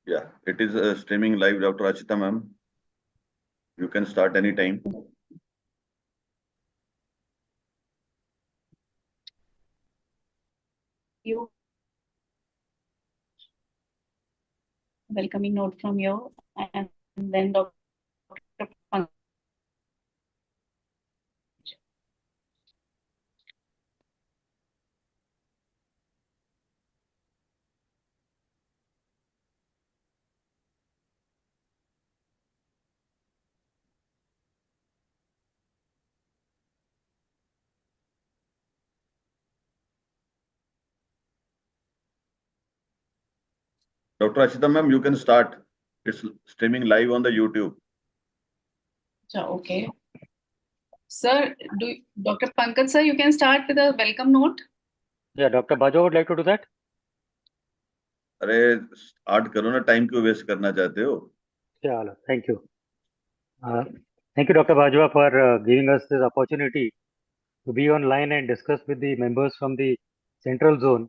Yeah, it is streaming live, Dr. Achita ma'am. You can start anytime. You welcoming note from you, and then Dr. Dr. Achita ma'am, you can start. It's streaming live on the YouTube. Okay. Sir, Dr. Pankaj sir, you can start with a welcome note. Yeah, Dr. Bajo would like to do that. अरे start करो ना, time क्यों waste करना चाहते हो? Yeah, thank you. Thank you, Dr. Bajwa, for giving us this opportunity to be online and discuss with the members from the central zone.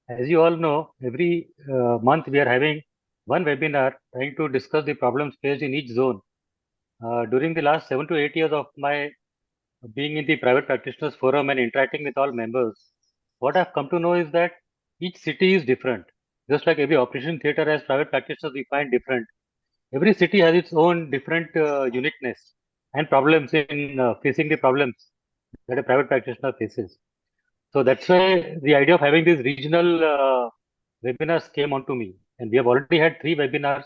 As you all know, every month we are having one webinar trying to discuss the problems faced in each zone. During the last 7 to 8 years of my being in the private practitioners forum and interacting with all members, what I've come to know is that each city is different. Just like every operation theater as private practitioners we find different. Every city has its own different uniqueness and problems in facing the problems that a private practitioner faces. So that's why the idea of having these regional webinars came onto me. And we have already had 3 webinars.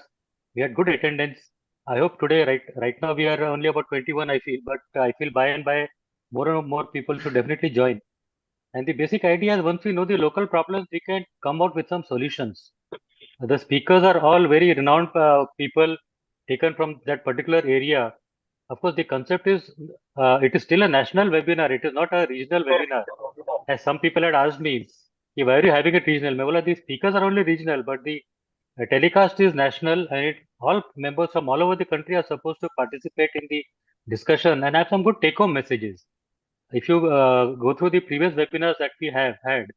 We had good attendance. I hope today, right now, we are only about 21, I feel, but I feel by and by more and more people should definitely join. And the basic idea is once we know the local problems, we can come out with some solutions. The speakers are all very renowned people taken from that particular area. Of course, the concept is it is still a national webinar. It is not a regional webinar. As some people had asked me, why are you having it regional? Well, the speakers are only regional, but the telecast is national, and all members from all over the country are supposed to participate in the discussion and have some good take-home messages. If you go through the previous webinars that we have had,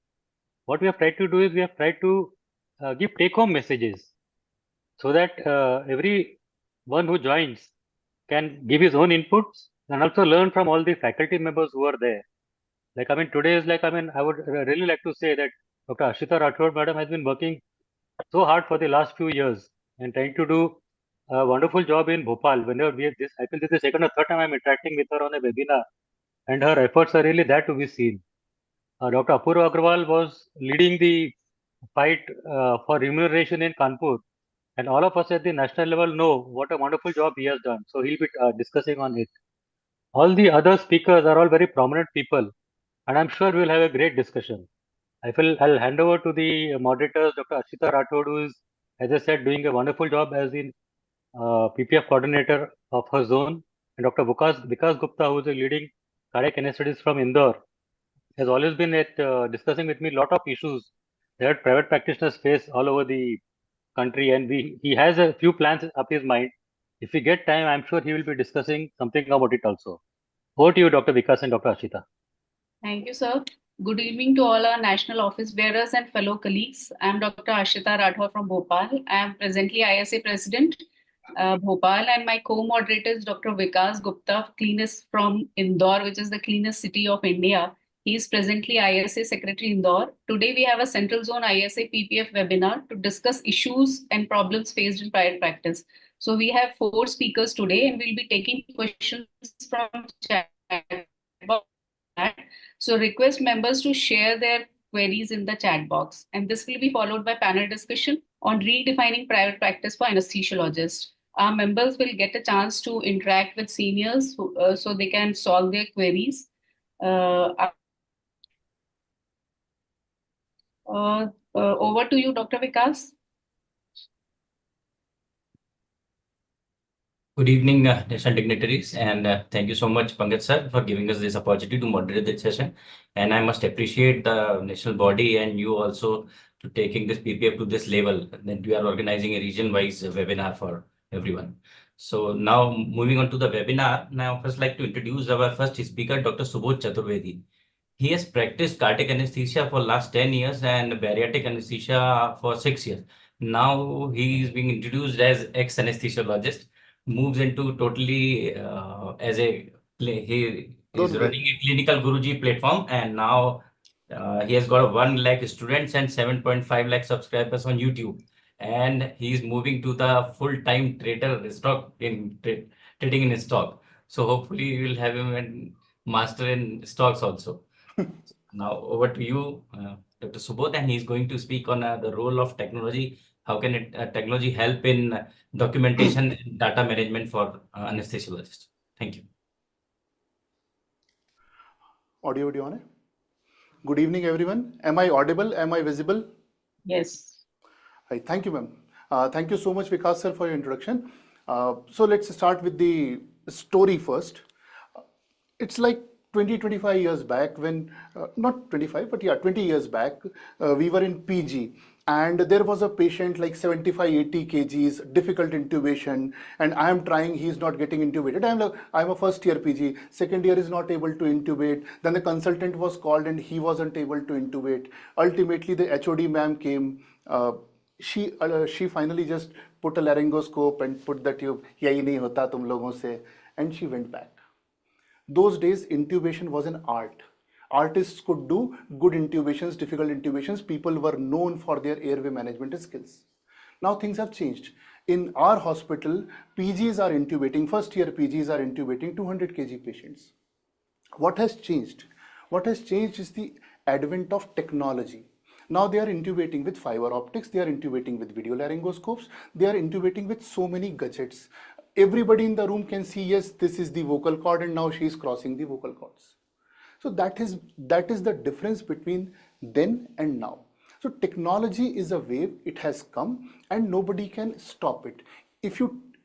what we have tried to do is we have tried to give take-home messages so that everyone who joins can give his own inputs and also learn from all the faculty members who are there. Like, I mean, today is like, I mean, I would really like to say that Dr. Ashita Rathod madam has been working so hard for the last few years and trying to do a wonderful job in Bhopal. Whenever we have this, I feel this is the second or third time I'm interacting with her on a webinar, and her efforts are really there to be seen. Dr. Apurva Agrawal was leading the fight for remuneration in Kanpur, and all of us at the national level know what a wonderful job he has done. So he'll be discussing on it. All the other speakers are all very prominent people, and I'm sure we'll have a great discussion. I'll hand over to the moderators, Dr. Ashita Rathod, who is, as I said, doing a wonderful job as the PPF coordinator of her zone, and Dr. Vikas Gupta, who is a leading cardiac anesthetist from Indore, has always been at discussing with me a lot of issues that private practitioners face all over the country, and he has a few plans up his mind. If we get time, I'm sure he will be discussing something about it also. Over to you, Dr. Vikas and Dr. Ashita. Thank you, sir. Good evening to all our national office bearers and fellow colleagues. I am Dr. Ashita Rathore from Bhopal. I am presently ISA President, Bhopal, and my co-moderator is Dr. Vikas Gupta, cleanest from Indore, which is the cleanest city of India. He is presently ISA Secretary Indore. Today we have a Central Zone ISA PPF webinar to discuss issues and problems faced in private practice. So we have 4 speakers today, and we'll be taking questions from chat box. So request members to share their queries in the chat box. And this will be followed by panel discussion on redefining private practice for anesthesiologists. Our members will get a chance to interact with seniors so they can solve their queries. Over to you, Dr. Vikas. Good evening, national dignitaries, and thank you so much, Pankaj sir, for giving us this opportunity to moderate this session. And I must appreciate the national body and you also to taking this PPF to this level, that we are organizing a region-wise webinar for everyone. So now moving on to the webinar, now I first like to introduce our first speaker, Dr. Subodh Chaturvedi. He has practiced cardiac anesthesia for last 10 years and bariatric anesthesia for 6 years. Now he is being introduced as ex-anesthesiologist, moves into totally as a he is running a clinical Guruji platform, and now he has got 1 lakh students and 7.5 lakh subscribers on YouTube, and he is moving to the full-time trader stock in trading in stock. So hopefully we will have him and master in stocks also. Now over to you, Dr. Subodh, and he's going to speak on the role of technology. How can technology help in documentation and data management for anesthesiologists? Thank you. Audio on. Good evening, everyone. Am I audible? Am I visible? Yes. Right. Thank you, ma'am. Thank you so much, Vikas sir, for your introduction. So let's start with the story first. It's like 25 years back when, not 25, but yeah, 20 years back, we were in PG and there was a patient like 75, 80 kgs, difficult intubation, and I am trying, he's not getting intubated. I'm a first year PG, second year is not able to intubate. Then the consultant was called and he wasn't able to intubate. Ultimately, the HOD ma'am came. She finally just put a laryngoscope and put the tube, yahi nahi hota tum logon se, and she went back. Those days, intubation was an art. Artists could do good intubations, difficult intubations. People were known for their airway management skills. Now things have changed. In our hospital, PGs are intubating, first year PGs are intubating 200 kg patients. What has changed? What has changed is the advent of technology. Now they are intubating with fiber optics, they are intubating with video laryngoscopes, they are intubating with so many gadgets. Everybody in the room can see, yes, this is the vocal cord and now she is crossing the vocal cords. So that is the difference between then and now. So technology is a wave, it has come and nobody can stop it.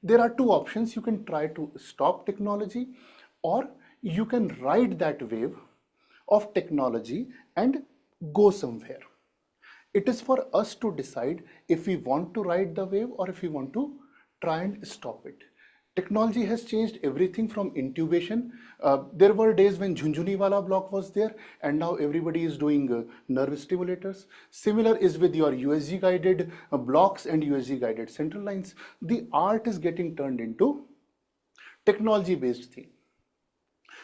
There are two options, you can try to stop technology or you can ride that wave of technology and go somewhere. It is for us to decide if we want to ride the wave or if we want to try and stop it. Technology has changed everything from intubation. There were days when Jhunjhuni wala block was there and now everybody is doing nerve stimulators. Similar is with your USG guided blocks and USG guided central lines. The art is getting turned into technology based thing.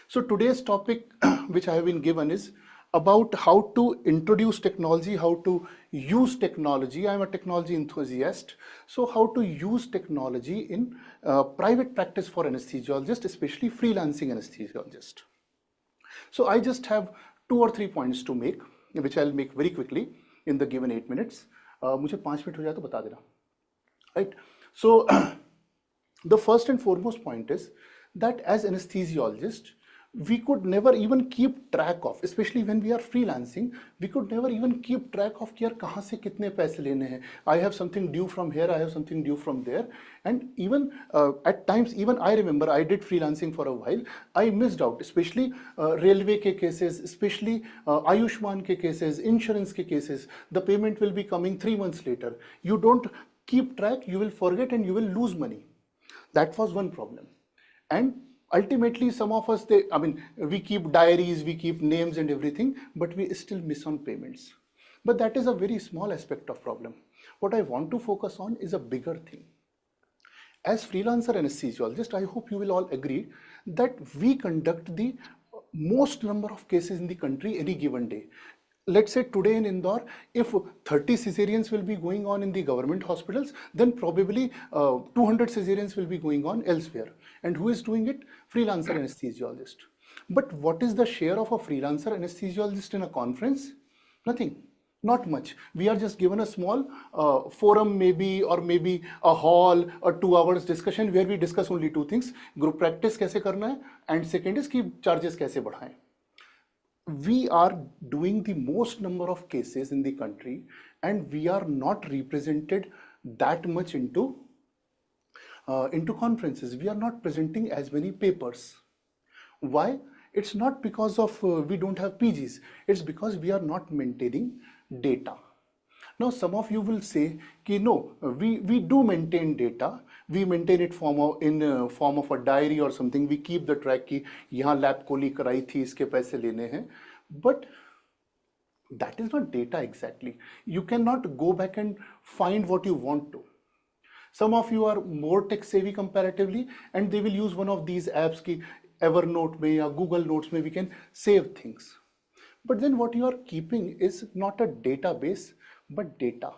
So today's topic which I have been given is about how to introduce technology, how to use technology. I'm a technology enthusiast. So how to use technology in private practice for anesthesiologists, especially freelancing anesthesiologists. So I just have 2 or 3 points to make, which I'll make very quickly in the given 8 minutes. मुझे 5 minute हो जाए तो बता देना. Right? So the first and foremost point is that as anesthesiologists, we could never even keep track of, especially when we are freelancing, we could never even keep track of कि यार कहाँ से कितने पैसे लेने हैं. I have something due from here, I have something due from there, and even at times, even I remember I did freelancing for a while. I missed out, especially railway के cases, especially Ayushman के cases, insurance के cases. The payment will be coming 3 months later. You don't keep track, you will forget and you will lose money. That was one problem. And ultimately, some of us, we keep diaries, we keep names and everything, but we still miss on payments. But that is a very small aspect of problem. What I want to focus on is a bigger thing. As freelancer anesthesiologist, I hope you will all agree that we conduct the most number of cases in the country any given day. Let's say today in Indore, if 30 cesareans will be going on in the government hospitals, then probably 200 cesareans will be going on elsewhere. And who is doing it? Freelancer anesthesiologist. But what is the share of a freelancer anesthesiologist in a conference? Nothing, not much. We are just given a small forum maybe, or maybe a hall, a 2 hours discussion where we discuss only 2 things. Group practice kaise karna hai, and second is ki charges kaise badhaye. We are doing the most number of cases in the country and we are not represented that much into conferences. We are not presenting as many papers. Why? It's not because of we don't have PGs. It's because we are not maintaining data. Now, some of you will say, कि no, we do maintain data. We maintain it in form of a diary or something. We keep the track कि यहाँ lab Koli कराई थी, इसके पैसे लेने हैं. But That is not data exactly. You cannot go back and find what you want to. Some of you are more tech savvy comparatively, and they will use one of these apps ki Evernote mein ya Google Notes mein we can save things. But then what you are keeping is not a database, but data.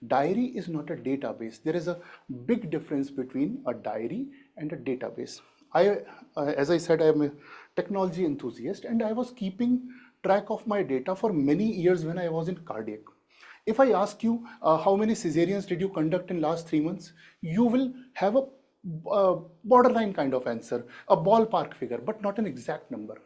Diary is not a database. There is a big difference between a diary and a database. As I said, I am a technology enthusiast, and I was keeping track of my data for many years when I was in cardiac. If I ask you how many cesareans did you conduct in last 3 months, you will have a borderline kind of answer, a ballpark figure, but not an exact number.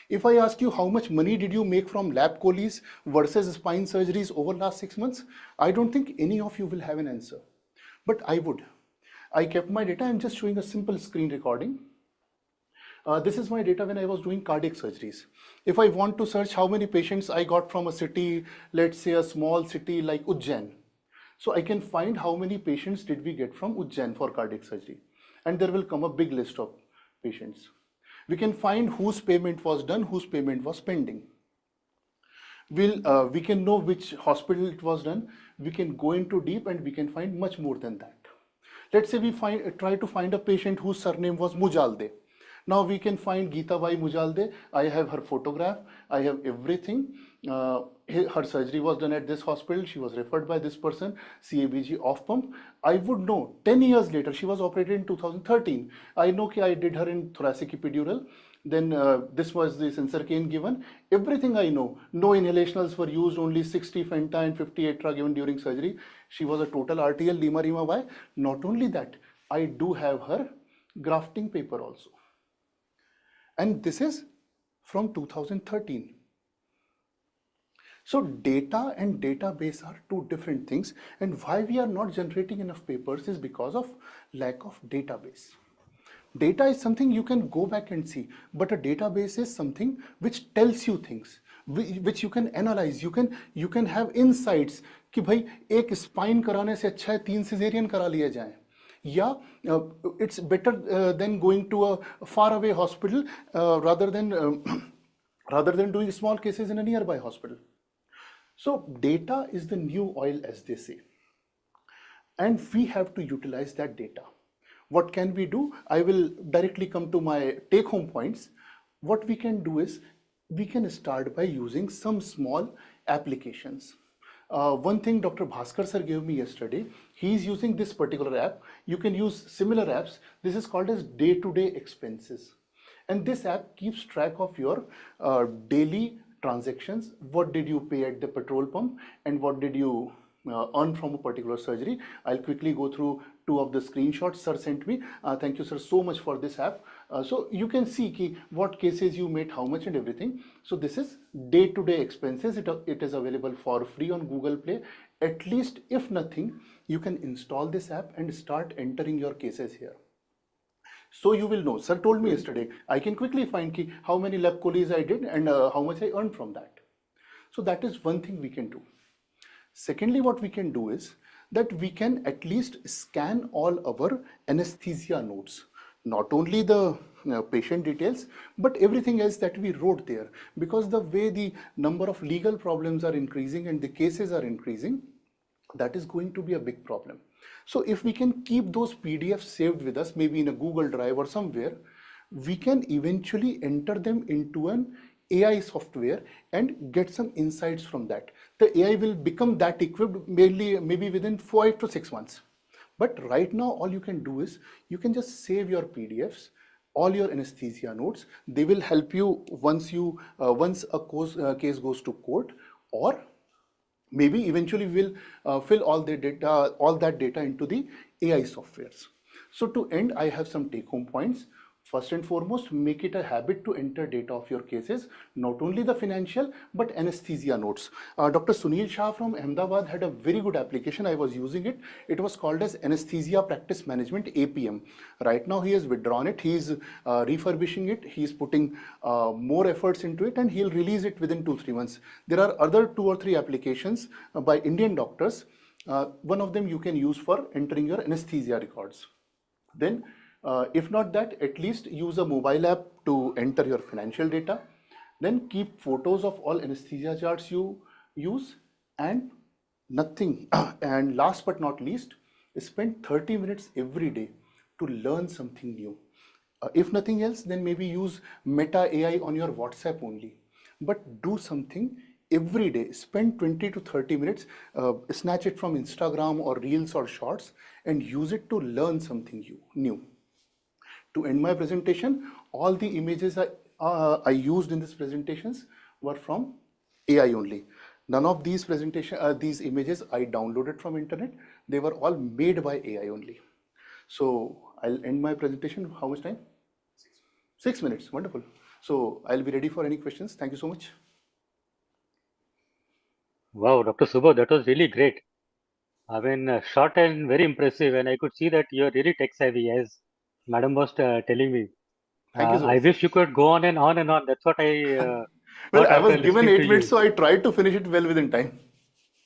If I ask you how much money did you make from lap colis versus spine surgeries over last 6 months, I don't think any of you will have an answer, but I would. I kept my data. I'm just showing a simple screen recording. This is my data when I was doing cardiac surgeries. If I want to search how many patients I got from a city, let's say a small city like Ujjain, so I can find how many patients did we get from Ujjain for cardiac surgery, and there will come a big list of patients. We can find whose payment was done, whose payment was pending. We can know which hospital it was done. We can go into deep and we can find much more than that. Let's say we try to find a patient whose surname was Mujalde. Now we can find Geeta Bai Mujalde. I have her photograph. I have everything. Her surgery was done at this hospital. She was referred by this person, CABG off pump. I would know 10 years later, she was operated in 2013. I know I did her in thoracic epidural. Then this was the sensor cane given. Everything I know. No inhalationals were used, only 60 Fenta and 50 Etra given during surgery. She was a total RTL Lima Rima Y. Not only that, I do have her grafting paper also. And this is from 2013. So data and database are two different things, and why we are not generating enough papers is because of lack of database. Data is something you can go back and see, but a database is something which tells you things, which you can analyze. You can have insights कि भाई एक spine कराने से अच्छा है 3 cesarean करा लिए जाएं. Yeah, it's better than going to a faraway hospital rather than doing small cases in a nearby hospital. So data is the new oil, as they say, and we have to utilize that data. What can we do? I will directly come to my take-home points. What we can do is we can start by using some small applications. One thing Dr. Bhaskar sir gave me yesterday, he is using this particular app. You can use similar apps. This is called as day-to-day expenses. And this app keeps track of your daily transactions. What did you pay at the petrol pump and what did you earn from a particular surgery. I'll quickly go through 2 of the screenshots sir sent me. Thank you sir so much for this app. So you can see what cases you made, how much and everything. So this is day-to-day expenses. It is available for free on Google Play. At least if nothing, you can install this app and start entering your cases here. So you will know. Sir told me yesterday, I can quickly find how many lap colis I did and how much I earned from that. So that is one thing we can do. Secondly, what we can do is that we can at least scan all our anesthesia notes, not only the patient details, but everything else that we wrote there, because the way the number of legal problems are increasing and the cases are increasing, that is going to be a big problem. So if we can keep those PDFs saved with us, maybe in a Google Drive or somewhere, we can eventually enter them into an AI software and get some insights from that. The AI will become that equipped maybe within 5 to 6 months. But right now, all you can do is you can just save your PDFs, all your anesthesia notes. They will help you once a case goes to court, or maybe eventually we'll fill all that data into the AI softwares. So to end, I have some take-home points. First and foremost, make it a habit to enter data of your cases, not only the financial, but anesthesia notes. Dr. Sunil Shah from Ahmedabad had a very good application. I was using it. It was called as Anesthesia Practice Management, APM. Right now, he has withdrawn it. He is refurbishing it. He is putting more efforts into it, and he'll release it within 2-3 months. There are other 2 or 3 applications by Indian doctors. One of them you can use for entering your anesthesia records. Then, if not that, at least use a mobile app to enter your financial data. Then keep photos of all anesthesia charts you use, and nothing. And last but not least, spend 30 minutes every day to learn something new. If nothing else, then maybe use Meta AI on your WhatsApp only. But do something every day. Spend 20 to 30 minutes, snatch it from Instagram or Reels or Shorts, and use it to learn something new. To end my presentation, all the images I used in these presentations were from AI only. None of these images I downloaded from internet. They were all made by AI only. So I'll end my presentation. How much time? 6 minutes. Wonderful. So I'll be ready for any questions. Thank you so much. Wow, Dr. Subodh, that was really great. I mean, short and very impressive, and I could see that you're really tech savvy, as Madam was telling me. Thank you so I much, wish sir. you could go on and on and on. That's what I Well, thought I was after given listening to 8 minutes, you. so I tried to finish it well within time.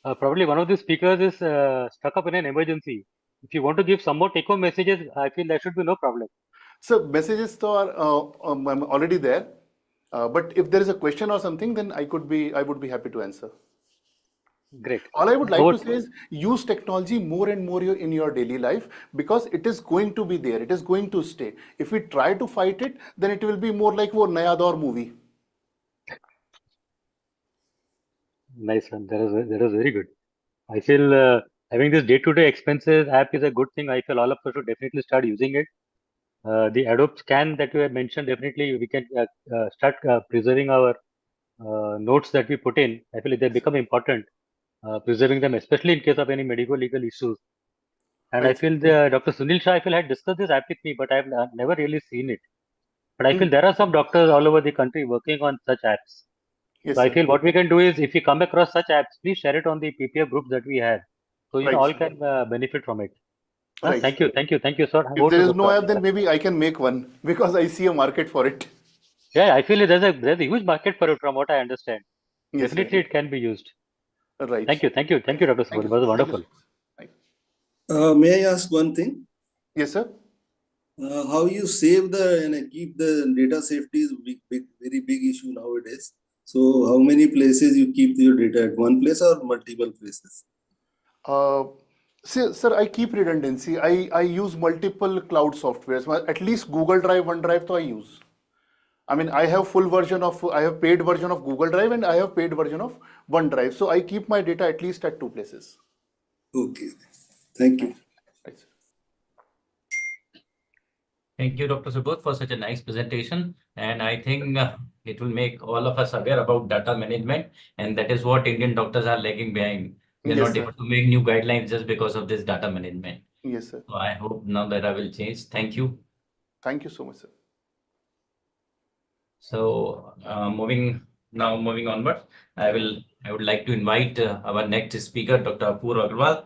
Probably one of the speakers is stuck up in an emergency. If you want to give some more take-home messages, I feel there should be no problem. So messages though are I'm already there. But if there is a question or something, then I would be happy to answer. Great. All I would like Over, to say is use technology more and more in your daily life, because it is going to be there. It is going to stay. If we try to fight it, then it will be more like wo Naya Daur movie. nice one. That was very good. I feel having this day-to-day expenses app is a good thing. I feel all of us should definitely start using it. The Adobe Scan that you had mentioned, definitely we can start preserving our notes that we put in. I feel they become important, preserving them, especially in case of any medical legal issues. And I Right. feel Dr. Sunil Shah, I feel had discussed this app with me, but I've never really seen it. But I feel Hmm. there are some doctors all over the country working on such apps. Yes, So I sir. feel what we can do is, if we come across such apps, please share it on the PPF groups that we have. So, Right, all sir. can benefit from it. Right, Thank sir. you, thank you, thank you, sir. If Over there to is Dr. no app, then Ashita. maybe I can make one because I see a market for it. Yeah, I feel there's a huge market for it from what I understand. Yes, sir. Definitely it can be used. Right. Thank you, thank you, thank you, Dr. Thank Subodh. you, It was sir. Thank you wonderful. so much. Right. May I ask one thing? Yes, sir. How you save and keep the data safety is very big issue nowadays. So how many places you keep your data at one place or multiple places? Uh, sir, I keep redundancy. I use multiple cloud softwares. At least Google Drive, OneDrive, I use. I mean, I have paid version of Google Drive and I have paid version of OneDrive. So I keep my data at least at 2 places. Okay, thank you. Right, sir. Thank you, Dr. Subodh, for such a nice presentation. And I think it will make all of us aware about data management. And that is what Indian doctors are lagging behind. They're Yes, not sir. able to make new guidelines just because of this data management. Yes, sir. So I hope now that I will change. Thank you. Thank you so much, sir. So moving onward, I would like to invite our next speaker, Dr. Apoor Agarwal.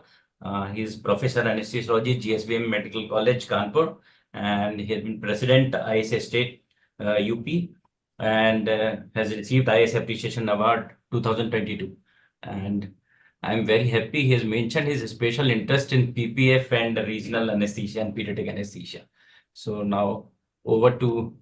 He is Professor Anesthesiology, GSVM Medical College, Kanpur, and he has been President ISA State UP, and has received IS Appreciation Award 2022. And I'm very happy he has mentioned his special interest in PPF and regional anesthesia and pediatric anesthesia. So now over to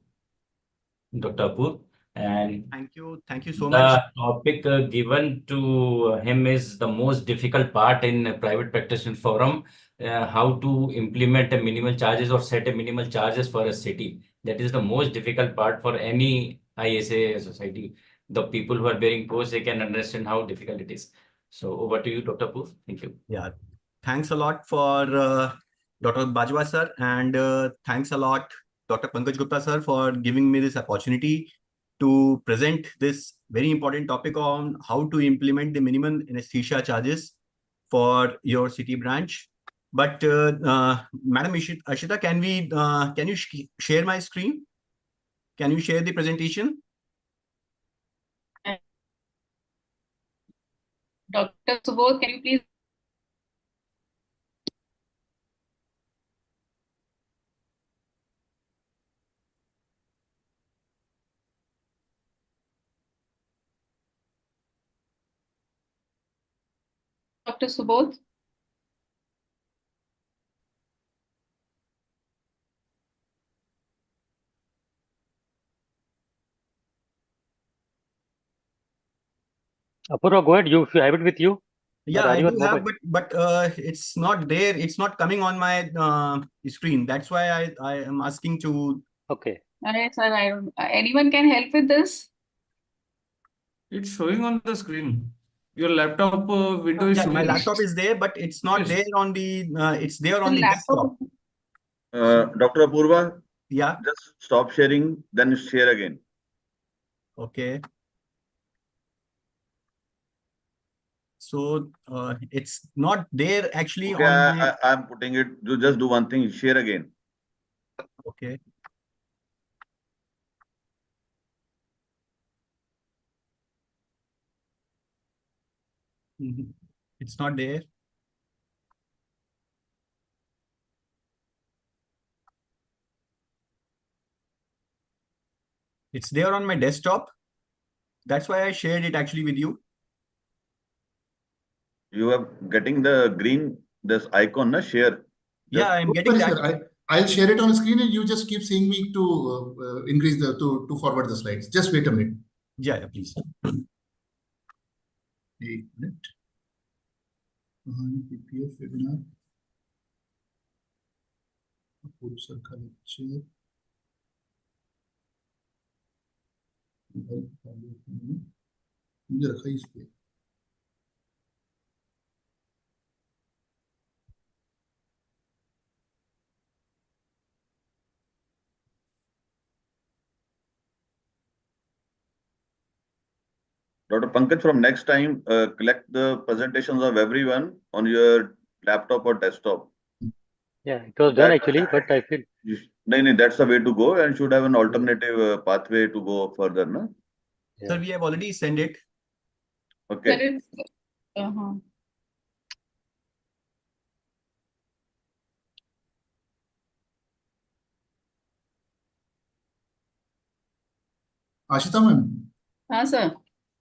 Dr. Apoor. And Thank you so the much. topic given to him is the most difficult part in a private practitioner forum, how to implement a minimal charges or set a minimal charges for a city. That is the most difficult part for any ISA society. The people who are bearing posts, they can understand how difficult it is. So over to you, Dr. Apoor. Thank you. Yeah, thanks a lot for Dr. Bajwa sir, and thanks a lot Dr. Pankaj Gupta sir for giving me this opportunity to present this very important topic on how to implement the minimum anesthesia charges for your city branch. But Madam Ashita, can you share my screen? Can you share the presentation? Dr. Subodh, can you please? Dr. Subodh? Apurva, go ahead. If you have it with you. Yeah, Or are I you on do have, mobile? but it's not there. It's not coming on my screen. That's why I am asking to. Okay. Alright, sir, I don't, anyone can help with this? It's showing on the screen. Your laptop window is Yeah, my showing. laptop is there, but it's not Yes. there on the. It's there The on the desktop. laptop, Dr. Apurva, Yeah. just stop sharing, then share again. Okay. So it's not there actually Okay, on my. I'm putting it, you just do one thing, share again. Okay. Mhm. It's not there. It's there on my desktop. That's why I shared it actually with you. You are getting the green, this icon, na share. Yeah, I'm getting Sorry, that. sir. I'll share it on screen and you just keep seeing me to increase to forward the slides. Just wait a minute. Yeah, please. 8 minute. PPF webinar. Apurva sir का lecture. मुझे रखा ही इस पे. Dr. Pankaj, from next time, collect the presentations of everyone on your laptop or desktop. Yeah, it was done That- actually, but I feel No, that's the way to go and should have an alternative pathway to go further, no? Sir, we have already sent it. sir, Okay. it's, uh-huh. Ashita ma'am, हाँ sir,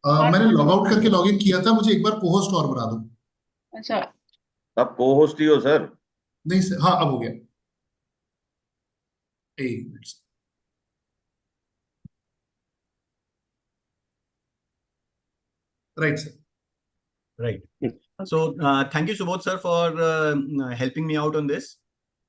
मैंने log out करके log in किया था, मुझे एक बार co-host और बना दो. अच्छा, आप co-host ही हो सर. नहीं सर, हाँ अब हो गया. 1 minute. Right, sir. Right. So thank you, Subodh sir, for helping me out on this.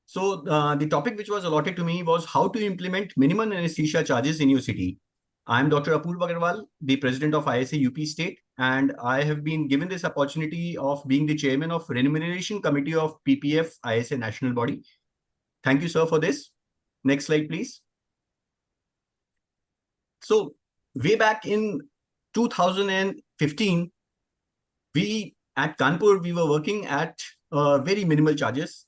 So the topic which was allotted to me was how to implement minimum anesthesia charges in your city. I am Dr. Apurva Agarwal, the president of ISA UP State, and I have been given this opportunity of being the chairman of Remuneration Committee of PPF ISA national body. Thank you, sir, for this. Next slide, please. So way back in 2015, we at Kanpur, we were working at very minimal charges.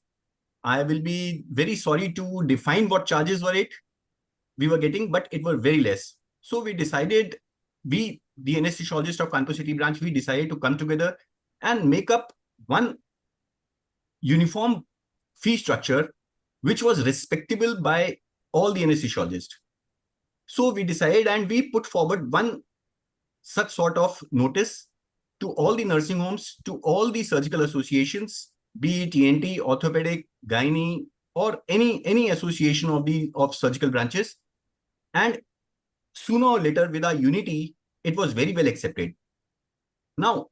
I will be very sorry to define what charges we were getting, but it were very less. So we decided, the anesthesiologist of Kanpur City branch, we decided to come together and make up one uniform fee structure, which was respectable by all the anesthesiologists. So we decided and we put forward one such sort of notice to all the nursing homes, to all the surgical associations, be it ENT, orthopedic, gynae, or any association of surgical branches. And sooner or later, with our unity, it was very well accepted. Now,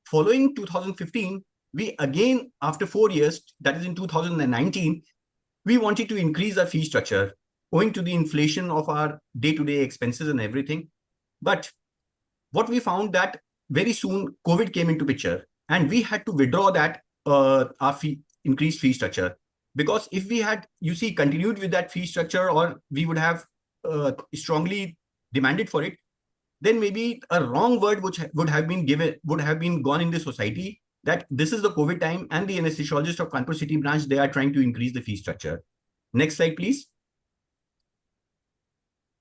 following 2015, we again, after 4 years, that is in 2019, we wanted to increase our fee structure owing to the inflation of our day-to-day expenses and everything. But what we found that very soon COVID came into picture and we had to withdraw that our increased fee structure. Because if we had, continued with that fee structure, or we would have strongly demanded for it, then maybe a wrong word which would have been gone in the society that this is the COVID time and the anesthesiologist of Kanpur City branch, they are trying to increase the fee structure. Next slide, please.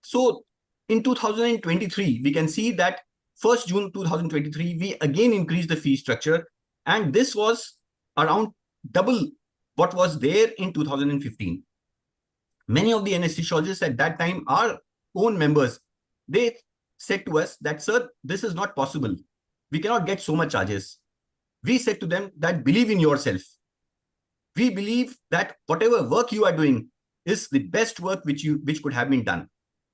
So in 2023, we can see that 1st June 2023, we again increased the fee structure, and this was around double what was there in 2015. Many of the anesthesiologists at that time, our own members, they said to us that, sir, this is not possible. We cannot get so much charges. We said to them that believe in yourself. We believe that whatever work you are doing is the best work which could have been done.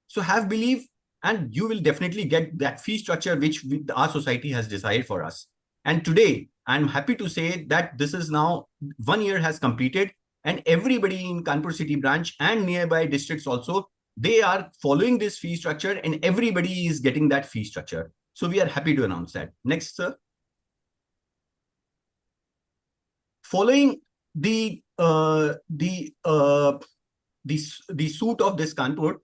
So have belief and you will definitely get that fee structure which our society has desired for us. And today, I'm happy to say that this is now 1 year has completed, and everybody in Kanpur city branch and nearby districts also, they are following this fee structure, and everybody is getting that fee structure. So we are happy to announce that. Next, sir. Following the suit of this Kanpur,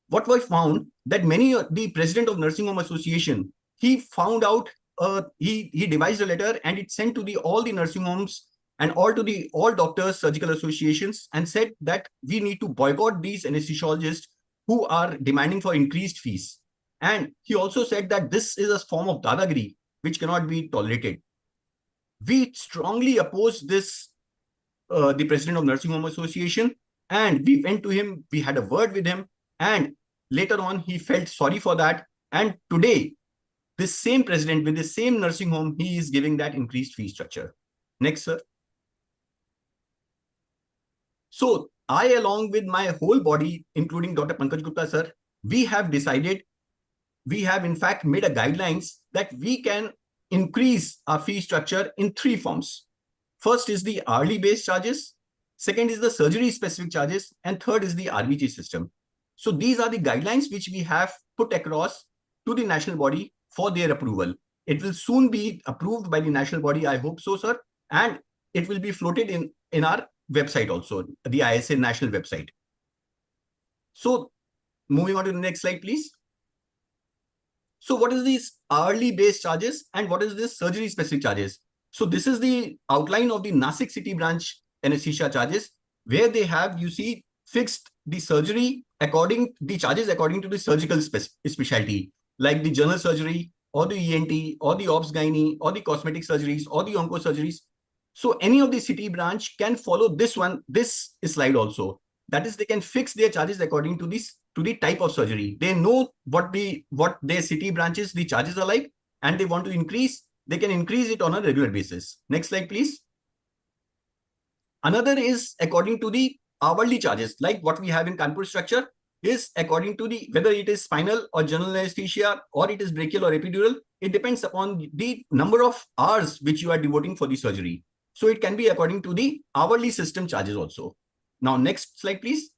what we found that the president of Nursing Home Association, he found out, he devised a letter and it sent to all the nursing homes and all doctors, surgical associations, and said that we need to boycott these anesthesiologists who are demanding for increased fees. And he also said that this is a form of dadagiri which cannot be tolerated. We strongly oppose this, the president of Nursing Home Association, and we went to him, we had a word with him, and later on he felt sorry for that. And today, this same president with the same nursing home, he is giving that increased fee structure. Next, sir. So I, along with my whole body, including Dr. Pankaj Gupta, sir, we have decided, we have in fact made a guidelines that we can increase our fee structure in 3 forms. First is the hourly based charges, second is the surgery specific charges, and third is the RBG system. So these are the guidelines which we have put across to the national body for their approval. It will soon be approved by the national body, I hope so, sir, and it will be floated in our website also, the ISA national website. So moving on to the next slide, please. So what is these hourly based charges and what is this surgery specific charges? So this is the outline of the Nasik city branch anesthesia charges, where they have, you see, fixed the surgery the charges according to the surgical specialty, like the general surgery or the ENT or the obs gynae or the cosmetic surgeries or the onco surgeries. So any of the city branch can follow this slide also. That is, they can fix their charges according to the type of surgery. They know what their city branches, the charges are like, and they want to increase, they can increase it on a regular basis. Next slide, please. Another is according to the hourly charges, like what we have in Kanpur structure, is according to whether it is spinal or general anesthesia, or it is brachial or epidural. It depends upon the number of hours which you are devoting for the surgery. So it can be according to the hourly system charges also. Now, next slide, please.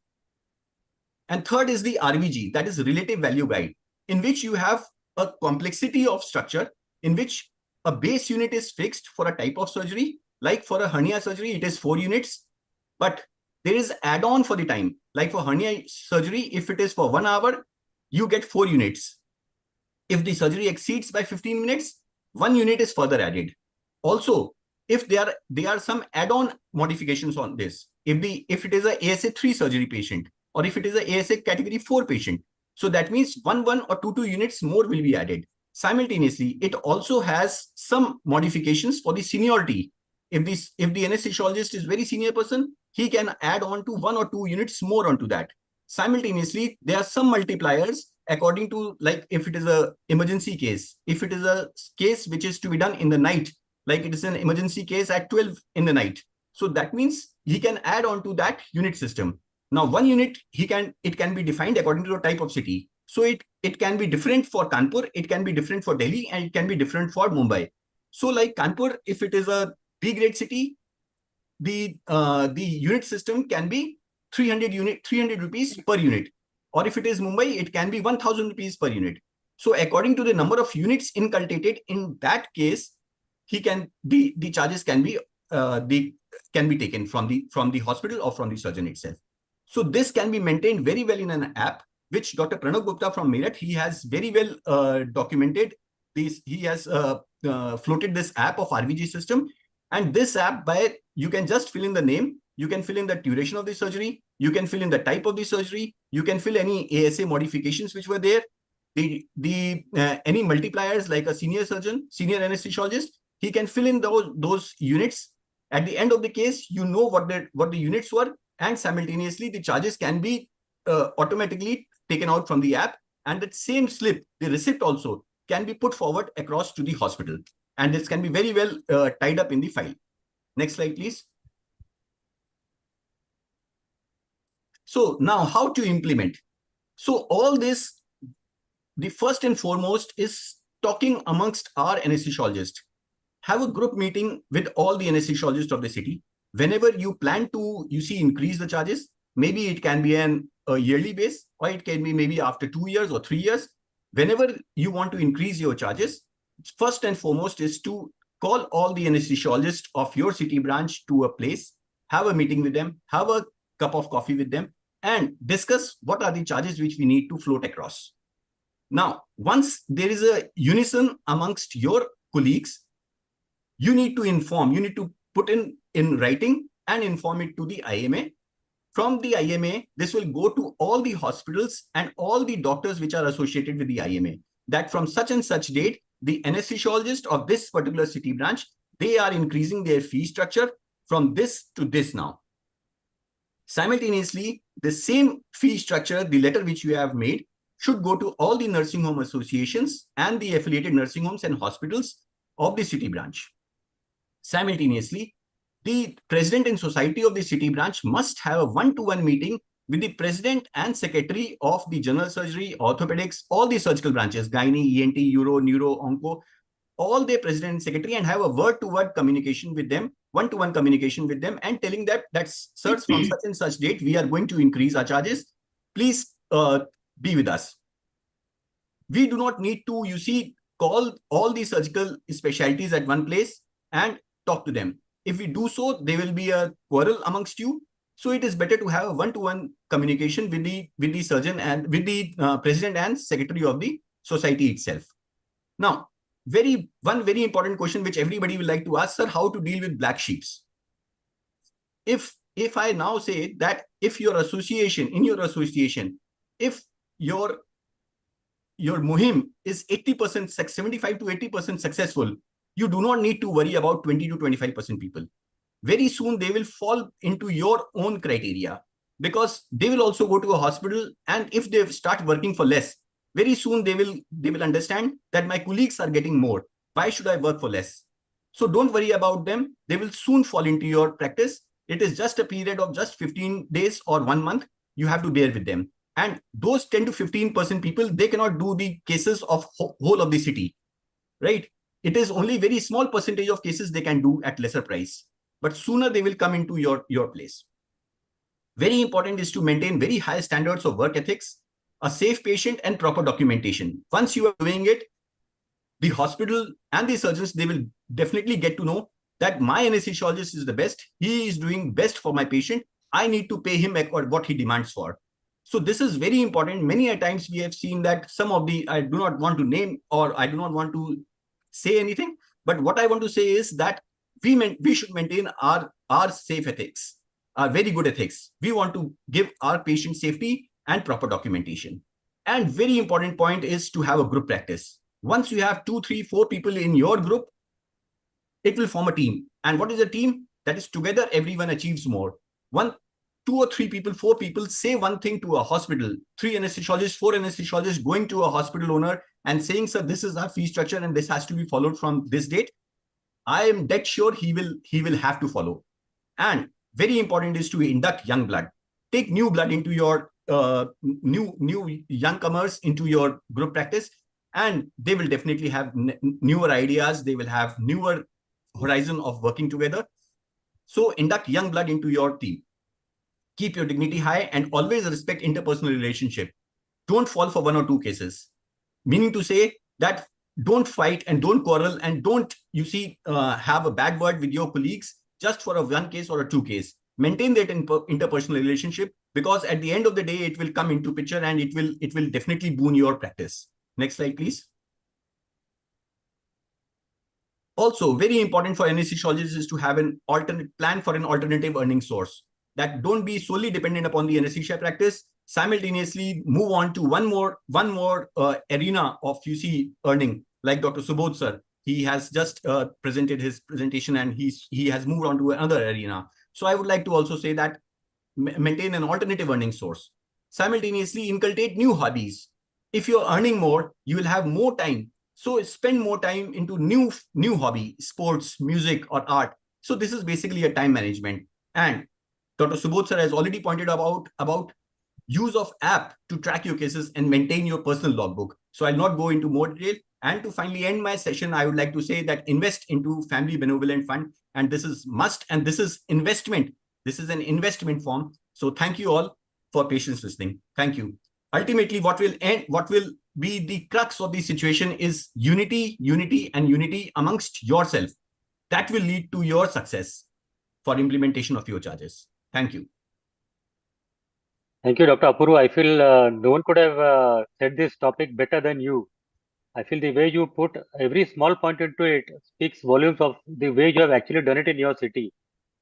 And third is the RVG, that is relative value guide, in which you have a complexity of structure in which a base unit is fixed for a type of surgery. Like for a hernia surgery, it is 4 units, but there is add-on for the time. Like for hernia surgery, if it is for 1 hour, you get 4 units. If the surgery exceeds by 15 minutes, 1 unit is further added. Also, if there are some add-on modifications on this, if it is a ASA 3 surgery patient, or if it is a ASA category 4 patient, so that means 1 or 2 units more will be added. Simultaneously, it also has some modifications for the seniority. If the anesthesiologist is very senior person, he can add on to 1 or 2 units more onto that. Simultaneously, there are some multipliers according to, like, if it is a emergency case, if it is a case which is to be done in the night, like it is an emergency case at 12 in the night. So that means he can add on to that unit system. Now, 1 unit, it can be defined according to the type of city. So it can be different for Kanpur, it can be different for Delhi, and it can be different for Mumbai. So like Kanpur, if it is a B-grade city, the unit system can be 300 rupees per unit. Or if it is Mumbai, it can be 1,000 rupees per unit. So according to the number of units inculcated in that case, the charges can be taken from the hospital or from the surgeon itself. So this can be maintained very well in an app, which Dr. Pranav Gupta from Meerut, he has very well documented this. He has floated this app of RVG system. And this app, by you can just fill in the name, you can fill in the duration of the surgery, you can fill in the type of the surgery, you can fill any ASA modifications which were there, any multipliers like a senior surgeon, senior anesthesiologist, he can fill in those units. At the end of the case, you know what the units were, and simultaneously the charges can be automatically taken out from the app, and that same slip, the receipt also, can be put forward across to the hospital, and this can be very well tied up in the file. Next slide, please. So now how to implement? So all this the first and foremost is talking amongst our anesthesiologists. Have a group meeting with all the anesthesiologists of the city. Whenever you plan to, increase the charges, maybe it can be a yearly base, or it can be maybe after 2 years or 3 years. Whenever you want to increase your charges, first and foremost is to call all the anesthesiologists of your city branch to a place, have a meeting with them, have a cup of coffee with them, and discuss what are the charges which we need to float across. Now, once there is a unison amongst your colleagues, you need to inform, you need to put in writing and inform it to the IMA. From the IMA, this will go to all the hospitals and all the doctors which are associated with the IMA, that from such and such date, the anesthesiologist of this particular city branch, they are increasing their fee structure from this to this now. Simultaneously, the same fee structure, the letter which you have made, should go to all the nursing home associations and the affiliated nursing homes and hospitals of the city branch. Simultaneously, the president and society of the city branch must have a one-to-one meeting with the president and secretary of the general surgery, orthopedics, all the surgical branches, gynae, ENT, uro, neuro, onco, all their president and secretary, and have a word-to-word communication with them, one-to-one communication with them, and telling that sirs, from such and such date, we are going to increase our charges. Please be with us. We do not need to, call all the surgical specialties at one place and talk to them. If we do so, there will be a quarrel amongst you. So it is better to have a one-to-one communication with the surgeon and with the president and secretary of the society itself. Now, one very important question which everybody will like to ask, sir, how to deal with black sheeps. If I now say that if your association, if your muhim is 80%, 75 to 80% successful, you do not need to worry about 20 to 25% people. Very soon they will fall into your own criteria, because they will also go to a hospital, and if they start working for less, very soon they will understand that my colleagues are getting more. Why should I work for less? So don't worry about them. They will soon fall into your practice. It is just a period of just 15 days or 1 month. You have to bear with them. And those 10 to 15% people, they cannot do the cases of whole of the city, right? It is only very small percentage of cases they can do at lesser price, but sooner they will come into your place. Very important is to maintain very high standards of work ethics, a safe patient, and proper documentation. Once you are doing it, the hospital and the surgeons, they will definitely get to know that my anesthesiologist is the best. He is doing best for my patient. I need to pay him what he demands for. So this is very important. Many a times we have seen that some of the, I do not want to name or I do not want to say anything, but what I want to say is that we should maintain our safe ethics, our very good ethics. We want to give our patient safety and proper documentation. And very important point is to have a group practice. Once you have 2, 3, 4 people in your group, it will form a team. And what is a team? That is, together everyone achieves more. 1, 2 or 3 people, 4 people say one thing to a hospital, 3 anesthesiologists, 4 anesthesiologists going to a hospital owner and saying, sir, this is our fee structure and this has to be followed from this date. I am dead sure he will have to follow. And very important is to induct young blood. Take new blood into your new youngcomers into your group practice, and they will definitely have newer ideas. They will have newer horizon of working together. So induct young blood into your team. Keep your dignity high and always respect interpersonal relationship. Don't fall for 1 or 2 cases. Meaning to say that don't fight and don't quarrel and don't, have a bad word with your colleagues just for a 1 case or a 2 case. Maintain that interpersonal relationship, because at the end of the day, it will come into picture and it will definitely boon your practice. Next slide, please. Also, very important for anesthesiologists is to have an alternate plan for an alternative earning source. That don't be solely dependent upon the anesthesia practice. Simultaneously move on to one more arena of earning, like Dr. Subodh sir. He has just presented his presentation and he has moved on to another arena. So I would like to also say that maintain an alternative earning source. Simultaneously inculcate new hobbies. If you're earning more, you will have more time. So spend more time into new hobby, sports, music, or art. So this is basically a time management. And Dr. Subodh sir has already pointed about use of app to track your cases and maintain your personal logbook. So I'll not go into more detail. And to finally end my session, I would like to say that invest into Family Benevolent Fund. And this is must, and this is investment. This is an investment form. So thank you all for patience listening. Thank you. Ultimately, what will be the crux of the situation is unity, unity, and unity amongst yourself. That will lead to your success for implementation of your charges. Thank you. Thank you, Dr. Apuru. I feel no one could have said this topic better than you. I feel the way you put every small point into it speaks volumes of the way you have actually done it in your city.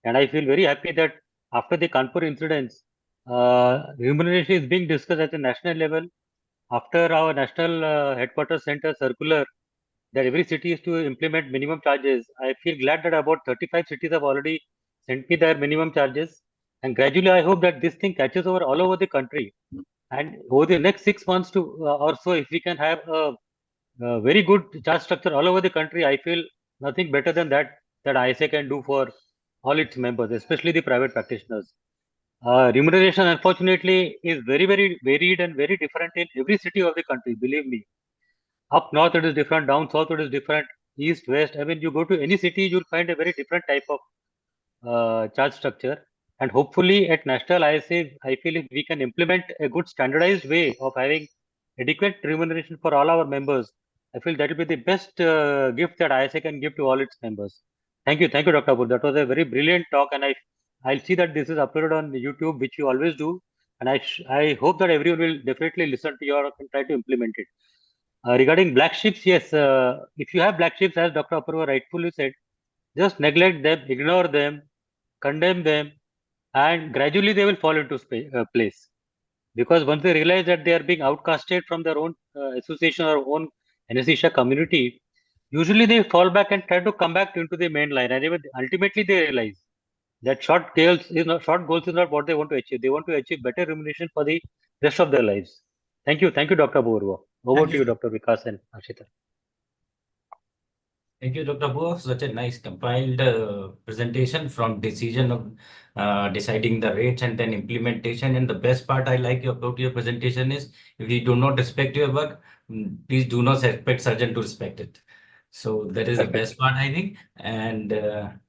And I feel very happy that after the Kanpur incidents, remuneration is being discussed at the national level. After our national headquarters sent a circular that every city is to implement minimum charges, I feel glad that about 35 cities have already sent me their minimum charges. And gradually, I hope that this thing catches over all over the country. And over the next 6 months or so, if we can have a very good charge structure all over the country, I feel nothing better than that ISA can do for all its members, especially the private practitioners. Remuneration, unfortunately, is very, very varied and very different in every city of the country. Believe me, up north it is different, down south it is different, east, west. I mean, you go to any city, you'll find a very different type of charge structure. And hopefully, at national ISA, I feel if we can implement a good standardized way of having adequate remuneration for all our members, I feel that will be the best gift that ISA can give to all its members. Thank you, Dr. Apur. That was a very brilliant talk, and I'll see that this is uploaded on YouTube, which you always do, and I hope that everyone will definitely listen to your and try to implement it. Regarding black sheeps, yes, if you have black sheeps, as Dr. Apur rightfully said, just neglect them, ignore them, condemn them, and gradually they will fall into place. Because once they realize that they are being outcasted from their own association or own anesthesia community, usually they fall back and try to come back into the main line. And ultimately they realize that short goals is not what they want to achieve. They want to achieve better remuneration for the rest of their lives. Thank you, Dr. Borua. Over to you, Dr. Vikas and Ashita. Thank you, Dr. Bo, such a nice compiled presentation from decision of deciding the rates and then implementation. And the best part I like about your presentation is if you do not respect your work, please do not expect surgeon to respect it. So that is the best part, I think. And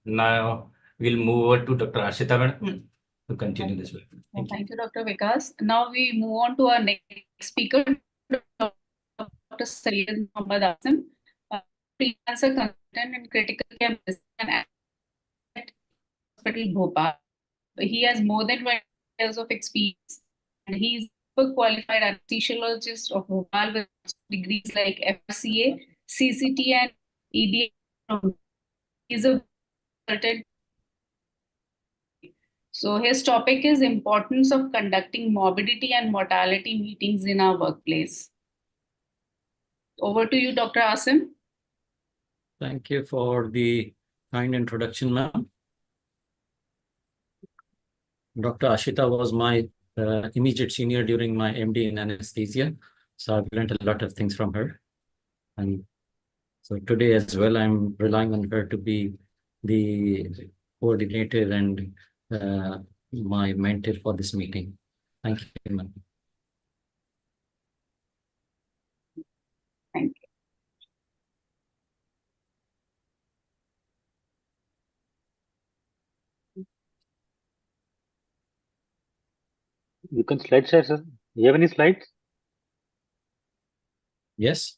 now we'll move over to Dr. Ashita Madam to continue this work. Thank you, Dr. Vikas. Now we move on to our next speaker, Dr. Sayyid Muhammad Asim, freelancer consultant in critical care medicine at Hospital Bhopal. He has more than 20 years of experience, and he's a qualified anesthesiologist of Bhopal with degrees like FRCA, CCT, and EDA. He's a consultant. So his topic is importance of conducting morbidity and mortality meetings in our workplace. Over to you, Dr. Asim. Thank you for the kind introduction, ma'am. Dr. Ashita was my immediate senior during my MD in anesthesia. So I've learned a lot of things from her. And so today as well, I'm relying on her to be the coordinator and my mentor for this meeting. Thank you, ma'am. Thank you. You can slide share, sir. You have any slides? Yes.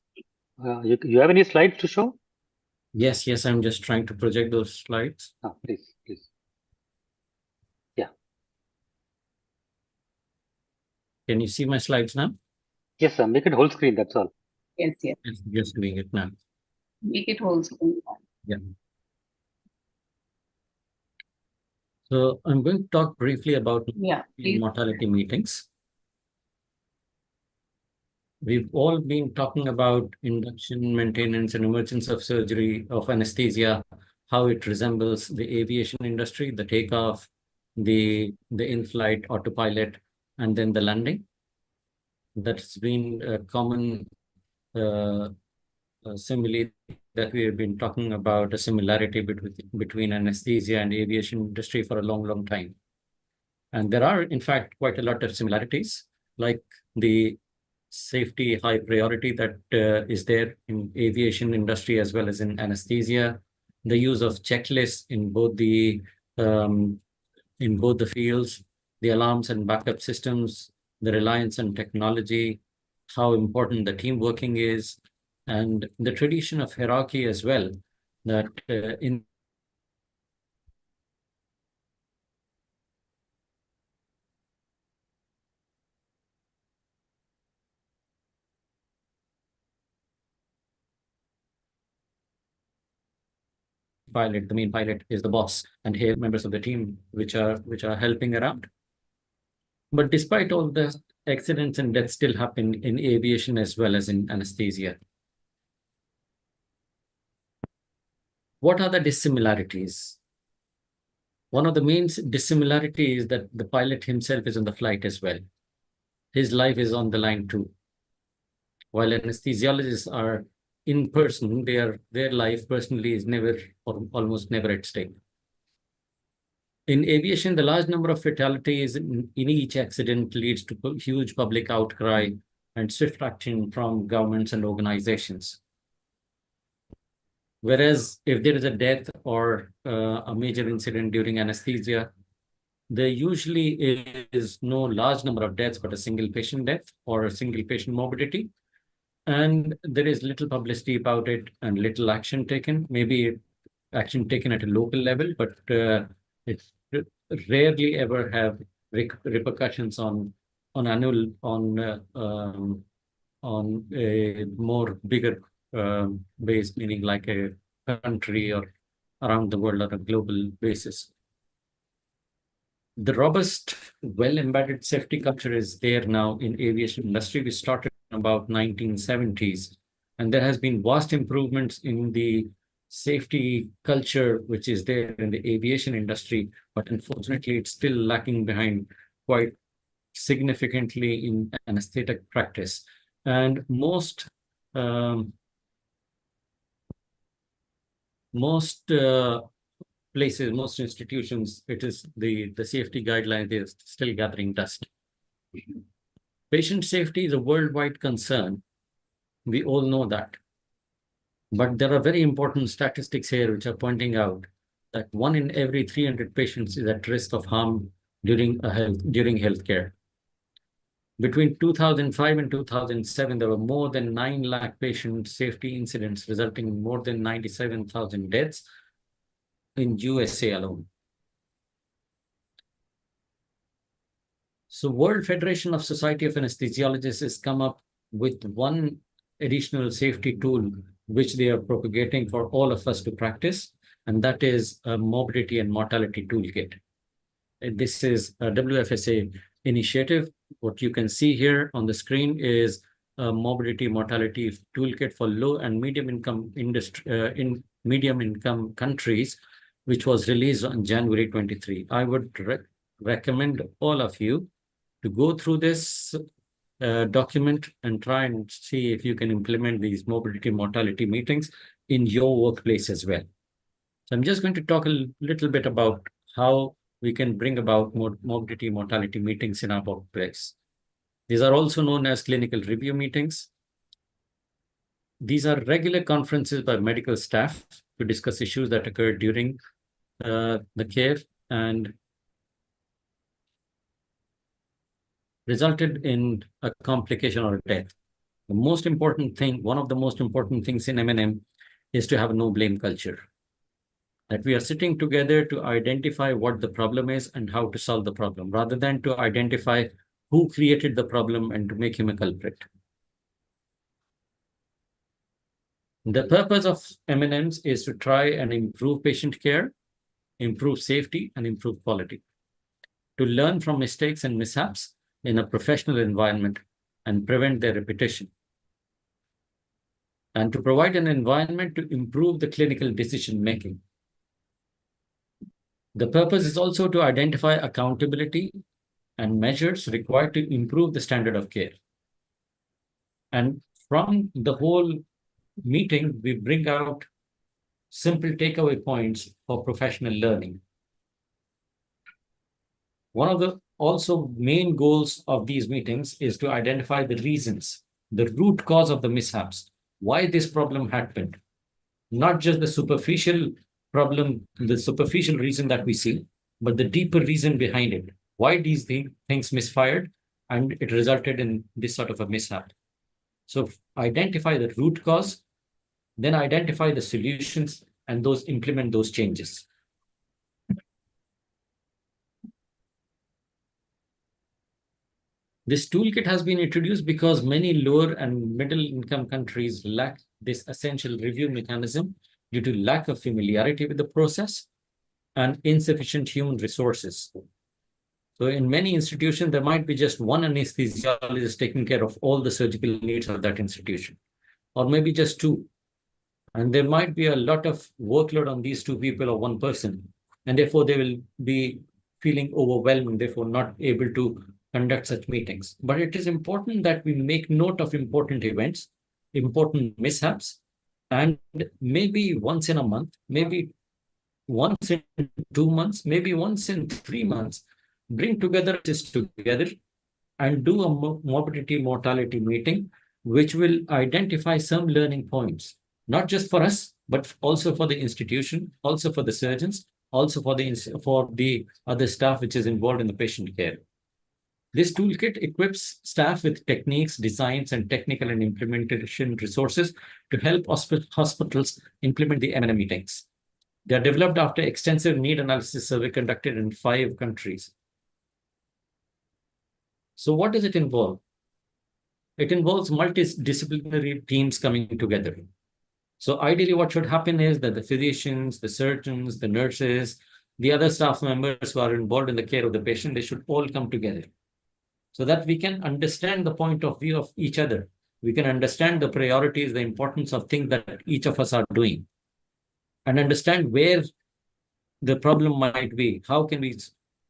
You have any slides to show? Yes, I'm just trying to project those slides. Please. Yeah. Can you see my slides now? Yes, sir. Make it whole screen, that's all. Yes. Just doing it now. Make it whole screen. Yeah. So I'm going to talk briefly about mortality meetings. We've all been talking about induction, maintenance, and emergence of surgery of anesthesia, how it resembles the aviation industry, the takeoff, the in-flight autopilot, and then the landing. That's been a common simile that we have been talking about, a similarity between anesthesia and aviation industry for a long time. And there are, in fact, quite a lot of similarities, like the safety high priority that is there in aviation industry as well as in anesthesia. The use of checklists in both the fields, the alarms and backup systems, the reliance on technology, how important the team working is, and the tradition of hierarchy as well, that in pilot, the main pilot is the boss, and here members of the team which are helping around. But despite all the accidents and deaths still happen in aviation as well as in anesthesia. What are the dissimilarities? One of the main dissimilarities is that the pilot himself is on the flight as well. His life is on the line too. While anesthesiologists are in person, their life personally is never or almost never at stake. In aviation, the large number of fatalities in each accident leads to huge public outcry and swift action from governments and organizations. Whereas if there is a death or a major incident during anesthesia, there usually is no large number of deaths, but a single patient death or a single patient morbidity. And there is little publicity about it and little action taken, maybe action taken at a local level, but it rarely ever have repercussions on a more bigger base, meaning like a country or around the world on a global basis. The robust, well-embedded safety culture is there now in aviation industry. We started in about 1970s, and there has been vast improvements in the safety culture which is there in the aviation industry, but unfortunately it's still lacking behind quite significantly in anesthetic practice. And most places, most institutions, it is the safety guidelines is still gathering dust. Patient safety is a worldwide concern. We all know that. But there are very important statistics here which are pointing out that 1 in every 300 patients is at risk of harm during healthcare. Between 2005 and 2007, there were more than 9 lakh patient safety incidents, resulting in more than 97,000 deaths in USA alone. So World Federation of Society of Anesthesiologists has come up with one additional safety tool which they are propagating for all of us to practice, and that is a morbidity and mortality toolkit. This is a WFSA initiative. What you can see here on the screen is a morbidity mortality toolkit for low and medium income countries, which was released on January 23. I would recommend all of you to go through this document and try and see if you can implement these morbidity mortality meetings in your workplace as well. So I'm just going to talk a little bit about how we can bring about morbidity mortality meetings in our workplace. These are also known as clinical review meetings. These are regular conferences by medical staff to discuss issues that occur during the care and resulted in a complication or a death. The most important thing, one of the most important things in M&M is to have a no blame culture. That we are sitting together to identify what the problem is and how to solve the problem, rather than to identify who created the problem and to make him a culprit. The purpose of M&Ms is to try and improve patient care, improve safety, and improve quality. To learn from mistakes and mishaps in a professional environment and prevent their repetition. And to provide an environment to improve the clinical decision making. The purpose is also to identify accountability and measures required to improve the standard of care. And from the whole meeting, we bring out simple takeaway points for professional learning. One of the also main goals of these meetings is to identify the reasons the root cause of the mishaps, why this problem happened, not just the superficial problem, the superficial reason that we see, but the deeper reason behind it. Why these things misfired and it resulted in this sort of a mishap. So identify the root cause, then identify the solutions and implement those changes. This toolkit has been introduced because many lower and middle income countries lack this essential review mechanism due to lack of familiarity with the process and insufficient human resources. So in many institutions, there might be just one anesthesiologist taking care of all the surgical needs of that institution, or maybe just two. And there might be a lot of workload on these two people or one person, and therefore they will be feeling overwhelmed, therefore not able to conduct such meetings. But it is important that we make note of important events, important mishaps, and maybe once in a month, maybe once in 2 months, maybe once in 3 months, bring together and do a morbidity mortality meeting, which will identify some learning points, not just for us, but also for the institution, also for the surgeons, also for the other staff which is involved in the patient care. This toolkit equips staff with techniques, designs, and technical and implementation resources to help hospitals implement the M&M meetings. They are developed after extensive need analysis survey conducted in 5 countries. So what does it involve? It involves multidisciplinary teams coming together. So ideally what should happen is that the physicians, the surgeons, the nurses, the other staff members who are involved in the care of the patient, they should all come together so that we can understand the point of view of each other. We can understand the priorities, the importance of things that each of us are doing, and understand where the problem might be. How can we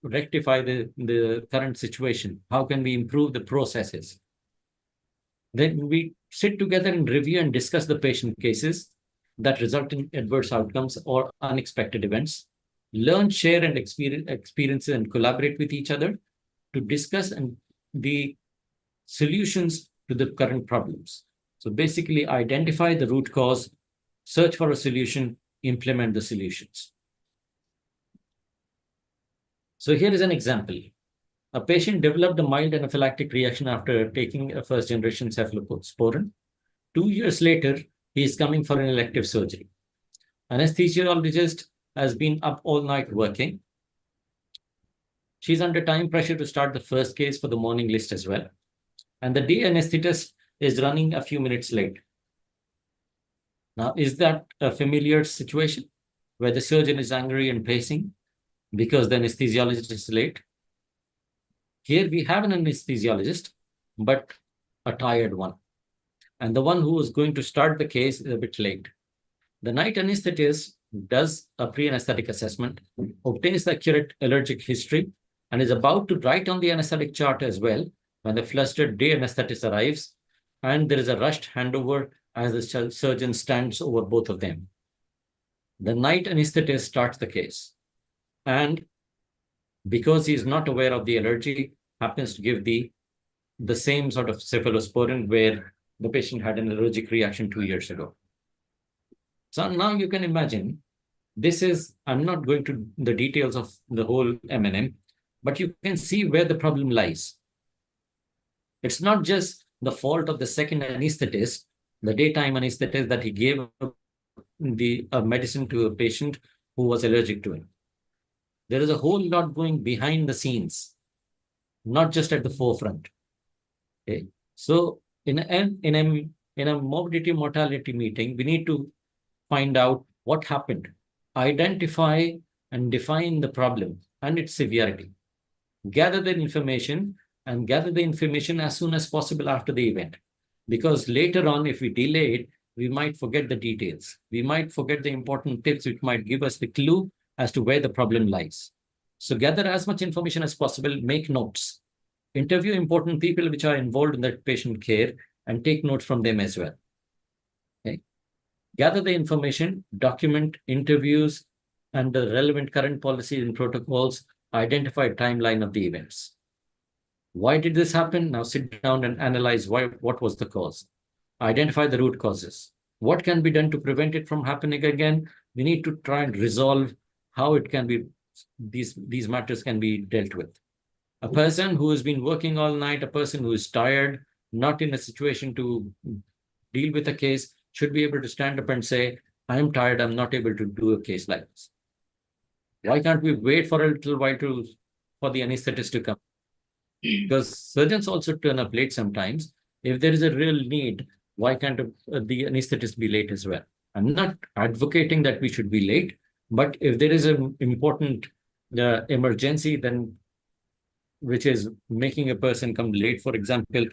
rectify the current situation? How can we improve the processes? Then we sit together and review and discuss the patient cases that result in adverse outcomes or unexpected events. Learn, share, and experiences and collaborate with each other to discuss the solutions to the current problems. So basically identify the root cause, search for a solution, implement the solutions. So here is an example. A patient developed a mild anaphylactic reaction after taking a first-generation cephalosporin. 2 years later, he is coming for an elective surgery. Anesthesiologist has been up all night working. She's under time pressure to start the first case for the morning list as well. And the day anesthetist is running a few minutes late. Now, is that a familiar situation where the surgeon is angry and pacing because the anesthesiologist is late? Here we have an anesthesiologist, but a tired one. And the one who is going to start the case is a bit late. The night anesthetist does a pre-anesthetic assessment, obtains the accurate allergic history, and is about to write on the anesthetic chart as well when the flustered day anesthetist arrives, and there is a rushed handover as the surgeon stands over both of them. The night anesthetist starts the case, and because he is not aware of the allergy, happens to give the same sort of cephalosporin where the patient had an allergic reaction 2 years ago. So now you can imagine, I'm not going to the details of the whole M&M, but you can see where the problem lies. It's not just the fault of the second anesthetist, the daytime anesthetist, that he gave a medicine to a patient who was allergic to it. There is a whole lot going behind the scenes, not just at the forefront. Okay. So in a morbidity mortality meeting, we need to find out what happened, identify and define the problem and its severity, gather the information as soon as possible after the event. Because later on, if we delay it, we might forget the details. We might forget the important tips which might give us the clue as to where the problem lies. So gather as much information as possible, make notes, interview important people which are involved in that patient care and take notes from them as well. Okay. Gather the information, document interviews and the relevant current policies and protocols, identify timeline of the events. Why did this happen? Now sit down and analyze what was the cause. Identify the root causes. What can be done to prevent it from happening again? We need to try and resolve how it can be, these matters can be dealt with. A person who has been working all night, a person who is tired, not in a situation to deal with a case, should be able to stand up and say, I am tired, I'm not able to do a case like this. Why can't we wait for a little while for the anesthetist to come? Because surgeons also turn up late sometimes. If there is a real need, why can't the anesthetist be late as well? I'm not advocating that we should be late, but if there is an important emergency, then which is making a person come late, for example,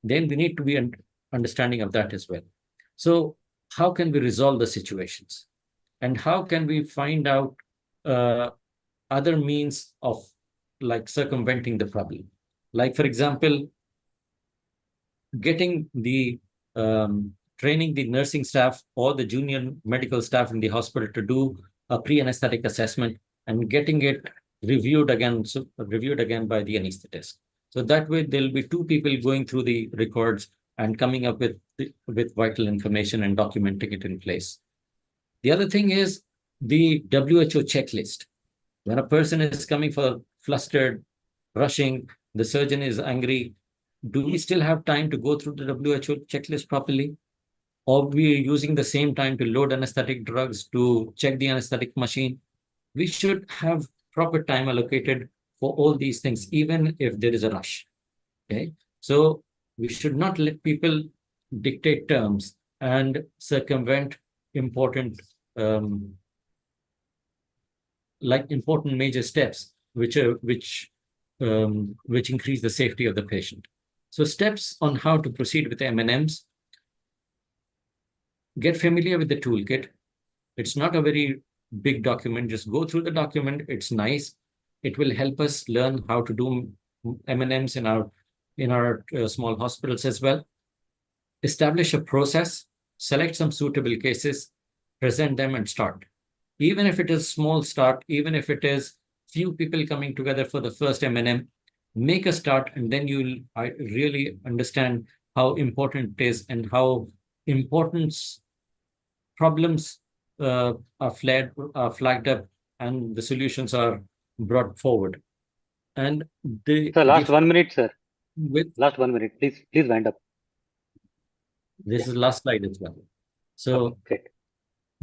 then we need to be understanding of that as well. So how can we resolve the situations? And how can we find out other means of like circumventing the problem? Like, for example, getting the training the nursing staff or the junior medical staff in the hospital to do a pre-anesthetic assessment and getting it reviewed again by the anesthetist. So that way there'll be two people going through the records and coming up with vital information and documenting it in place. The other thing is the WHO checklist. When a person is coming for flustered, rushing, the surgeon is angry, do we still have time to go through the WHO checklist properly? Or we are using the same time to load anesthetic drugs, to check the anesthetic machine? We should have proper time allocated for all these things, even if there is a rush. Okay, so we should not let people dictate terms and circumvent important important major steps which increase the safety of the patient. So steps on how to proceed with M&Ms. Get familiar with the toolkit. It's not a very big document. Just go through the document. It's nice. It will help us learn how to do M&Ms in our small hospitals as well. Establish a process. Select some suitable cases. Present them and start. Even if it is small start, even if it is few people coming together for the first M&M, make a start, and then you'll really understand how important it is and how important problems are flagged up and the solutions are brought forward. And Sir, last 1 minute, sir. Last 1 minute, please wind up. This is the last slide as well. So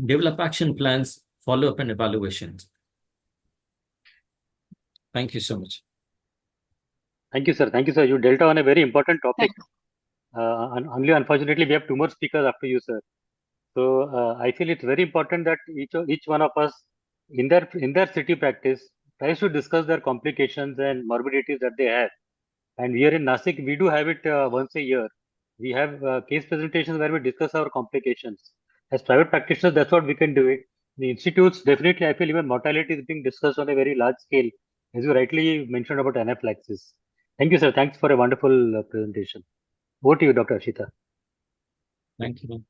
develop action plans, follow-up and evaluations. Thank you so much. Thank you, sir. Thank you, sir. You dealt on a very important topic. Only unfortunately, we have 2 more speakers after you, sir. So I feel it's very important that each one of us in their city practice tries to discuss their complications and morbidities that they have. And here in Nasik, we do have it once a year. We have case presentations where we discuss our complications. As private practitioners, that's what we can do it. The institutes, definitely, I feel even mortality is being discussed on a very large scale, as you rightly mentioned about anaphylaxis. Thank you, sir. Thanks for a wonderful presentation. Over to you, Dr. Ashita. Thank you.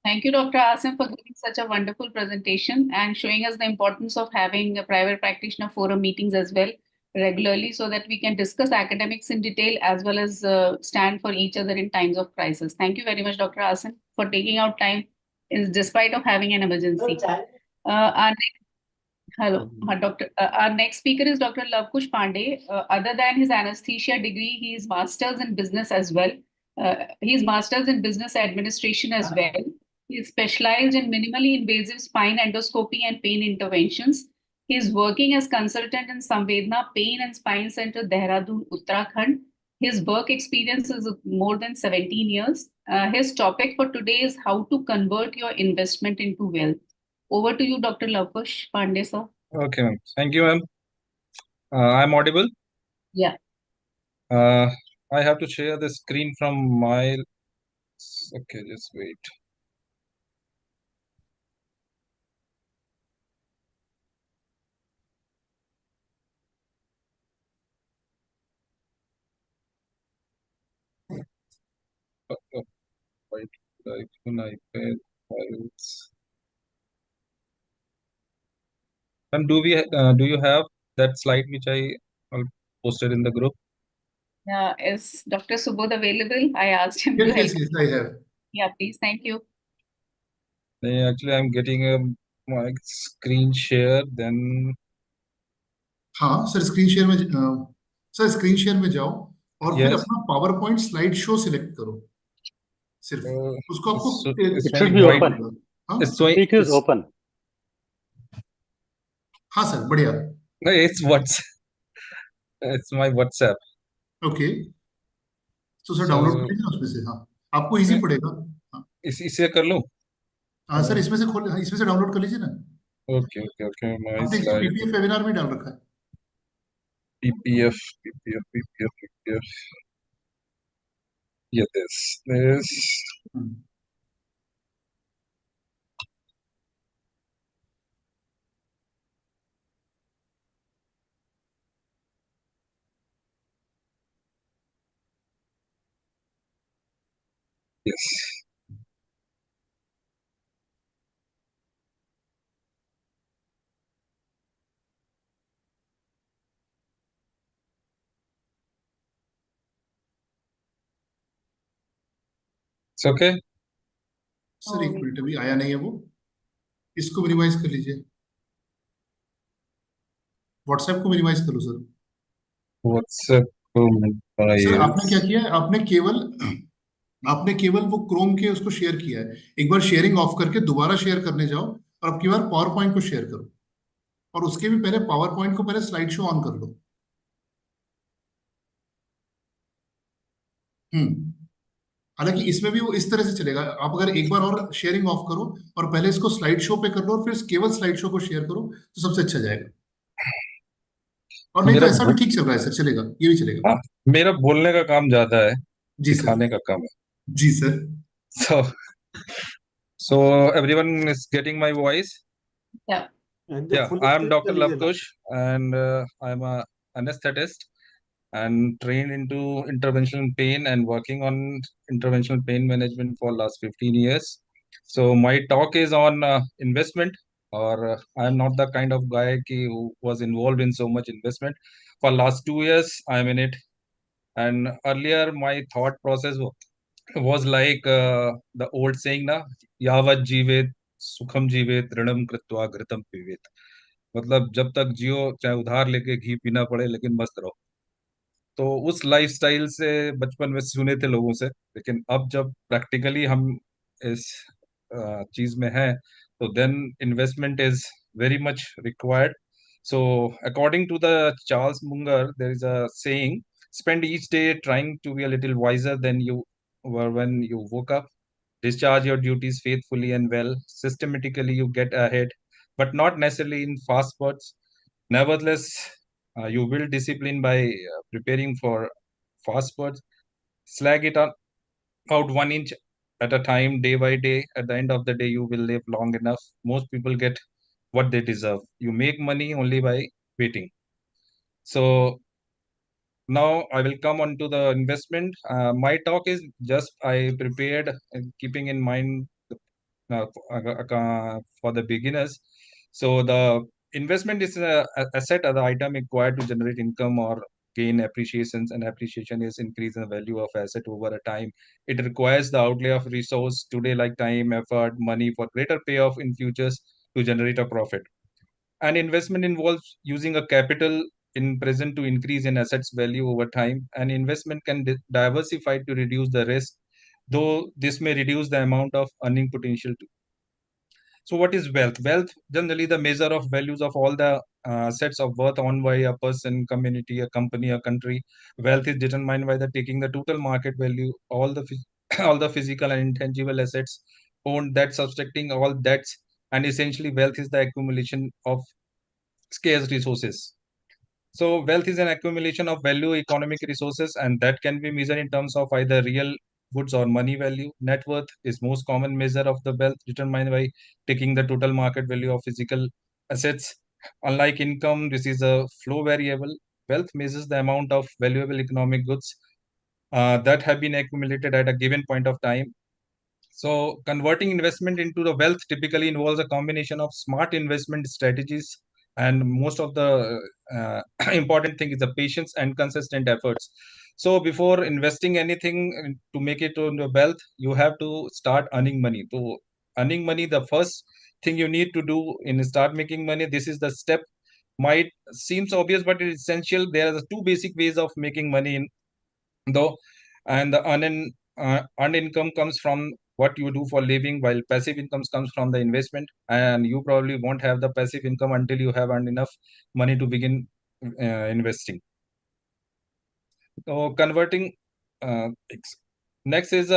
Thank you, Dr. Asim, for giving such a wonderful presentation and showing us the importance of having a private practitioner forum meetings as well regularly, so that we can discuss academics in detail as well as stand for each other in times of crisis. Thank you very much, Dr. Asim, for taking out time despite of having an emergency. Our next speaker is Dr. Lavkush Pandey. Other than his anesthesia degree, he is master's in business as well. He is master's in business administration as well. He is specialized in minimally invasive spine endoscopy and pain interventions. He is working as consultant in Samvedna Pain and Spine Center, Dehradun, Uttarakhand. His work experience is more than 17 years. His topic for today is how to convert your investment into wealth. Over to you, Dr. Lavkush Pandey, sir. Okay, ma'am. Thank you, ma'am. I'm audible? Yeah. I have to share the screen from my... Okay, just wait. Right, iPhone, iPad, files. And do you have that slide which I posted in the group? Is Dr. Subodh available? I asked him to help. Yes, I have. Yeah, please. Thank you. Actually, I'm getting my screen share. Then हाँ sir screen share में जाओ और फिर yes, अपना power point slide show select करो सिर्फ उसको आपको it's It should showing be white. open. हाँ It's showing. Speak is open. हाँ सर बढ़िया No, it's what's. It's my WhatsApp. Okay तो सर So डाउनलोड कर लीजिए ना उसमें से हाँ आपको इजी पड़ेगा हाँ इसे कर लूँ. हाँ सर इसमें से डाउनलोड कर लीजिए ना Okay. My आपने इसको slide. पीपीएफ वेबिनार में डाल रखा है PPF. Yeah, this. Yes. It's okay. Sir एक मिनट अभी आया नहीं है वो इसको मिनिमाइज कर लीजिए व्हाट्सएप को मिनिमाइज करो सर WhatsApp सर आपने क्या files. किया है आपने केवल वो क्रोम के उसको शेयर किया है एक बार शेयरिंग ऑफ करके दोबारा शेयर करने जाओ और अब की बार पावर पॉइंट को शेयर करो और उसके भी पहले पावर पॉइंट को पहले स्लाइड शो ऑन कर लो हालांकि इसमें भी वो इस तरह से चलेगा आप अगर एक बार और शेयरिंग ऑफ करो और पहले इसको स्लाइड शो पे कर लो और फिर केवल स्लाइड शो को शेयर करो तो सबसे अच्छा जाएगा और नहीं तो मेरा ऐसा भी ठीक चल रहा है सर चलेगा ये भी चलेगा हाँ, मेरा बोलने का काम ज्यादा है, जी सर दिखाने का काम जी सर है. So everyone is getting my voice. Yeah. Yeah, I'm Dr. Lavkush, and I'm a anesthetist and trained into interventional pain and working on interventional pain management for last 15 years. So my talk is on investment, or I'm not the kind of guy who was involved in so much investment. For last 2 years, I'm in it. And earlier, my thought process was like the old saying, na, यावत जीवेत सुखम जीवेत ऋणम कृत्वा घृतम पीवेत. मतलब जब तक जियो चाहे उधार लेके घी पीना पड़े लेकिन मस्त रहो. तो उस लाइफस्टाइल से बचपन में सुने थे लोगों से, लेकिन अब जब प्रैक्टिकली हम इस चीज में हैं, तो then investment is very much required. So according to the Charles Munger, there is a saying: spend each day trying to be a little wiser than you were when you woke up. Discharge your duties faithfully and well. Systematically, you get ahead, but not necessarily in fast spurts. Nevertheless, you build discipline by preparing for fast spurts. Slag it out 1 inch at a time, day by day. At the end of the day, you will live long enough. Most people get what they deserve. You make money only by waiting. So now I will come on to the investment. My talk is just I prepared keeping in mind for the beginners. So the investment is a asset or the item required to generate income or gain appreciations, and appreciation is increase in the value of asset over a time. It requires the outlay of resource today like time, effort, money for greater payoff in futures to generate a profit. An investment involves using a capital in present to increase in assets value over time. An investment can diversify to reduce the risk, though this may reduce the amount of earning potential too. So what is wealth? Wealth, generally the measure of values of all the sets of worth owned by a person, community, a company, a country. Wealth is determined by the taking the total market value, all the all the physical and intangible assets owned, that subtracting all debts, and essentially wealth is the accumulation of scarce resources. So wealth is an accumulation of value economic resources, and that can be measured in terms of either real goods or money value. Net worth is most common measure of the wealth, determined by taking the total market value of physical assets. Unlike income, this is a flow variable. Wealth measures the amount of valuable economic goods that have been accumulated at a given point of time. So converting investment into the wealth typically involves a combination of smart investment strategies and most of the important thing is the patience and consistent efforts. So before investing anything to make it into wealth, you have to start earning money. So earning money, the first thing you need to do in start making money, this is the step. Might seems obvious, but it is essential. There are two basic ways of making money in though, and the earned income comes from what you do for living, while passive incomes comes from the investment. And you probably won't have the passive income until you have earned enough money to begin investing. So converting next is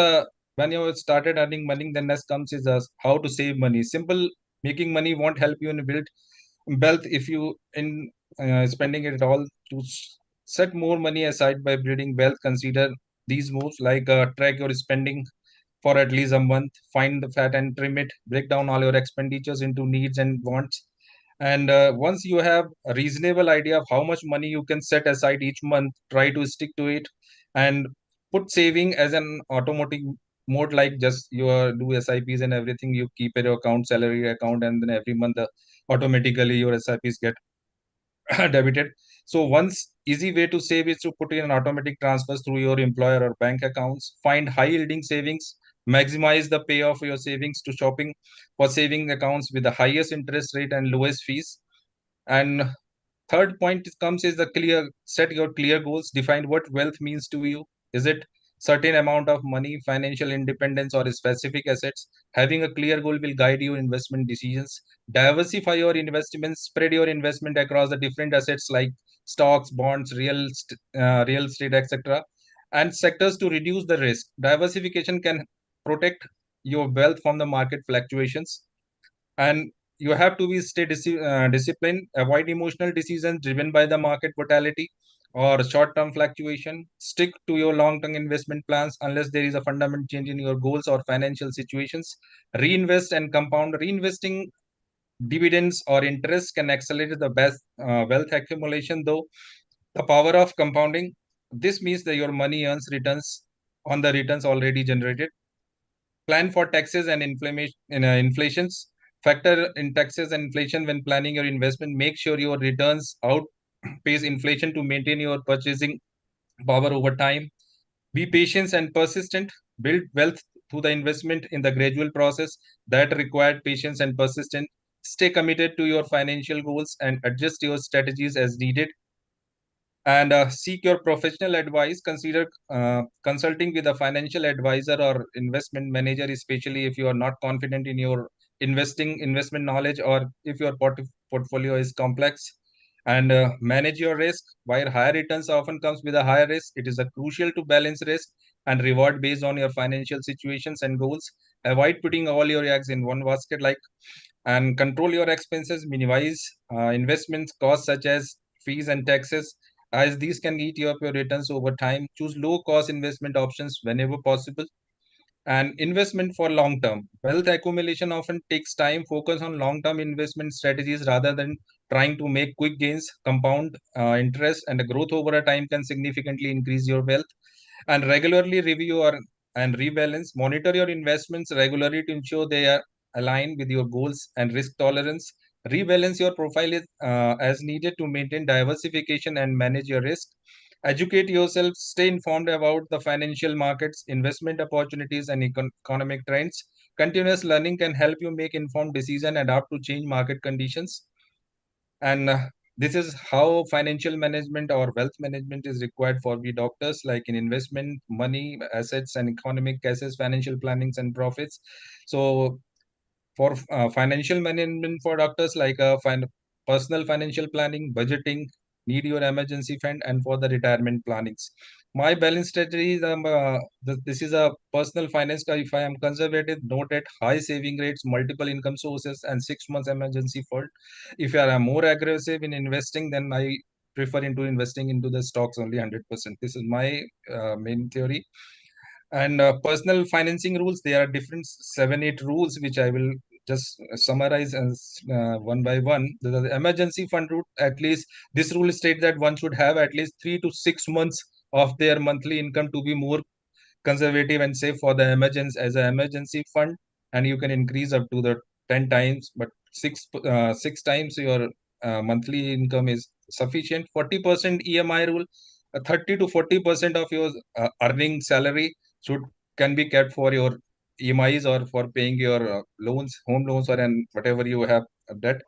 when you started earning money, then next comes is how to save money. Simple making money won't help you in build wealth if you in spending it all. To set more money aside by building wealth, consider these moves like track your spending for at least a month, find the fat and trim it, break down all your expenditures into needs and wants. And once you have a reasonable idea of how much money you can set aside each month, try to stick to it and put saving as an automatic mode, like just you do SIPs and everything. You keep your account, salary account, and then every month automatically your SIPs get debited. So one's easy way to save is to put in an automatic transfers through your employer or bank accounts. Find high yielding savings. Maximize the payoff of your savings to shopping for saving accounts with the highest interest rate and lowest fees. And third point comes is the clear set your clear goals. Define what wealth means to you. Is it certain amount of money, financial independence, or specific assets? Having a clear goal will guide your investment decisions. Diversify your investments, spread your investment across the different assets like stocks, bonds, real estate, etc., and sectors to reduce the risk. Diversification can protect your wealth from the market fluctuations. And you have to be disciplined. Avoid emotional decisions driven by the market volatility or short-term fluctuation. Stick to your long-term investment plans unless there is a fundamental change in your goals or financial situations. Reinvest and compound. Reinvesting dividends or interest can accelerate the best wealth accumulation, though the power of compounding. This means that your money earns returns on the returns already generated. Plan for taxes and inflations. Factor in taxes and inflation when planning your investment. Make sure your returns outpace inflation to maintain your purchasing power over time. Be patient and persistent. Build wealth through the investment in the gradual process that required patience and persistence. Stay committed to your financial goals and adjust your strategies as needed. And seek your professional advice. Consider consulting with a financial advisor or investment manager, especially if you are not confident in your investment knowledge, or if your portfolio is complex. And manage your risk. While higher returns often comes with a higher risk, it is a crucial to balance risk and reward based on your financial situations and goals. Avoid putting all your eggs in one basket, like, and control your expenses. Minimize investments costs such as fees and taxes, as these can eat you up your returns over time. Choose low cost investment options whenever possible. And investment for long term. Wealth accumulation often takes time. Focus on long term investment strategies rather than trying to make quick gains. Compound interest and the growth over a time can significantly increase your wealth. And regularly review and rebalance. Monitor your investments regularly to ensure they are aligned with your goals and risk tolerance. Rebalance your profile as needed to maintain diversification and manage your risk. Educate yourself, stay informed about the financial markets, investment opportunities, and economic trends. Continuous learning can help you make informed decisions and adapt to change market conditions. And this is how financial management or wealth management is required for we doctors, like in investment, money, assets, and economic cases, financial plannings and profits. So for financial management for doctors, like personal financial planning, budgeting, need your emergency fund, and for the retirement plannings. My balance strategy is this is a personal finance. If I am conservative, note at high saving rates, multiple income sources, and 6 months emergency fund. If you are more aggressive in investing, then I prefer into investing into the stocks only 100%. This is my main theory. And personal financing rules, there are different 7 8 rules which I will just summarize as one by one. The emergency fund route, at least this rule states that one should have at least 3 to 6 months of their monthly income to be more conservative and save for the emergency as an emergency fund. And you can increase up to the 10 times, but six times your monthly income is sufficient. 40% EMI rule, 30 to 40% of your earning salary can be kept for your EMIs or for paying your loans, home loans, or and whatever you have debt.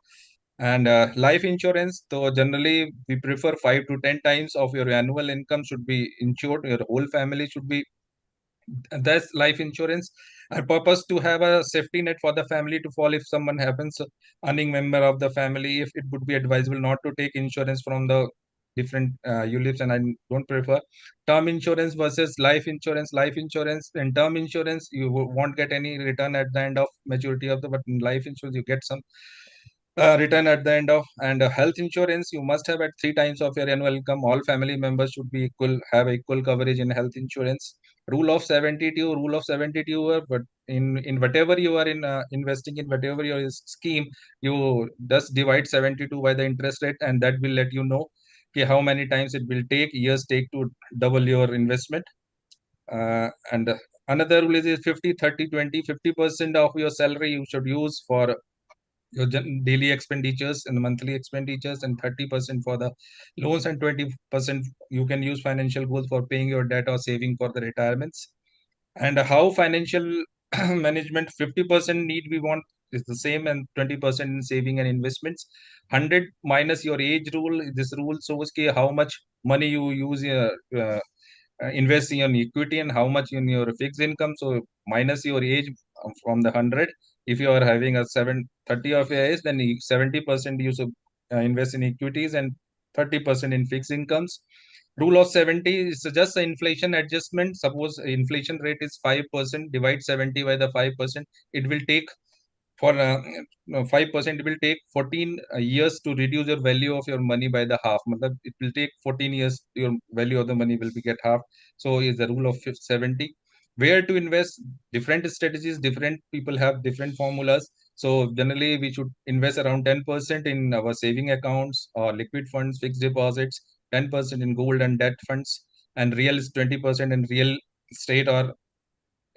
And life insurance, so generally we prefer 5 to 10 times of your annual income should be insured. Your whole family should be, that's life insurance. A purpose to have a safety net for the family to fall if someone happens, earning member of the family. If it would be advisable not to take insurance from the different ULIPs, and I don't prefer term insurance versus life insurance. Life insurance and term insurance, you won't get any return at the end of maturity of the, but in life insurance you get some return at the end of. And health insurance you must have at 3 times of your annual income. All family members should be equal, have equal coverage in health insurance. Rule of 72, but in whatever you are in investing in whatever your scheme, you just divide 72 by the interest rate, and that will let you know okay, how many times it will take, years take to double your investment. And another rule is 50 30 20. 50% of your salary you should use for your daily expenditures and monthly expenditures, and 30% for the loans, and 20% you can use financial goals for paying your debt or saving for the retirements. And how financial management, 50% need we want is the same, and 20% in saving and investments. 100 minus your age rule. This rule shows how much money you use invest in equity and how much in your fixed income. So minus your age from the 100. If you are having a 30 of your age, then 70% you should invest in equities and 30% in fixed incomes. Rule of 70 is just an inflation adjustment. Suppose inflation rate is 5%, divide 70 by the 5%. It will take for 5%, it will take 14 years to reduce your value of your money by the half. It will take 14 years, your value of the money will be get half. So is the rule of 70. Where to invest, different strategies, different people have different formulas. So generally we should invest around 10% in our saving accounts or liquid funds, fixed deposits, 10% in gold and debt funds, and real is 20% in real estate or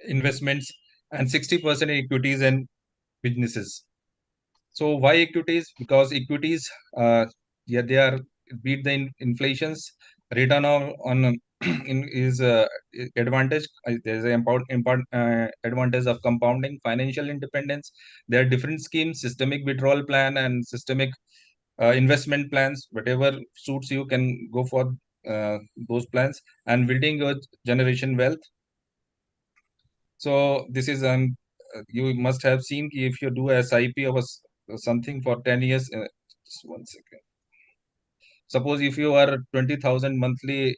investments, and 60% in equities and businesses. So why equities? Because equities, yeah, they are beat the inflations. Return on is advantage. There's an important advantage of compounding. Financial independence. There are different schemes: systemic withdrawal plan and systemic investment plans. Whatever suits you can go for those plans, and building your generation wealth. So this is you must have seen if you do a SIP of something for 10 years. Just one second. Suppose if you are 20,000 monthly,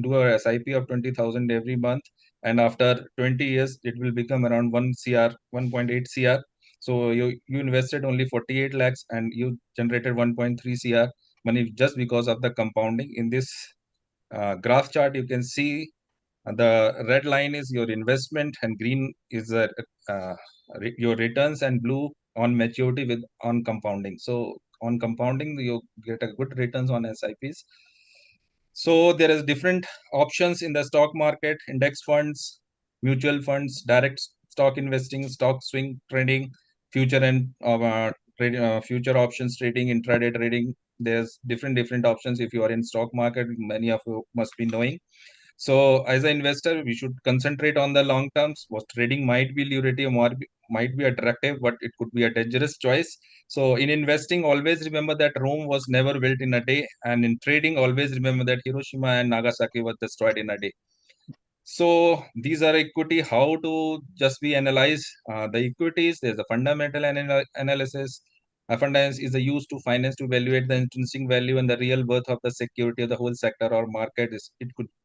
do a SIP of 20,000 every month, and after 20 years it will become around 1 CR, 1.8 CR. So you invested only 48 lakhs and you generated 1.3 CR money just because of the compounding. In this graph chart, you can see the red line is your investment, and green is your returns, and blue on maturity with on compounding. So on compounding, you get a good returns on SIPs. So there is different options in the stock market: index funds, mutual funds, direct stock investing, stock swing trading, future and future options trading, intraday trading. There's different options. If you are in stock market, many of you must be knowing. So as an investor, we should concentrate on the long terms. What trading might be lucrative, might be attractive, but it could be a dangerous choice. So in investing, always remember that Rome was never built in a day, and in trading, always remember that Hiroshima and Nagasaki were destroyed in a day. So these are equity. How to just be analyze the equities? There's a fundamental analysis. A finance is a use to finance to evaluate the intrinsic value and the real worth of the security of the whole sector or market.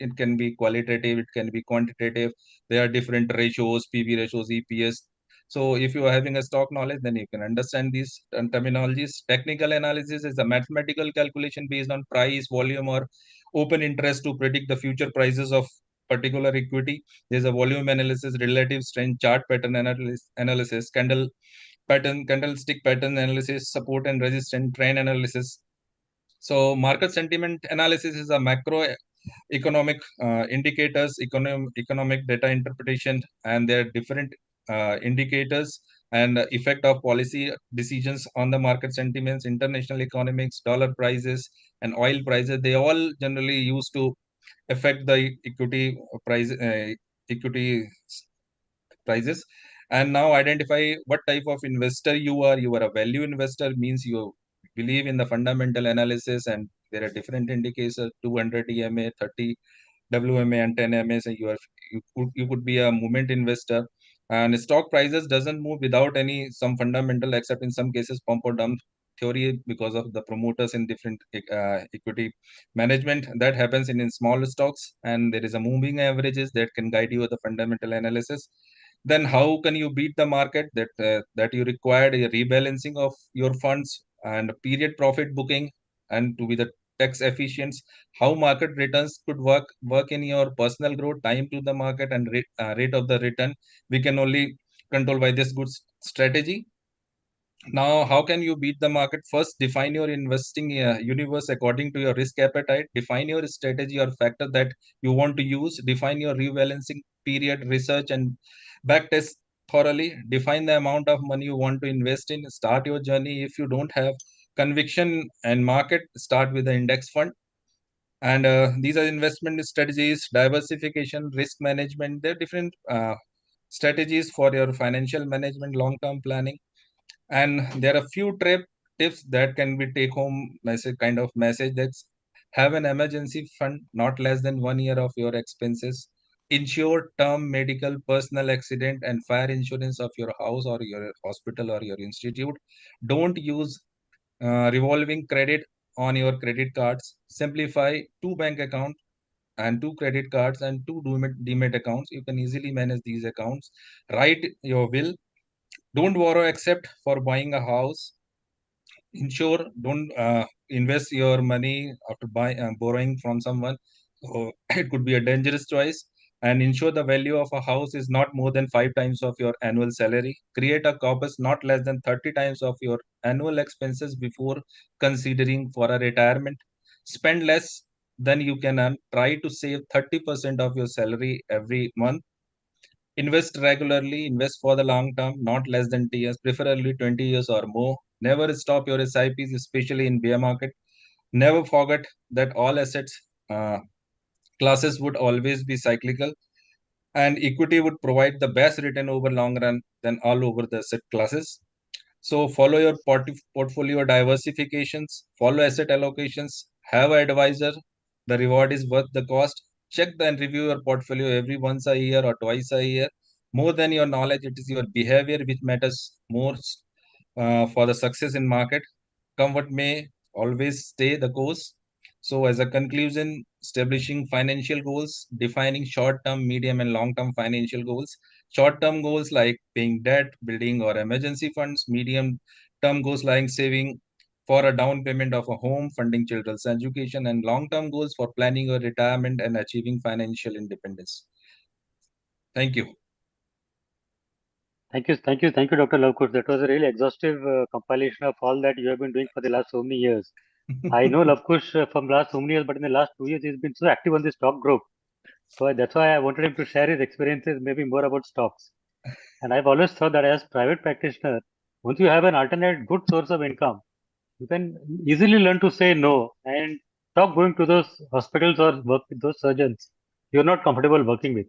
It can be qualitative, it can be quantitative. There are different ratios, PV ratios, EPS. So if you are having a stock knowledge, then you can understand these terminologies. Technical analysis is a mathematical calculation based on price, volume, or open interest to predict the future prices of particular equity. There's a volume analysis, relative strength, chart pattern analysis, candlestick pattern analysis, support and resistance, trend analysis. So market sentiment analysis is a macro economic indicators, economic data interpretation, and there are different indicators and effect of policy decisions on the market sentiments, international economics, dollar prices, and oil prices. They all generally used to affect the equity equity prices. And now identify what type of investor you are. You are a value investor, means you believe in the fundamental analysis, and there are different indicators: 200 EMA, 30 WMA, and 10 MA. So you could be a moment investor. And stock prices doesn't move without any some fundamental, except in some cases pump or dump theory, because of the promoters in different equity management. That happens in small stocks, and there is a moving averages that can guide you the fundamental analysis. Then how can you beat the market? That you required a rebalancing of your funds and period profit booking, and to be the tax efficient. How market returns could work in your personal growth, time to the market, and rate of the return. We can only control by this good strategy. Now, how can you beat the market? First, define your investing universe according to your risk appetite. Define your strategy or factor that you want to use. Define your rebalancing period, research and backtest thoroughly. Define the amount of money you want to invest in. Start your journey. If you don't have conviction and market, start with the index fund. And these are investment strategies, diversification, risk management. There are different strategies for your financial management, long-term planning. And there are a few tips that can be take home message, kind of message. That's: have an emergency fund, not less than 1 year of your expenses. Insure term, medical, personal accident, and fire insurance of your house or your hospital or your institute. Don't use revolving credit on your credit cards. Simplify 2 bank accounts and 2 credit cards and 2 demat accounts. You can easily manage these accounts. Write your will. Don't borrow except for buying a house. Ensure don't invest your money after borrowing from someone. So it could be a dangerous choice. And ensure the value of a house is not more than 5 times of your annual salary. Create a corpus not less than 30 times of your annual expenses before considering for a retirement. Spend less than you can earn. Try to save 30% of your salary every month. Invest regularly, invest for the long term, not less than 10 years, preferably 20 years or more. Never stop your SIPs, especially in bear market. Never forget that all assets classes would always be cyclical, and equity would provide the best return over long run than all over the asset classes. So follow your portfolio diversifications, follow asset allocations, have an advisor. The reward is worth the cost. Check and review your portfolio every once a year or twice a year. More than your knowledge, it is your behavior which matters more for the success in market. Come what may, always stay the course. So as a conclusion, establishing financial goals, defining short-term, medium and long-term financial goals. Short-term goals like paying debt, building or emergency funds. Medium-term goals like saving for a down payment of a home, funding children's education, and long-term goals for planning your retirement and achieving financial independence. Thank you. Thank you, Dr. Lavkush. That was a really exhaustive compilation of all that you have been doing for the last so many years. I know Lavkush from last so many years, but in the last 2 years, he's been so active on the stock group. So that's why I wanted him to share his experiences, maybe more about stocks. And I've always thought that as private practitioner, once you have an alternate good source of income, you can easily learn to say no and stop going to those hospitals or work with those surgeons you're not comfortable working with.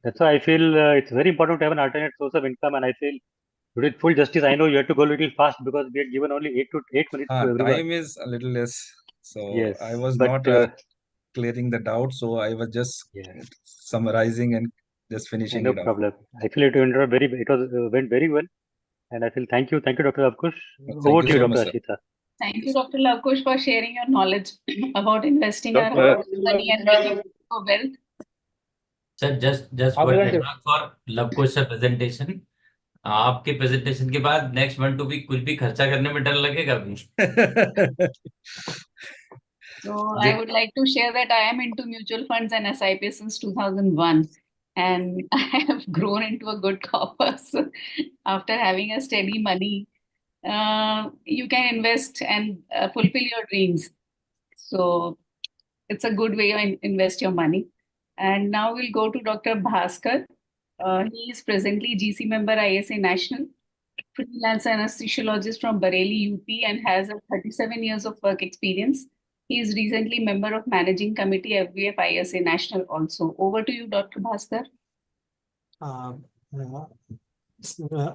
That's why I feel it's very important to have an alternate source of income. And I feel you did full justice. I know you had to go a little fast because we had given only 8 minutes to everyone. Time is a little less, so Yes, I was but not clearing the doubt, so I was just yeah, summarizing and just finishing no it off. problem. I feel it went very well, and I feel thank you, Dr. Lavkush. Thank Over you to you, so Dr. much, sir. Ashita. Thank you, Dr. Lavkush, for sharing your knowledge about investing our Doctor, money and building for wealth. Sir just one remark for Lavkush sir presentation. आपके presentation के बाद next month to भी कुछ भी खर्चा करने में डर लगेगा अभी. So I would like to share that I am into mutual funds and SIP since 2001, and I have grown into a good corpus after having a steady money. You can invest and fulfill your dreams. So it's a good way to invest your money. And now we'll go to Dr. Bhaskar. He is presently GC member ISA National. freelance anesthesiologist from Bareilly, UP, and has 37 years of work experience. He is recently member of Managing Committee FBF ISA National also. Over to you, Dr. Bhaskar.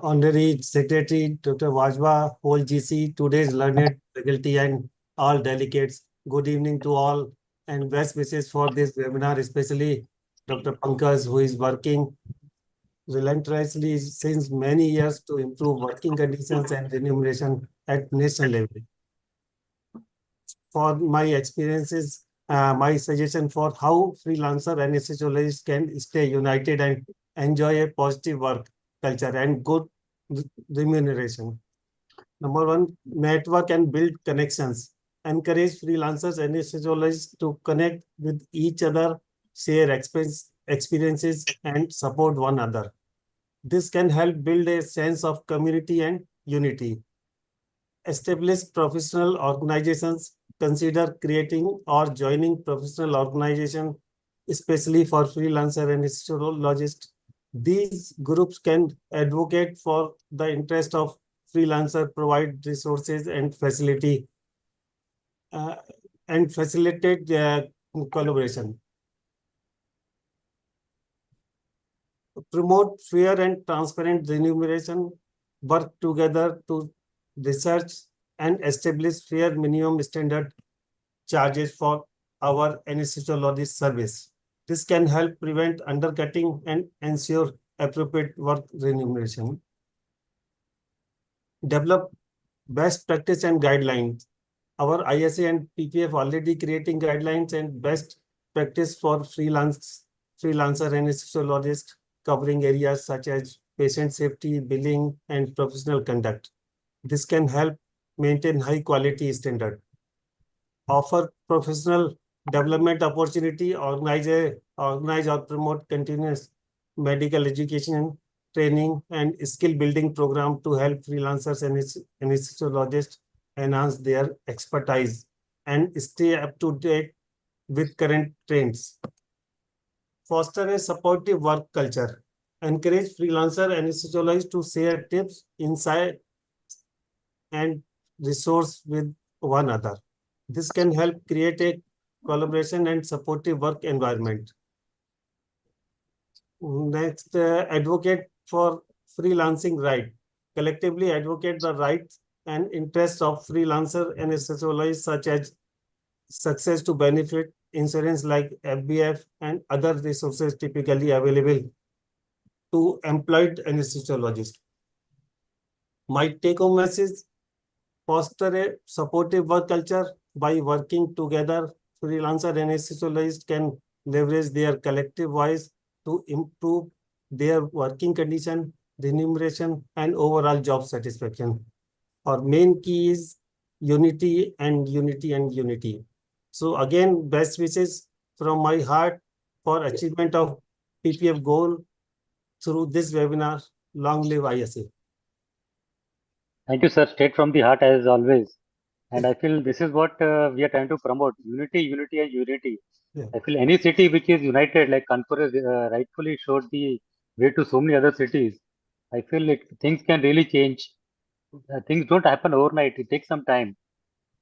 Honorary Secretary Dr. Vajwa, whole GC, today's learned faculty and all delegates. Good evening to all and best wishes for this webinar, especially Dr. Pankaj, who is working relentlessly since many years to improve working conditions and remuneration at national level. For my experiences, my suggestion for how freelancer anesthesiologists can stay united and enjoy a positive work culture and good remuneration. Number one, network and build connections. Encourage freelancers and anesthesiologists to connect with each other, share experiences, and support one another. This can help build a sense of community and unity. Establish professional organizations. Consider creating or joining professional organization, especially for freelancer and anesthesiologists. These groups can advocate for the interest of freelancer, provide resources and facilitate collaboration. Promote fair and transparent remuneration. Work together to research and establish fair minimum standard charges for our anesthesiologist service. This can help prevent undercutting and ensure appropriate work remuneration. Develop best practice and guidelines. Our ISA and PPF already creating guidelines and best practice for freelancer anesthesiologists, covering areas such as patient safety, billing, and professional conduct. This can help maintain high quality standard. Offer professional development opportunity, organize or promote continuous medical education, training, and skill building program to help freelancers and anesthesiologists enhance their expertise and stay up to date with current trends. Foster a supportive work culture. Encourage freelancer anesthesiologists to share tips, insight, and resource with one another. This can help create a collaboration and supportive work environment. Next, advocate for freelancing right. Collectively advocate the rights and interests of freelancer anesthesiologists, such as success to benefit insurance like FBF and other resources typically available to employed anesthesiologists. My take-home message: foster a supportive work culture. By working together, freelancer anesthesiologists can leverage their collective voice to improve their working condition, remuneration, and overall job satisfaction. Our main key is unity and unity and unity. So again, best wishes from my heart for achievement of PPF goal through this webinar. Long live ISA. Thank you, sir. Straight from the heart as always. And I feel this is what we are trying to promote: unity, unity, and unity. Yeah. I feel any city which is united, like Kanpur has rightfully showed the way to so many other cities. I feel things can really change. Things don't happen overnight. It takes some time.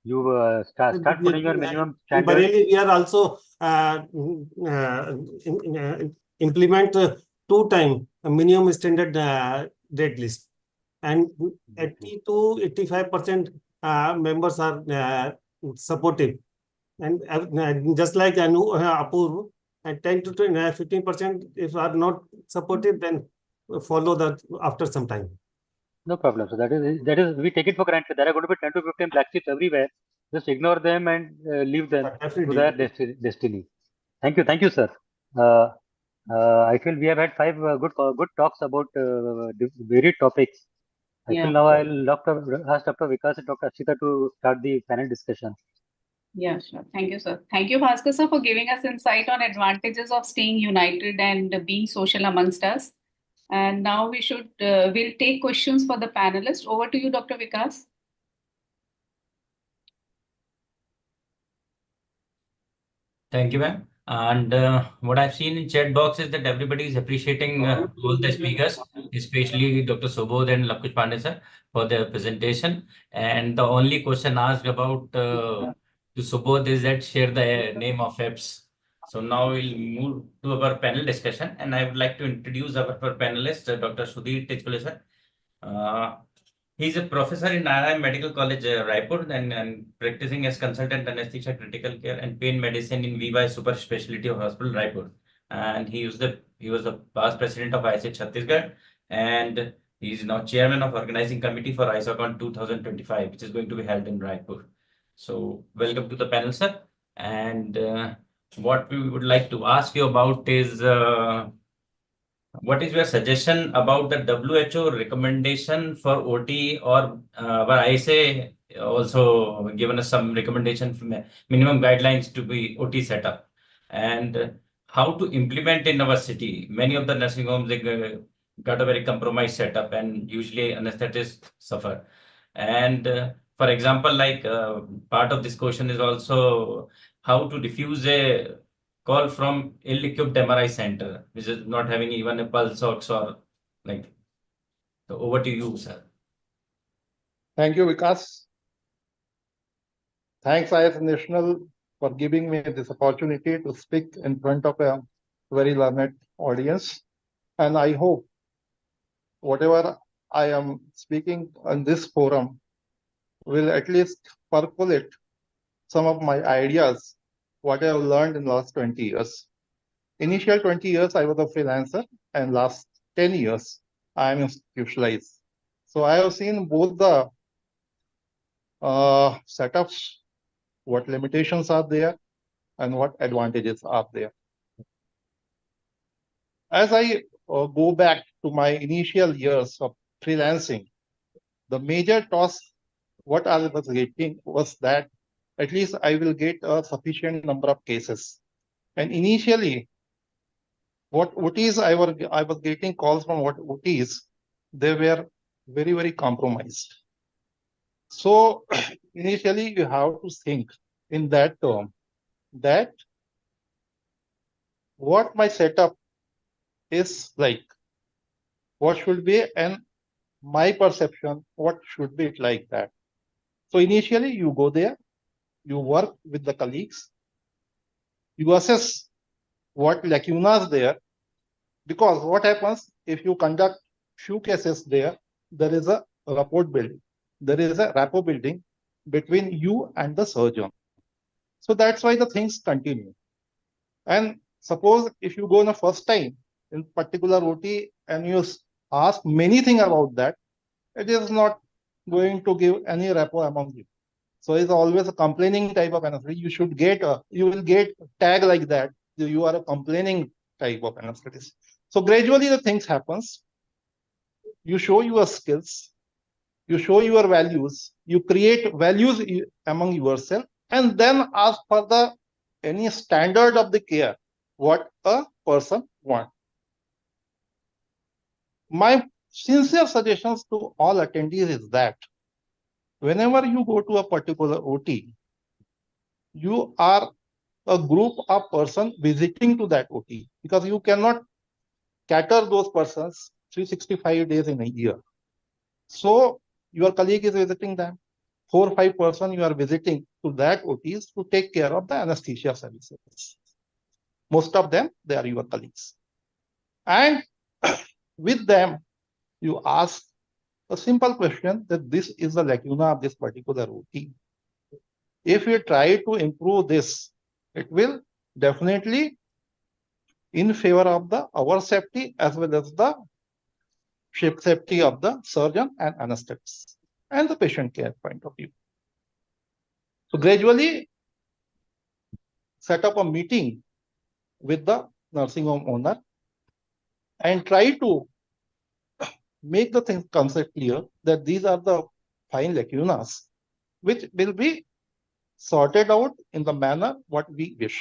You start putting your minimum In standards. Bareilly, we are also implement 2 times a minimum standard rate list, and 80 to 85% members are supportive, and just like Apurv, and 10 to 15% if are not supportive, then follow that after some time. No problem. So that is we take it for granted. There are going to be 10 to 15 black sheep everywhere. Just ignore them and leave them to their destiny. Thank you, sir. I feel we have had 5 good talks about varied topics. I feel now I'll ask Dr. Vikas and Dr. Ashita to start the panel discussion. Yeah, sure. Thank you, sir. Thank you, Bhaskar sir, for giving us insight on advantages of staying united and being social amongst us. And now we'll take questions for the panelists. Over to you, Dr. Vikas. Thank you, ma'am. And what I've seen in chat box is that everybody is appreciating all the speakers, especially Dr. Subodh and Lakush Pandey sir for their presentation. And the only question asked about to Subodh is that share the name of apps. So now we'll move to our panel discussion, and I would like to introduce our panelist, Dr. Sudhir Tejpale sir. He's a professor in IIM Medical College, Raipur, and practicing as consultant anesthesia, critical care, and pain medicine in VY Super Specialty Hospital, Raipur. And he was the past president of ICH Chhattisgarh, and he is now chairman of organizing committee for ISOCON 2025, which is going to be held in Raipur. So welcome to the panel, sir. And what we would like to ask you about is what is your suggestion about the WHO recommendation for OT, or where I say also given us some recommendation from minimum guidelines to be OT setup, and how to implement in our city? Many of the nursing homes, they got a very compromised setup, and usually anesthetists suffer. And for example, like part of this question is also how to diffuse a call from ill-equipped MRI center, which is not having even a pulse ox or like. So over to you, sir. Thank you, Vikas. Thanks, IS National, for giving me this opportunity to speak in front of a very learned audience. And I hope whatever I am speaking on this forum will at least percolate some of my ideas, what I have learned in the last 20 years. Initial 20 years, I was a freelancer, and last 10 years, I am institutionalized. So I have seen both the setups, what limitations are there, and what advantages are there. As I go back to my initial years of freelancing, the major task what I was getting was that at least I will get a sufficient number of cases. And initially, what OTs I was getting calls from what OTs, they were very, very compromised. So initially you have to think in that term that what my setup is like, what should be, and my perception, what should be it like that. So initially you go there, you work with the colleagues, you assess what lacunas there, because what happens if you conduct few cases there is a rapport building, there is a rapport building between you and the surgeon. So that's why the things continue. And suppose if you go in the first time in particular OT and you ask many things about that, it is not going to give any rapport among you. So it's always a complaining type of anesthetic. You should get you will get tag like that. You are a complaining type of anesthetist. So gradually the things happens. You show your skills, you show your values, you create values among yourself, and then ask for the any standard of the care what a person wants. My sincere suggestions to all attendees is that whenever you go to a particular OT, you are a group of persons visiting to that OT, because you cannot cater those persons 365 days in a year. So your colleague is visiting them. 4 or 5 persons you are visiting to that OTs to take care of the anesthesia services. Most of them, they are your colleagues. And with them, you ask a simple question that this is the lacuna of this particular OT. If you try to improve this, it will definitely in favor of our safety as well as the safety of the surgeon and anesthetist and the patient care point of view. So gradually set up a meeting with the nursing home owner and try to make the thing concept clear that these are the fine lacunas which will be sorted out in the manner what we wish.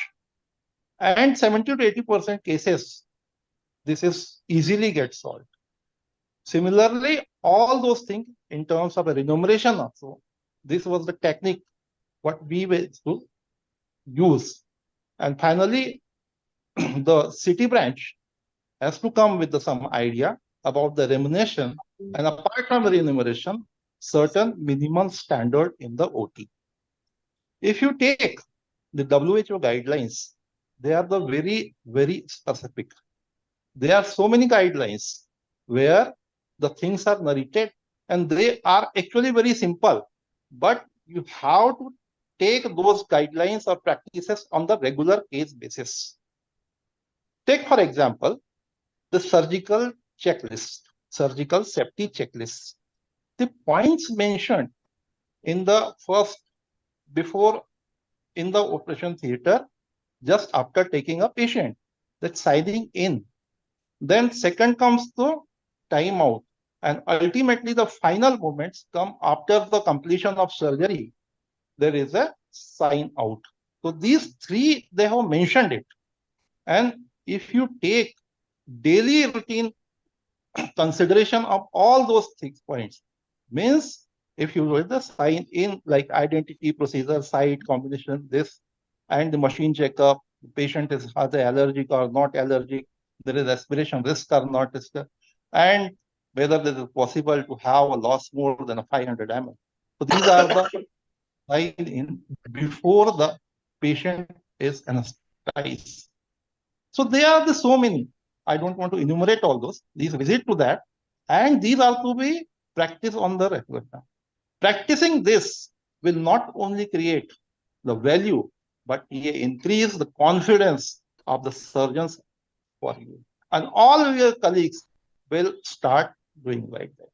And 70 to 80% cases, this is easily get solved. Similarly, all those things in terms of a remuneration also, this was the technique what we were to use. And finally, the city branch has to come with some idea about the remuneration, and apart from remuneration, certain minimal standard in the OT. If you take the WHO guidelines, they are the very, very specific. There are so many guidelines where the things are narrated and they are actually very simple, but you have to take those guidelines or practices on the regular case basis. Take, for example, the surgical checklist, surgical safety checklist. The points mentioned in the first, before in the operation theater, just after taking a patient, that's signing in. Then second comes the timeout. And ultimately the final moments come after the completion of surgery. There is a sign out. So these three, they have mentioned it. And if you take daily routine consideration of all those 6 points, means if you read the sign in, like identity, procedure, site, combination, this, and the machine checkup, the patient is either allergic or not allergic, there is aspiration risk or not risk, and whether it is possible to have a loss more than a 500 ml. So these are the sign in before the patient is anesthetized. So there are the so many. I don't want to enumerate all those. These visit to that, and these are to be practiced on the regular time. Practicing this will not only create the value, but increase the confidence of the surgeons for you. And all your colleagues will start doing like that.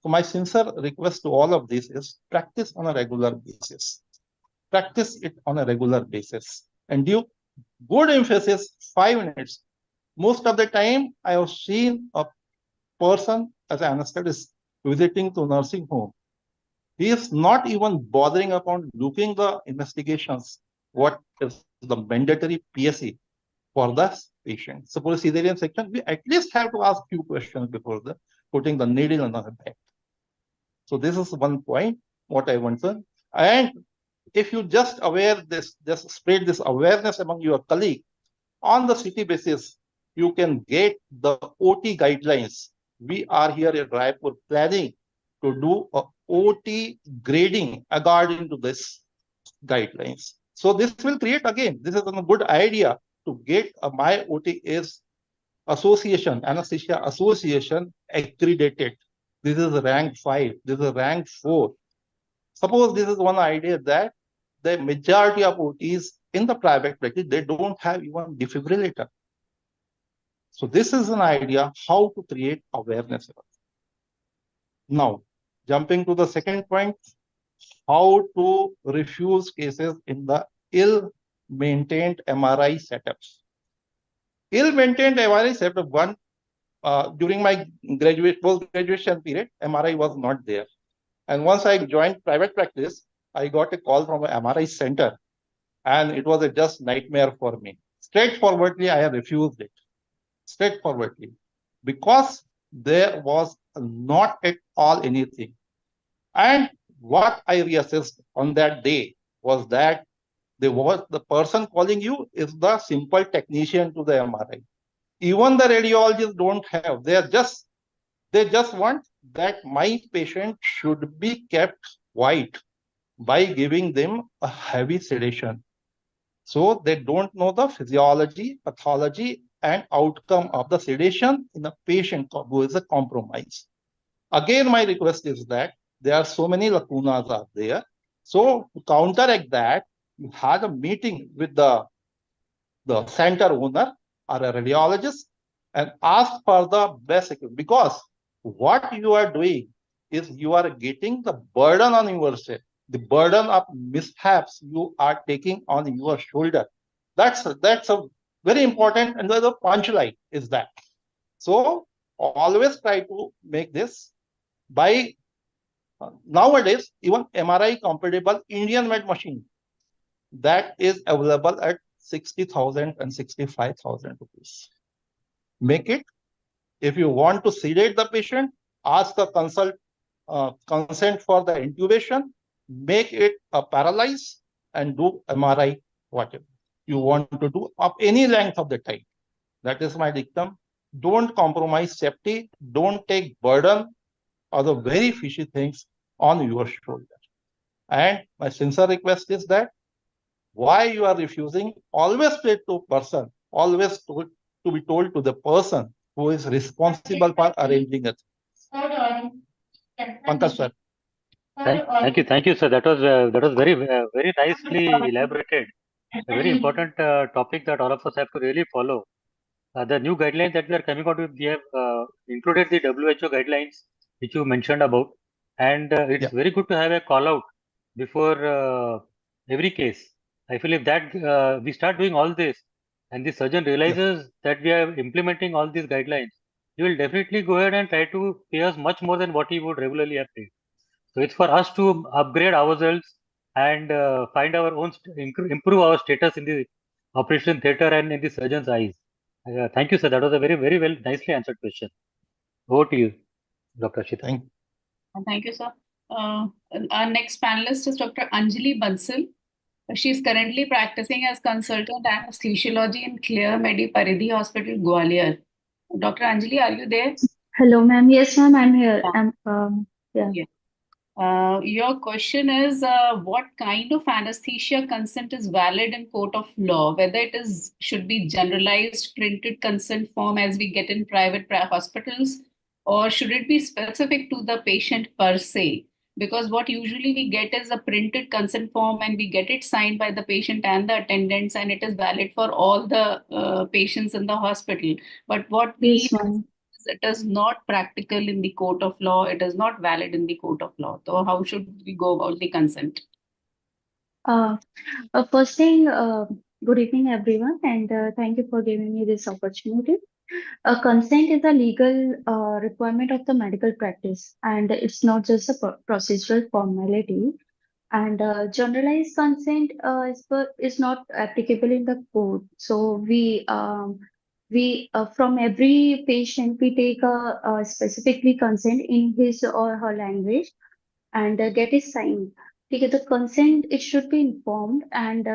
So my sincere request to all of this is practice on a regular basis. Practice it on a regular basis and give good emphasis 5 minutes. Most of the time, I have seen a person as an anesthetist visiting to nursing home. He is not even bothering upon looking the investigations, what is the mandatory PSE for the patient. Suppose cesarean section, we at least have to ask few questions before the putting the needle on the back. So this is one point what I want to. And if you just spread this awareness among your colleague on the city basis, you can get the OT guidelines. We are here at Raipur planning to do a OT grading according to this guidelines. So this will create, again, this is a good idea to get a My OT is association, anesthesia association accredited. This is rank 5, this is rank 4. Suppose this is one idea that the majority of OTs in the private practice, they don't have even defibrillator. So this is an idea how to create awareness. Now, jumping to the second point, how to refuse cases in the ill-maintained MRI setups. Ill-maintained MRI setup, one, during my post-graduation period, MRI was not there. And once I joined private practice, I got a call from an MRI center, and it was a just nightmare for me. Straightforwardly, I have refused it. Straightforwardly, because there was not at all anything. And what I reassessed on that day was that the person calling you is the simple technician to the MRI. Even the radiologists don't have. They just want that my patient should be kept quiet by giving them a heavy sedation. So they don't know the physiology, pathology, and outcome of the sedation in a patient who is a compromise. Again, my request is that there are so many lacunas are there. So to counteract that, you had a meeting with the center owner or a radiologist and ask for the best equipment, because what you are doing is you are getting the burden on yourself. The burden of mishaps you are taking on your shoulder. That's a very important, and the punchline is that. So always try to make this by nowadays, even MRI compatible Indian made machine that is available at 60,000 and 65,000 rupees. Make it. If you want to sedate the patient, ask a consent for the intubation, make it a paralyze and do MRI, whatever. you want to do of any length of the time. That is my dictum. Don't compromise safety. Don't take burden or the very fishy things on your shoulder. And my sincere request is that why you are refusing, always say to person, always to be told to the person who is responsible for arranging it. Pankaj sir. Thank you, sir. That was very nicely elaborated. A very important topic that all of us have to really follow. The new guidelines that we are coming out with, we have included the WHO guidelines, which you mentioned about, and it's very good to have a call out before every case. I feel if that we start doing all this, and the surgeon realizes that we are implementing all these guidelines, he will definitely go ahead and try to pay us much more than what he would regularly have paid. So it's for us to upgrade ourselves and find our own, improve our status in the operation theater and in the surgeon's eyes. Thank you, sir. That was a very well, nicely answered question. Over to you, Dr. Ashita. Thank you, sir. Our next panelist is Dr. Anjali Bansal. She is currently practicing as consultant anesthesiology in Clear Medi Paridhi Hospital, Gwalior. Dr. Anjali, are you there? Hello, ma'am. Yes, ma'am, I'm here. Yeah. Your question is what kind of anesthesia consent is valid in court of law, whether it should be generalized printed consent form as we get in private hospitals, or should it be specific to the patient per se? Because what usually we get is a printed consent form and we get it signed by the patient and the attendants, and it is valid for all the patients in the hospital. But what we it is not practical in the court of law. It is not valid in the court of law. So how should we go about the consent? First thing, good evening, everyone, and thank you for giving me this opportunity. Consent is a legal requirement of the medical practice, and it's not just a procedural formality. And generalized consent is not applicable in the court. So we from every patient we take a specifically consent in his or her language and get it signed. Okay, the consent it should be informed and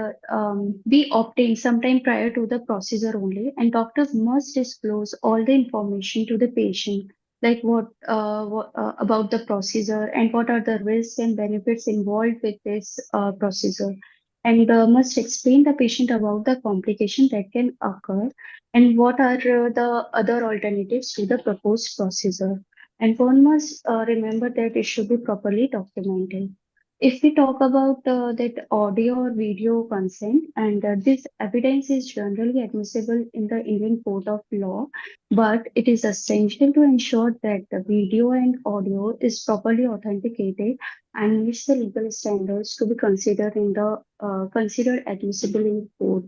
be obtained sometime prior to the procedure only. And doctors must disclose all the information to the patient, like what about the procedure and what are the risks and benefits involved with this procedure, and must explain the patient about the complication that can occur and what are the other alternatives to the proposed procedure. And one must remember that it should be properly documented. If we talk about that audio or video consent, and this evidence is generally admissible in the Indian Court of Law, but it is essential to ensure that the video and audio is properly authenticated and meets the legal standards to be considered in the considered admissible in court.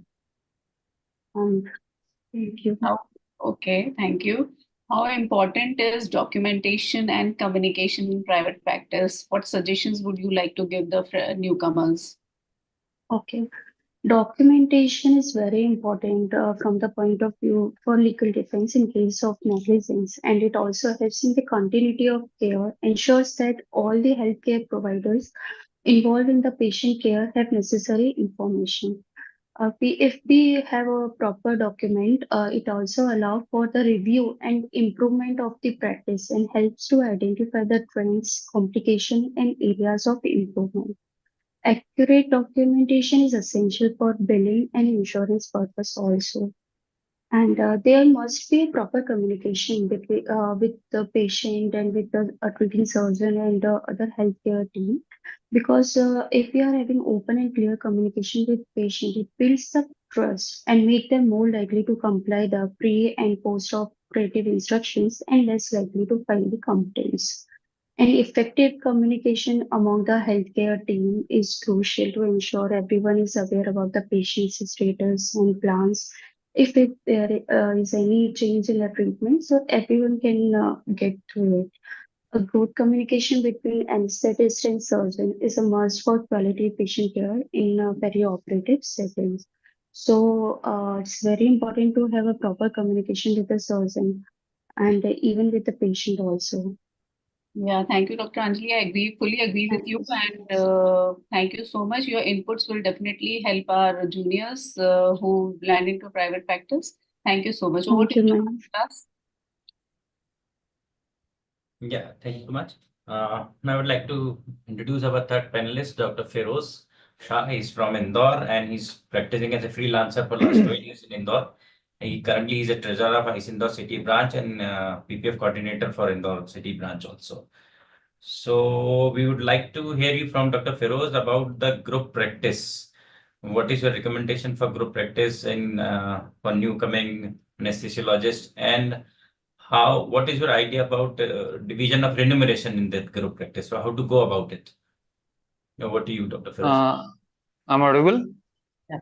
Thank you. Okay, thank you. How important is documentation and communication in private practice? What suggestions would you like to give the newcomers? Okay. Documentation is very important from the point of view for legal defense in case of negligence, and it also helps in the continuity of care, ensures that all the healthcare providers involved in the patient care have necessary information. If we have a proper document, it also allows for the review and improvement of the practice and helps to identify the trends, complication, and areas of improvement. Accurate documentation is essential for billing and insurance purpose also. And there must be proper communication between with the patient and with the treating surgeon and the other healthcare team. Because if we are having open and clear communication with patient, it builds the trust and make them more likely to comply the pre and post operative instructions and less likely to file the complaints. And effective communication among the healthcare team is crucial to ensure everyone is aware about the patient's status and plans. If there is any change in the treatment, so everyone can get through it. A good communication between anesthetist and surgeon is a must for quality patient care in perioperative settings. So it's very important to have a proper communication with the surgeon and even with the patient also. Yeah, thank you, Dr. Anjali. I fully agree with you, and thank you so much. Your inputs will definitely help our juniors who land into private practice. Thank you so much. Over Thank to you, you, ma'am. Vikas. Yeah, thank you so much. Now I would like to introduce our third panelist, Dr. Feroz Shah. He's from Indore and he's practicing as a freelancer for last 12 years in Indore. He currently is a treasurer of ICE Indore City branch and PPF coordinator for Indore City branch also. So we would like to hear you from Dr. Feroz about the group practice. What is your recommendation for group practice in for new coming anesthesiologist, and what is your idea about division of remuneration in that group practice? So how to go about it? Over to you, Dr. Feroz. I'm audible? Yes.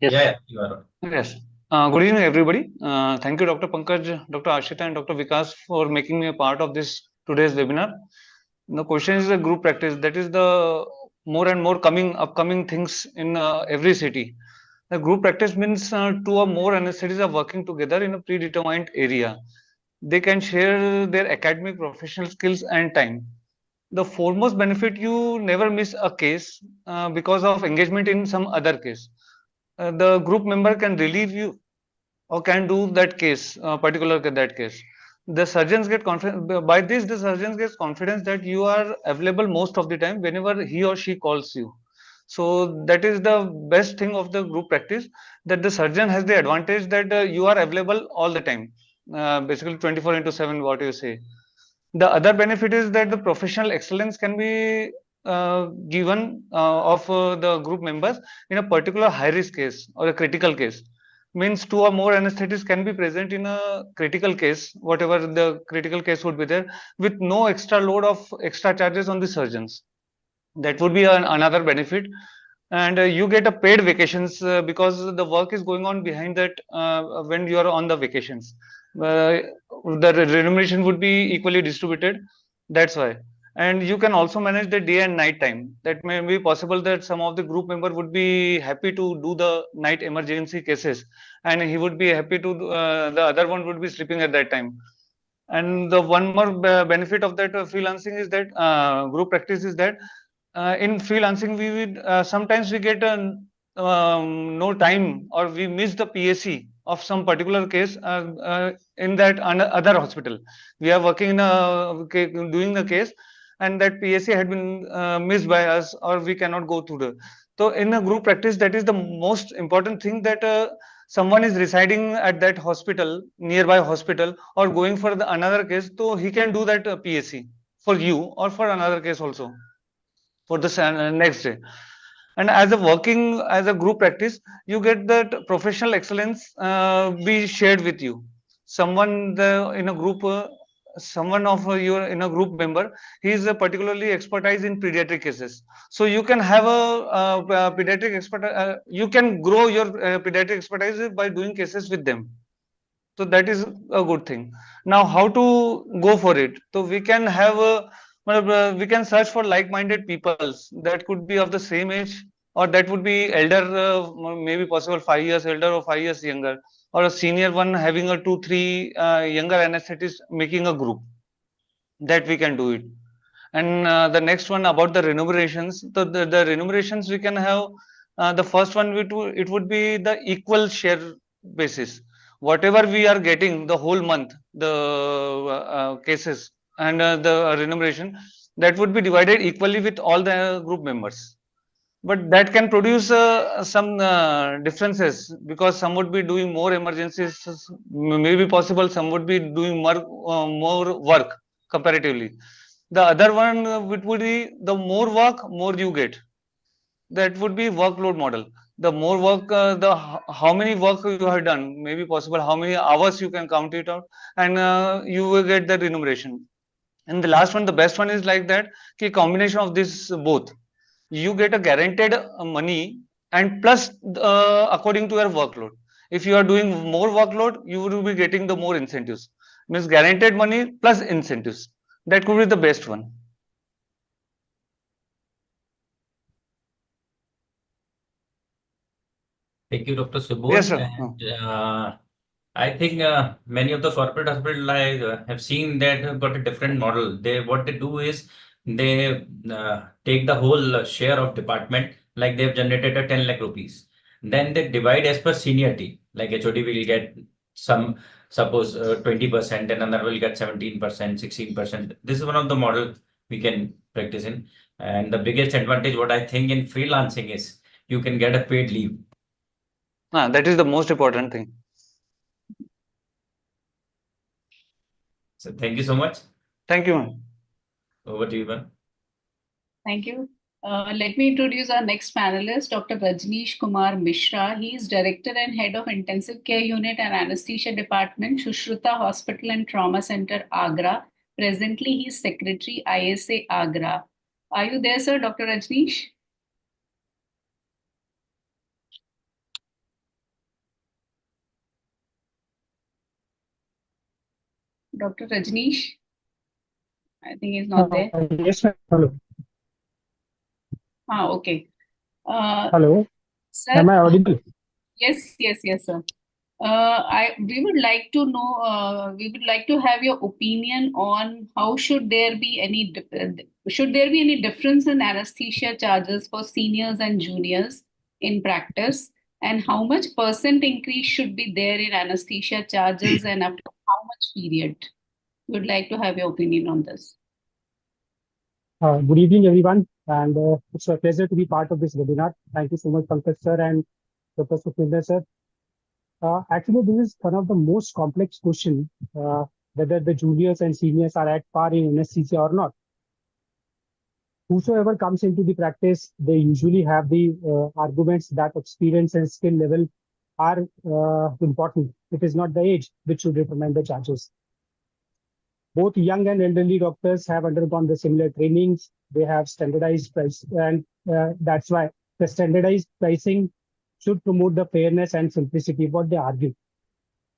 Yeah, you are. Yes. Good evening, everybody. Thank you, Dr. Pankaj, Dr. Ashita, and Dr. Vikas for making me a part of this today's webinar. The question is the group practice. That is the more and more upcoming things in every city. The group practice means two or more anesthetists are working together in a predetermined area. They can share their academic professional skills and time. The foremost benefit, you never miss a case because of engagement in some other case. The group member can relieve you or can do that case, that case. The surgeons get confident by this. The surgeons get confidence that you are available most of the time whenever he or she calls you. So that is the best thing of the group practice, that the surgeon has the advantage that you are available all the time, basically 24/7, what you say. The other benefit is that the professional excellence can be given of the group members in a particular high risk case or a critical case. Means two or more anesthetists can be present in a critical case, whatever the critical case would be there, with no extra load of extra charges on the surgeons. That would be another benefit. And you get a paid vacations because the work is going on behind that when you are on the vacations. The remuneration would be equally distributed. That's why. And you can also manage the day and night time. That may be possible that some of the group member would be happy to do the night emergency cases, and he would be happy to the other one would be sleeping at that time. And the one more benefit of that freelancing is that group practice is that in freelancing we would sometimes we get no time, or we miss the PAC of some particular case in that other hospital. We are working in doing the case, and that PAC had been missed by us, or we cannot go through the. So in a group practice, that is the most important thing, that someone is residing at that hospital, nearby hospital, or going for another case, so he can do that PAC for you or for another case also for the next day. And as a group practice, you get that professional excellence be shared with you. Someone in a group, someone of your in a group member, he is particularly expertise in pediatric cases. So you can have a pediatric expert. You can grow your pediatric expertise by doing cases with them. So that is a good thing. Now, how to go for it? So we can have we can search for like-minded peoples that could be of the same age, or that would be elder, maybe possible 5 years elder or 5 years younger, or a senior one having a 2-3 younger anesthetists making a group. That we can do it. And the next one about the remunerations. The remunerations we can have. The first one it would be the equal share basis. Whatever we are getting the whole month, the cases and the remuneration, that would be divided equally with all the group members. But that can produce some differences, because some would be doing more emergencies, maybe possible some would be doing more work comparatively. The other one it would be the more work, more you get. That would be workload model. The more work, how many work you have done, maybe possible how many hours you can count it out, and you will get the remuneration. And the last one, the best one is like that, combination of this both. You get a guaranteed money, and plus according to your workload. If you are doing more workload, you will be getting the more incentives. Means guaranteed money plus incentives. That could be the best one. Thank you, Dr. Subodh. Yes, sir. And I think many of the corporate hospitals I have seen that have got a different model. What they do is they take the whole share of department, like they've generated a 10 lakh rupees. Then they divide as per seniority. Like HOD will get some, suppose 20%, and another will get 17%, 16%. This is one of the model we can practice in. And the biggest advantage, what I think in freelancing is you can get a paid leave. That is the most important thing. So thank you so much. Thank you, ma'am. Over to you, ma'am. Thank you. Let me introduce our next panelist, Dr. Rajneesh Kumar Mishra. He is Director and Head of Intensive Care Unit and Anesthesia Department, Shushruta Hospital and Trauma Center, Agra. Presently, he is Secretary, ISA, Agra. Are you there, sir, Dr. Rajneesh? Dr. Rajneesh? I think he's not there. Yes, ma'am. Hello. Okay. Hello. Sir, Am I audible? yes, sir. We would like to know, we would like to have your opinion on how should there be any difference in anesthesia charges for seniors and juniors in practice, and how much percent increase should be there in anesthesia charges and after how much period? We would like to have your opinion on this. Good evening, everyone, and it's a pleasure to be part of this webinar. Thank you so much, Pankaj sir and Dr. Sukhwinder sir. Actually, this is one of the most complex questions, whether the juniors and seniors are at par in anesthesia or not. Whosoever comes into the practice, they usually have the arguments that experience and skill level are important. It is not the age which should determine the charges. Both young and elderly doctors have undergone the similar trainings. They have standardized price, and that's why the standardized pricing should promote the fairness and simplicity, what they argue.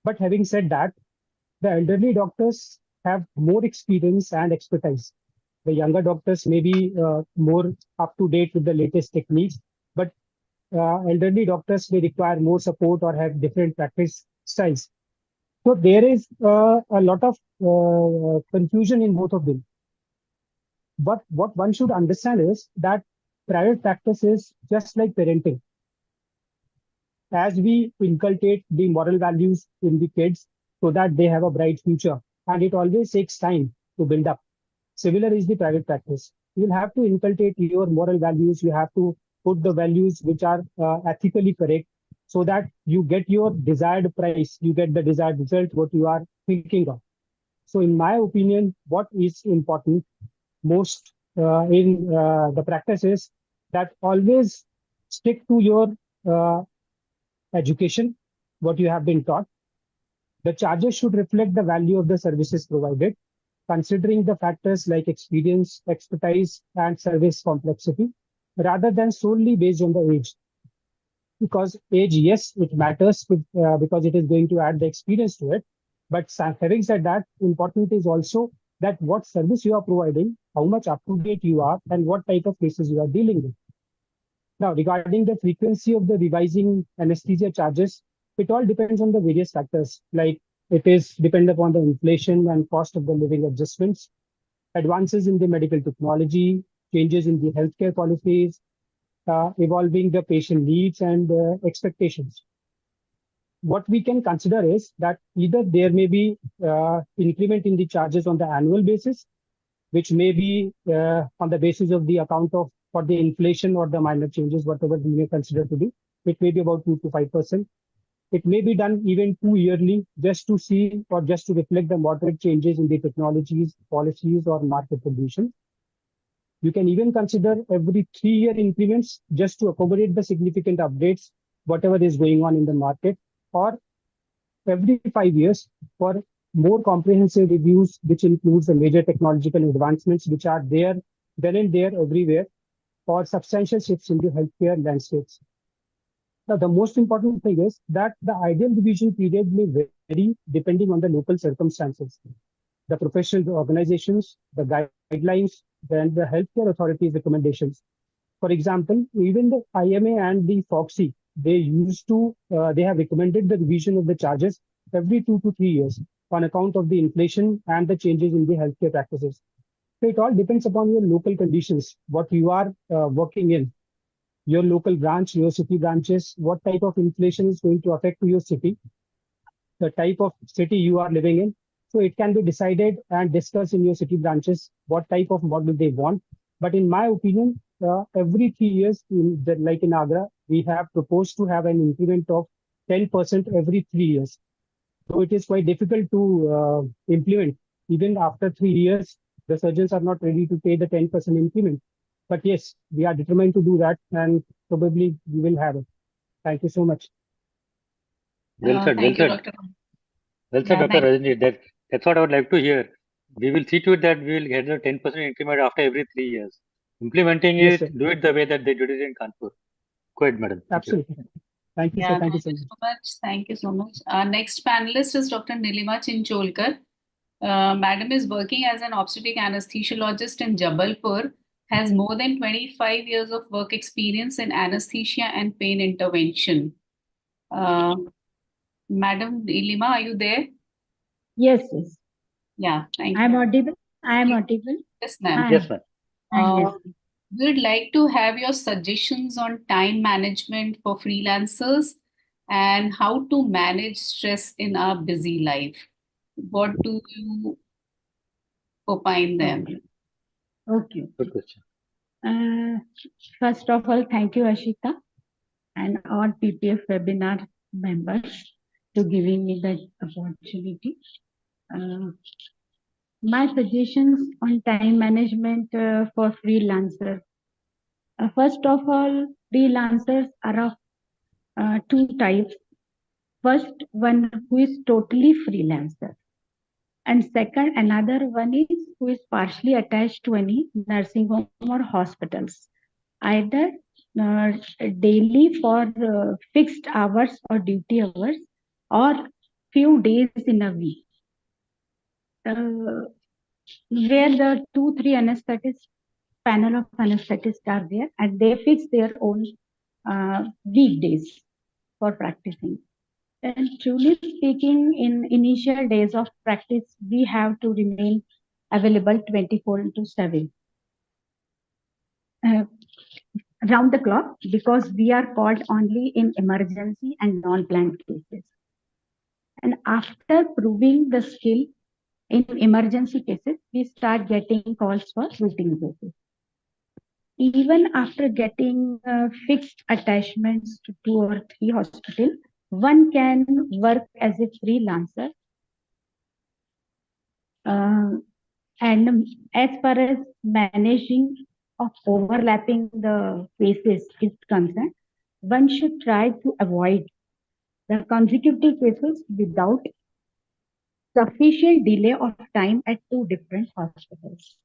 But having said that, the elderly doctors have more experience and expertise. The younger doctors may be more up to date with the latest techniques, but elderly doctors may require more support or have different practice styles. So there is a lot of confusion in both of them. But what one should understand is that private practice is just like parenting. As we inculcate the moral values in the kids so that they have a bright future, and it always takes time to build up. Similar is the private practice. You will have to inculcate your moral values. You have to put the values which are ethically correct, so that you get your desired price, you get the desired result, what you are thinking of. So in my opinion, what is important most in the practice is that always stick to your education, what you have been taught. The charges should reflect the value of the services provided, considering the factors like experience, expertise, and service complexity, rather than solely based on the age. Because age, yes, it matters because it is going to add the experience to it. But having said that, important is also that what service you are providing, how much up to date you are, and what type of cases you are dealing with. Now, regarding the frequency of the revising anesthesia charges, it all depends on the various factors, like it is dependent upon the inflation and cost of the living adjustments, advances in the medical technology, changes in the healthcare policies, evolving the patient needs and expectations. What we can consider is that either there may be increment in the charges on the annual basis, which may be on the basis of the account of for the inflation or the minor changes, whatever we may consider to be. It may be about 2 to 5%. It may be done even 2 yearly, just to see or just to reflect the moderate changes in the technologies, policies, or market conditions. You can even consider every 3-year increments just to accommodate the significant updates, whatever is going on in the market, or every 5 years for more comprehensive reviews, which includes the major technological advancements which are there, then and there everywhere, or substantial shifts in the healthcare landscapes. Now, the most important thing is that the ideal revision period may vary depending on the local circumstances, the professional organizations, the guidelines, and the healthcare authorities' recommendations. For example, even the IMA and the FOXI, they have recommended the revision of the charges every 2 to 3 years on account of the inflation and the changes in the healthcare practices. So it all depends upon your local conditions, what you are working in, your local branch, your city branches, what type of inflation is going to affect your city, the type of city you are living in. So it can be decided and discussed in your city branches what type of model they want. But in my opinion, every 3 years, like in Agra, we have proposed to have an increment of 10% every 3 years. So it is quite difficult to implement. Even after 3 years, the surgeons are not ready to pay the 10% increment. But yes, we are determined to do that, and probably we will have it. Thank you so much. Well said, well Thank you, said. Dr. Well said, Yeah, Dr. thank Rajni. That's what I would like to hear. We will see to it that we will get the 10% increment after every 3 years. Implementing Yes, sir. it, do it the way that they did it in Kanpur. Go ahead, madam. Thank you. Absolutely. Thank you, sir. Yeah, Thank you so thank you much. so much. Thank you so much. Our next panelist is Dr. Nilima Chincholkar. Madam is working as an obstetric anesthesiologist in Jabalpur, has more than 25 years of work experience in anesthesia and pain intervention. Madam Nilima, are you there? Yes, yes. Yeah, thank I'm you. audible. I'm audible. Yes, ma'am. Yes, ma'am. Yes. We would like to have your suggestions on time management for freelancers and how to manage stress in our busy life. What do you opine them? Okay. Good question. First of all, thank you, Ashita, and all PPF webinar members to giving me the opportunity. My suggestions on time management for freelancers. First of all, freelancers are of two types. First, one who is totally freelancer. And second, another one is who is partially attached to any nursing home or hospitals, either daily for fixed hours or duty hours, or few days in a week, where the 2-3 anesthetists, panel of anesthetists are there, and they fix their own weekdays for practicing. And truly speaking, in initial days of practice, we have to remain available 24/7, round the clock, because we are called only in emergency and non-planned cases. And after proving the skill in emergency cases, we start getting calls for routine cases. Even after getting fixed attachments to 2 or 3 hospitals, one can work as a freelancer. And as far as managing of overlapping the cases is concerned, one should try to avoid the consecutive cases without sufficient delay of time at 2 different hospitals.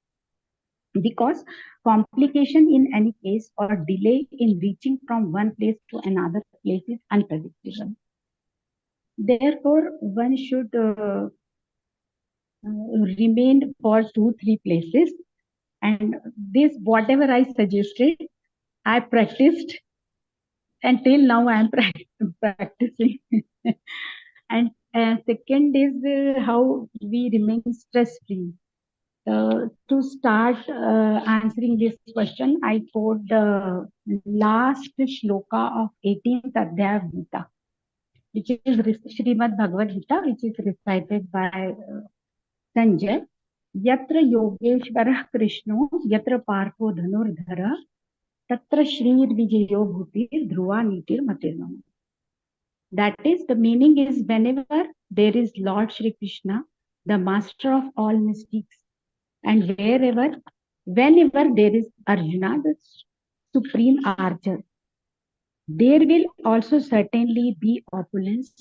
Because complication in any case or delay in reaching from one place to another place is unpredictable. Therefore, one should remain for 2-3 places, and this, whatever I suggested, I practiced, and till now I am practicing. And second is how we remain stress free. To start answering this question, I quote the last shloka of 18th Adhyaya of Gita, which is Srimad Bhagavad Gita, which is recited by Sanjay. Yatra Yogeshwarah Krishno, Yatra Partho Dhanurdhara, Tatra Shrir Vijayo Bhutir Dhruva Nitir Matirnama. That is, the meaning is, whenever there is Lord Shri Krishna, the master of all mystics, and whenever there is Arjuna, the supreme archer, there will also certainly be opulence,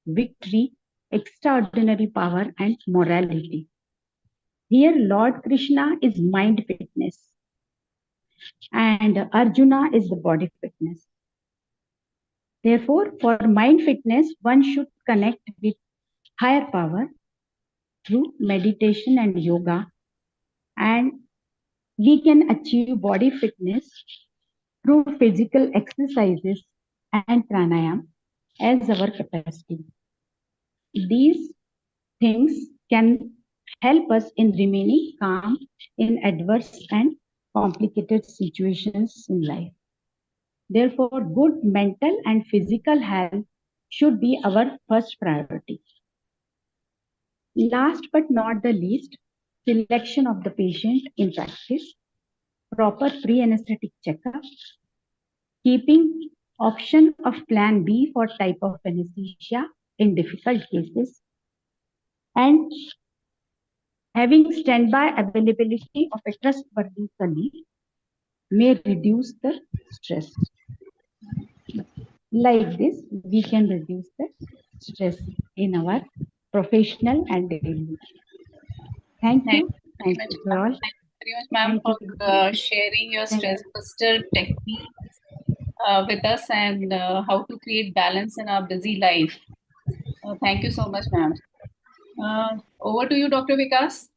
victory, extraordinary power, and morality. Here, Lord Krishna is mind fitness, and Arjuna is the body fitness. Therefore, for mind fitness, one should connect with higher power through meditation and yoga, and we can achieve body fitness through physical exercises and pranayam as our capacity. These things can help us in remaining calm in adverse and complicated situations in life. Therefore, good mental and physical health should be our first priority. Last but not the least, selection of the patient in practice, proper pre-anesthetic checkup, keeping option of plan B for type of anesthesia in difficult cases, and having standby availability of a trustworthy colleague may reduce the stress. Like this, we can reduce the stress in our professional and daily life. Thank you. Thank you for all. Thank you very much, ma'am, for sharing your stress buster techniques with us and how to create balance in our busy life. Thank you so much, ma'am. Over to you, Dr. Vikas.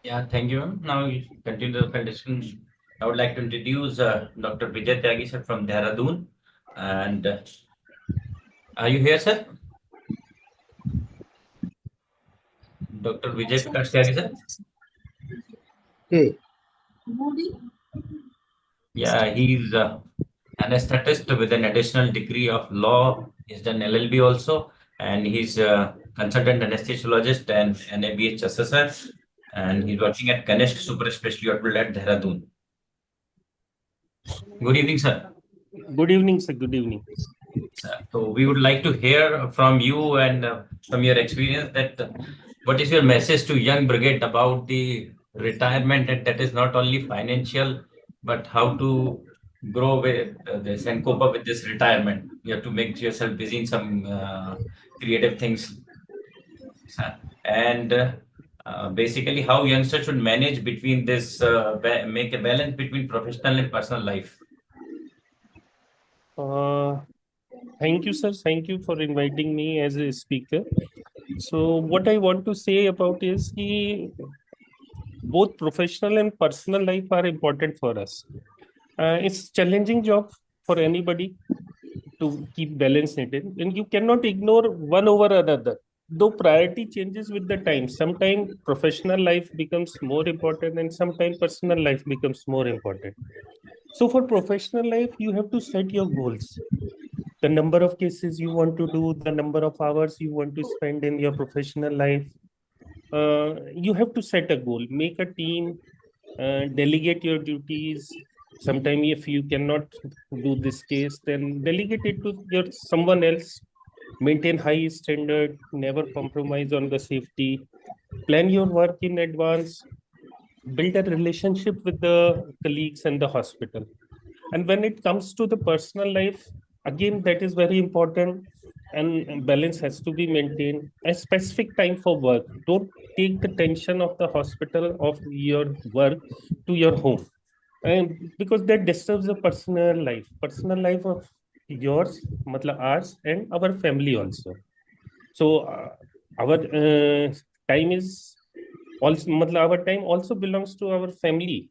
Yeah, thank you, ma'am. Now we continue the discussion. I would like to introduce Dr. Vijay Tyagi sir from Dehradun. And are you here, sir? Dr. Vijay Prakash Tyagi sir? Hey. Yeah, he's an anesthetist with an additional degree of law. He's done LLB also, and he's a consultant anesthesiologist and an ABH assessor. And he's working at Kanishk Super Specialty Hospital at Dehradun. Good evening, sir. Good evening, sir. Good evening. So we would like to hear from you and from your experience that what is your message to young brigade about the retirement, and that is not only financial, but how to grow with this and cope up with this retirement. You have to make yourself busy in some creative things. And basically how youngsters should manage between this, make a balance between professional and personal life. Thank you, sir. Thank you for inviting me as a speaker. So what I want to say about is both professional and personal life are important for us. It's challenging job for anybody to keep balance in it, and you cannot ignore one over another. Though priority changes with the time, sometimes professional life becomes more important and sometimes personal life becomes more important. So for professional life, you have to set your goals. The number of cases you want to do, the number of hours you want to spend in your professional life. You have to set a goal, make a team, delegate your duties. Sometimes if you cannot do this case, then delegate it to someone else. Maintain high standard, never compromise on the safety. Plan your work in advance. Build a relationship with the colleagues and the hospital. And when it comes to the personal life, again, that is very important, and balance has to be maintained. A specific time for work. Don't take the tension of the hospital of your work to your home, and because that disturbs the personal life of yours, matlab ours, and our family also. So our time is also, matlab our time also belongs to our family.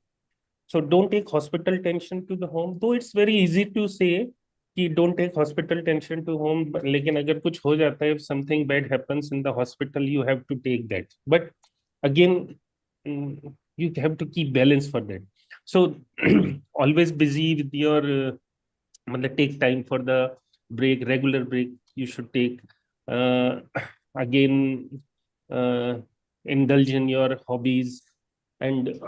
So don't take hospital tension to the home. Though it's very easy to say कि don't take hospital tension to home, but लेकिन अगर कुछ हो जाता है, if something bad happens in the hospital, you have to take that. But again, you have to keep balance for that. So always busy with your, take time for the break, regular break you should take. Again, indulge in your hobbies and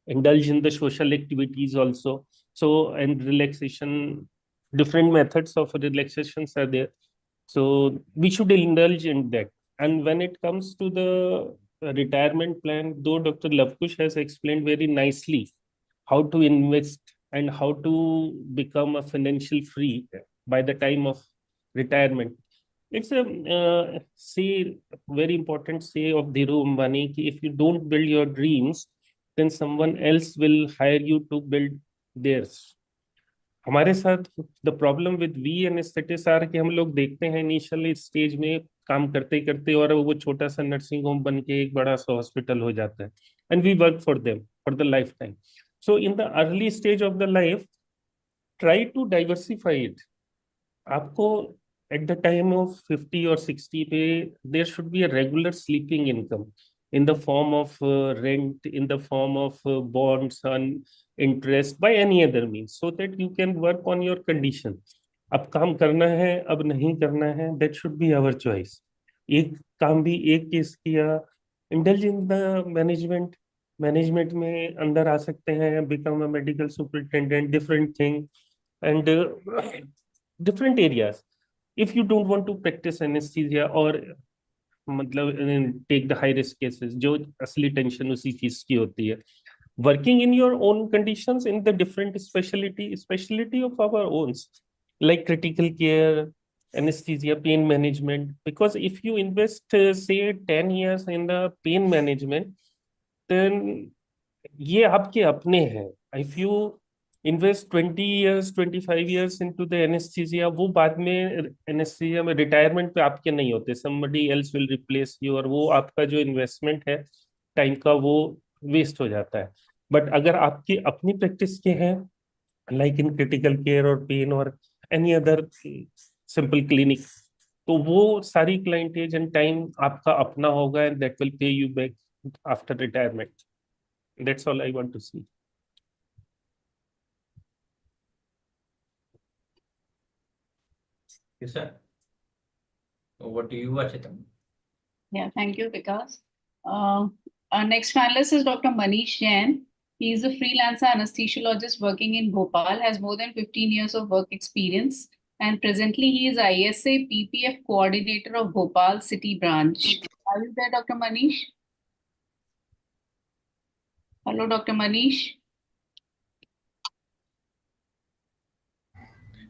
indulge in the social activities also. So, and relaxation, different methods of relaxations are there. So we should indulge in that. And when it comes to the retirement plan, though Dr. Lavkush has explained very nicely how to invest and how to become a financial free by the time of retirement. It's a say, very important say of Dhiru Ambani, ki if you don't build your dreams, then someone else will hire you to build theirs. हमारे साथ the problem with we anaesthetist are कि हम लोग देखते हैं initially stage में काम करते करते और वो छोटा सा नर्सिंग होम बन के एक बड़ा सा हॉस्पिटल हो जाता है, and we work for them for the lifetime. So in the early stage of the life, try to diversify it. आपको at the time of 50 or 60 पे there should be a regular sleeping income in the form of rent, in the form of bonds and interest by any other means, so that you can work on your condition. अब काम करना है, अब नहीं करना है, that should be our choice. एक काम भी एक केस किया, indulge in the management में अंदर आ सकते हैं, become a medical superintendent, different thing, and different areas. If you don't want to practice anesthesia or मतलब take the high risk cases, जो असली टेंशन उसी चीज की होती है, working in your own conditions in the different specialty of our own, like critical care, anesthesia, pain management. Because if you invest say 10 years in the pain management, then ये आपके अपने हैं. If you invest 20 years 25 years into the anesthesia, वो बाद में anesthesia में retirement पे आपके नहीं होते, somebody else will replace you, और वो आपका जो investment है टाइम का वो वेस्ट हो जाता है. बट अगर आपकी अपनी प्रैक्टिस के हैं, लाइक इन क्रिटिकल केयर और पेन और एनी अदर सिंपल क्लिनिक, तो वो सारी क्लाइंटेज एंड टाइम आपका अपना होगा, and that will pay you back after retirement. That's all I want to see. Yes, sir. Over to you, Achita. Yeah, thank you, Vikas. Our next panelist is Dr. Manish Jain. He is a freelancer anesthesiologist working in Bhopal, has more than 15 years of work experience, and presently he is ISA PPF coordinator of Bhopal City branch. Are you there, Dr. Manish? Hello, Dr. Manish.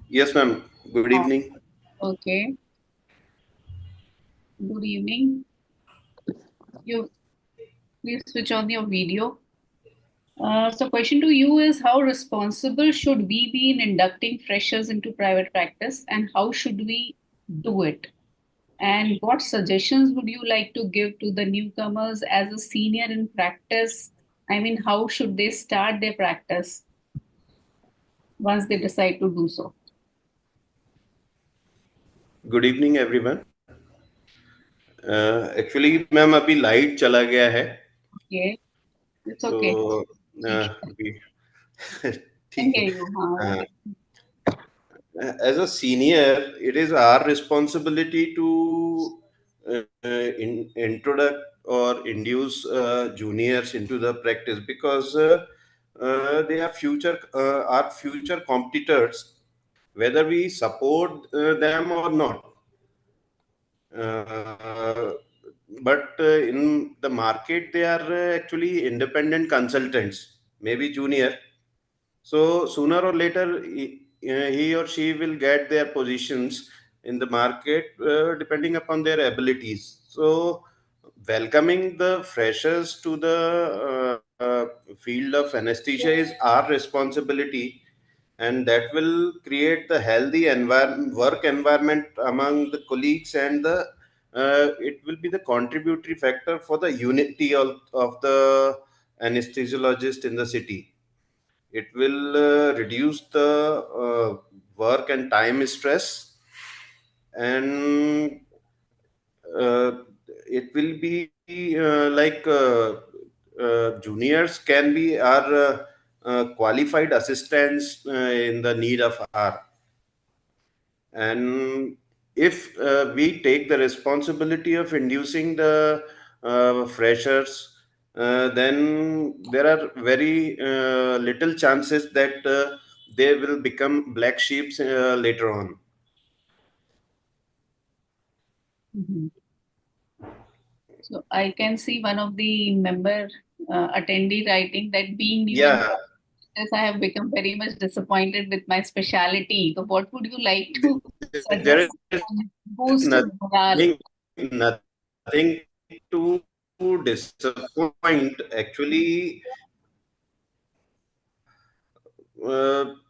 Yes, ma'am. Good evening. Okay. Good evening. You please switch on your video. So question to you is, how responsible should we be in inducting freshers into private practice, and how should we do it? And what suggestions would you like to give to the newcomers as a senior in practice? I mean, how should they start their practice once they decide to do so? Good evening, everyone. Actually, ma'am, अभी light चला गया है. Okay, it's So, okay. ठीक है. As a senior, it is our responsibility to introduce or induce juniors into the practice, because they are our future competitors, whether we support them or not. But in the market, they are actually independent consultants, maybe junior. So sooner or later, he or she will get their positions in the market depending upon their abilities. So welcoming the freshers to the field of anesthesia is our responsibility, and that will create the healthy work environment among the colleagues, and it will be the contributory factor for the unity of the anesthesiologist in the city. It will reduce the work and time stress, and it will be juniors can be our qualified assistants in the need of hour. And if we take the responsibility of inducing the freshers, then there are very little chances that they will become black sheep later on. So I can see one of the member attendee writing that being new in practice, I have become very much disappointed with my specialty. So what would you like to There suggest is boost morale? nothing to disappoint, actually,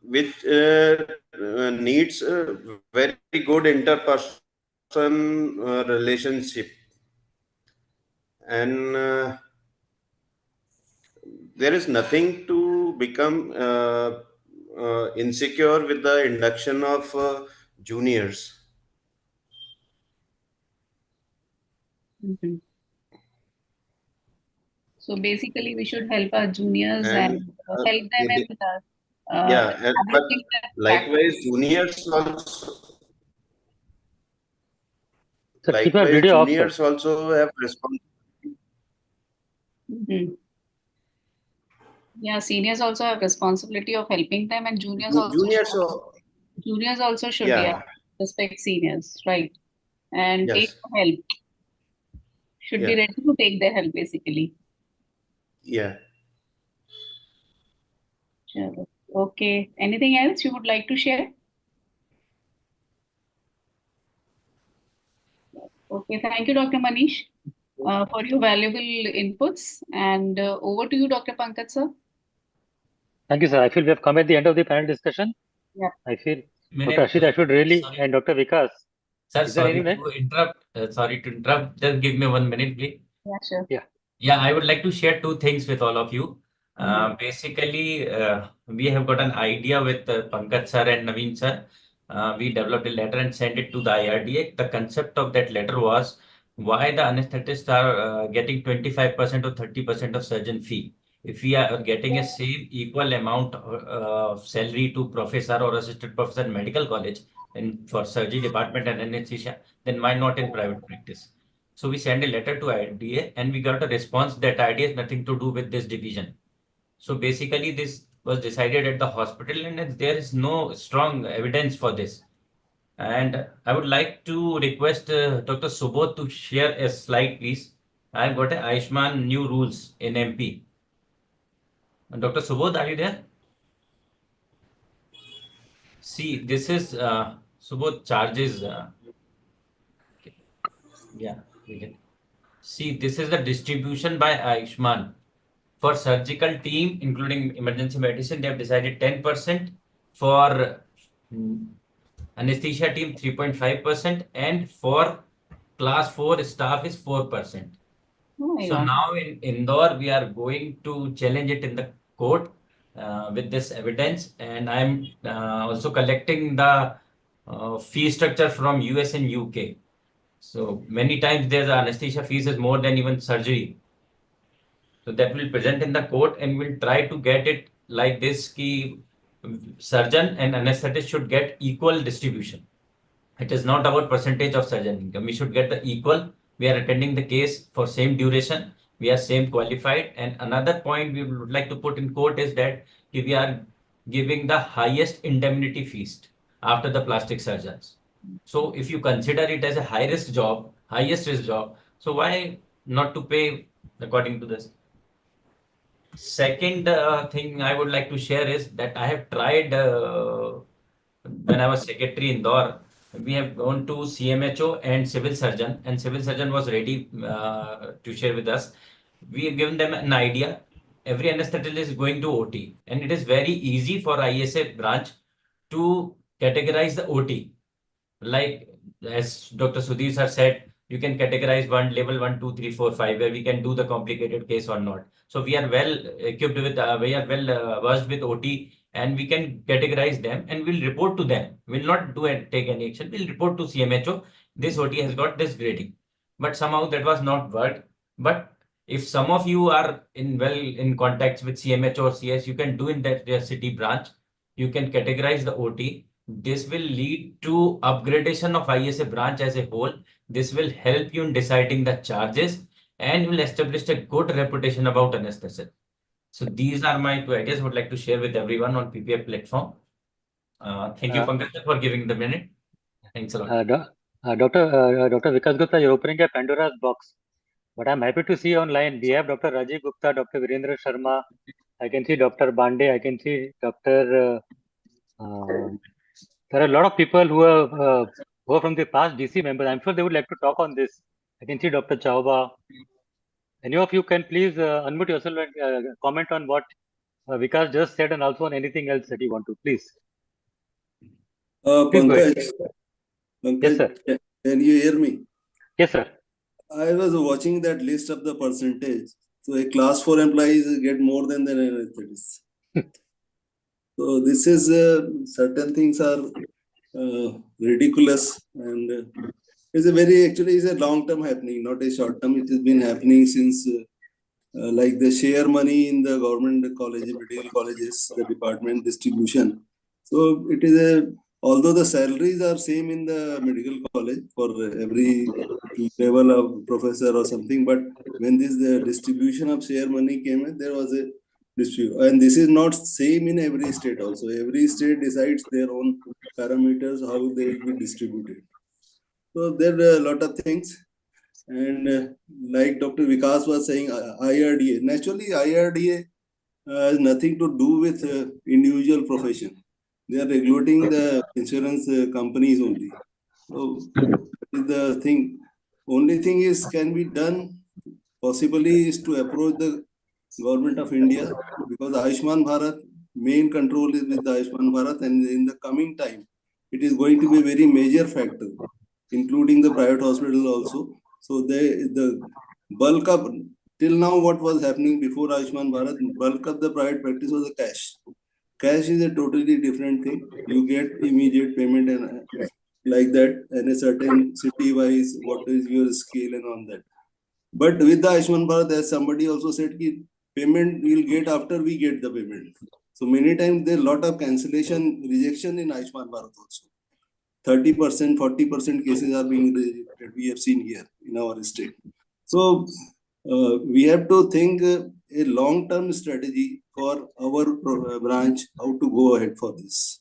which needs a very good interperson relationship. And there is nothing to become insecure with the induction of juniors. Mhm. So basically, we should help our juniors and help them in yeah, but establishing their likewise, practice. juniors also. Sir, keep your Likewise, video off, sir. juniors also have responsibility. Mhm. Yeah, seniors also have responsibility of helping them, and juniors also Juniors, should, yeah, respect seniors, right? And take yes, help. Should be yeah, ready to take their help, basically. yeah. Sure. Okay. Anything else you would like to share? Okay. Thank you, Dr. Manish, for your valuable inputs. And over to you, Dr. Pankaj, sir. Thank you, sir. I feel we have come at the end of the panel discussion. Yeah. I feel Minute. Dr. Ashita, I should really, Sorry. and Dr. Vikas. Sir, Is there any sorry to interrupt. Sorry to interrupt. Just give me 1 minute, please. Yeah, sure. Yeah. Yeah, I would like to share two things with all of you. Basically, we have got an idea with Pankaj sir and Naveen sir. We developed a letter and sent it to the IRDA. The concept of that letter was why the anesthetists are getting 25% or 30% of surgeon fee. If we are getting a same equal amount of salary to professor or assistant professor in medical college and for surgery department and anesthesia, then why not in private practice? So we sent a letter to IRDA and we got a response that IRDA has nothing to do with this division. So basically this was decided at the hospital and there is no strong evidence for this. And I would like to request Dr. Subodh to share a slide, please. I've got a Ayushman new rules in MP. Dr. Subodh, are you there? See, this is Subodh charges. Okay. Yeah, we can. See, this is the distribution by Ayushman. For surgical team, including emergency medicine, they have decided 10%. For anesthesia team, 3.5%. And for class 4 staff is 4%. So now in Indore, we are going to challenge it in the court with this evidence. And I'm also collecting the fee structure from US and UK. So many times there's anesthesia fees is more than even surgery. So that will present in the court and we'll try to get it like this ki surgeon and anesthetist should get equal distribution. It is not about percentage of surgeon income. We should get the equal. We are attending the case for same duration. We are same qualified. And another point we would like to put in court is that we are giving the highest indemnity fees after the plastic surgeons. So if you consider it as a high risk job, highest risk job, so why not to pay according to this? Second thing I would like to share is that I have tried when I was secretary in Indore. We have gone to CMHO and civil surgeon was ready to share with us. We have given them an idea. Every anesthetist is going to OT, and it is very easy for ISA branch to categorize the OT. Like as Dr. Sudhir sir said, you can categorize one level 1, 2, 3, 4, 5, where we can do the complicated case or not. So we are well equipped with, we are well versed with OT, and we can categorize them and we'll report to them. We'll not do and take any action. We'll report to CMHO. This OT has got this grading, but somehow that was not worked. But if some of you are in contacts with CMHO or CS, you can do in that their city branch. You can categorize the OT. This will lead to upgradation of ISA branch as a whole. This will help you in deciding the charges and will establish a good reputation about anesthesia. So these are my two ideas I would like to share with everyone on PPF platform. Thank you, Pankaj, for giving the minute. Thanks a lot. Dr. Vikas Gupta, you're opening a Pandora's box. But I'm happy to see online. We have Dr. Rajiv Gupta, Dr. Virendra Sharma. I can see Dr. Bande. I can see Dr. There are a lot of people who are from the past DC members. I'm sure they would like to talk on this. I can see Dr. Chauba. Any of you can please unmute yourself and comment on what Vikas just said and also on anything else that you want to, please. Please go ahead. Pankaj, Yes, sir. can you hear me? Yes, sir. I was watching that list of the percentage. So a class 4 employees get more than an anesthetist. So this is certain things are ridiculous, and it's a very actually is a long term happening, not a short term. It has been happening since like the share money in the government college, medical colleges, the department distribution. So it is a, although the salaries are same in the medical college for every level of professor or something, but when this the distribution of share money came in, there was a dispute, and this is not same in every state also. Every state decides their own parameters how they will be distributed. So there are a lot of things. And like Dr. Vikas was saying, IRDA, naturally IRDA has nothing to do with individual profession. They are regulating the insurance companies only. So that is the thing. Only thing is can be done possibly is to approach the government of India, because Ayushman Bharat main control is with the Ayushman Bharat, and in the coming time it is going to be a very major factor, including the private hospital also. So the bulk of till now what was happening before Ayushman Bharat, bulk of the private practice was the cash. Cash is a totally different thing. You get immediate payment and like that, and a certain city wise what is your scale and on that. But with the Ayushman Bharat, as somebody also said, ki payment we'll get after we get the payment. So many times there are a lot of cancellation, rejection in Ayushman Bharat also. 30%, 40% cases are being rejected. We have seen here in our state. So we have to think a long-term strategy for our branch, how to go ahead for this.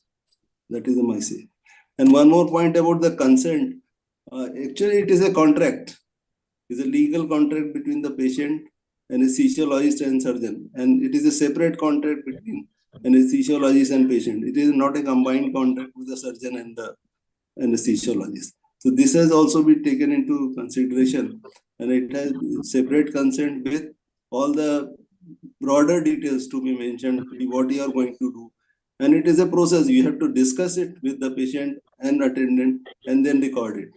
That is my say. And one more point about the consent. Actually, it is a contract. It's a legal contract between the patient, anesthesiologist and surgeon. And it is a separate contract between anesthesiologist and patient. It is not a combined contract with the surgeon and the anesthesiologist. So this has also been taken into consideration, and it has separate consent with all the broader details to be mentioned, what you are going to do. And it is a process. You have to discuss it with the patient and attendant and then record it.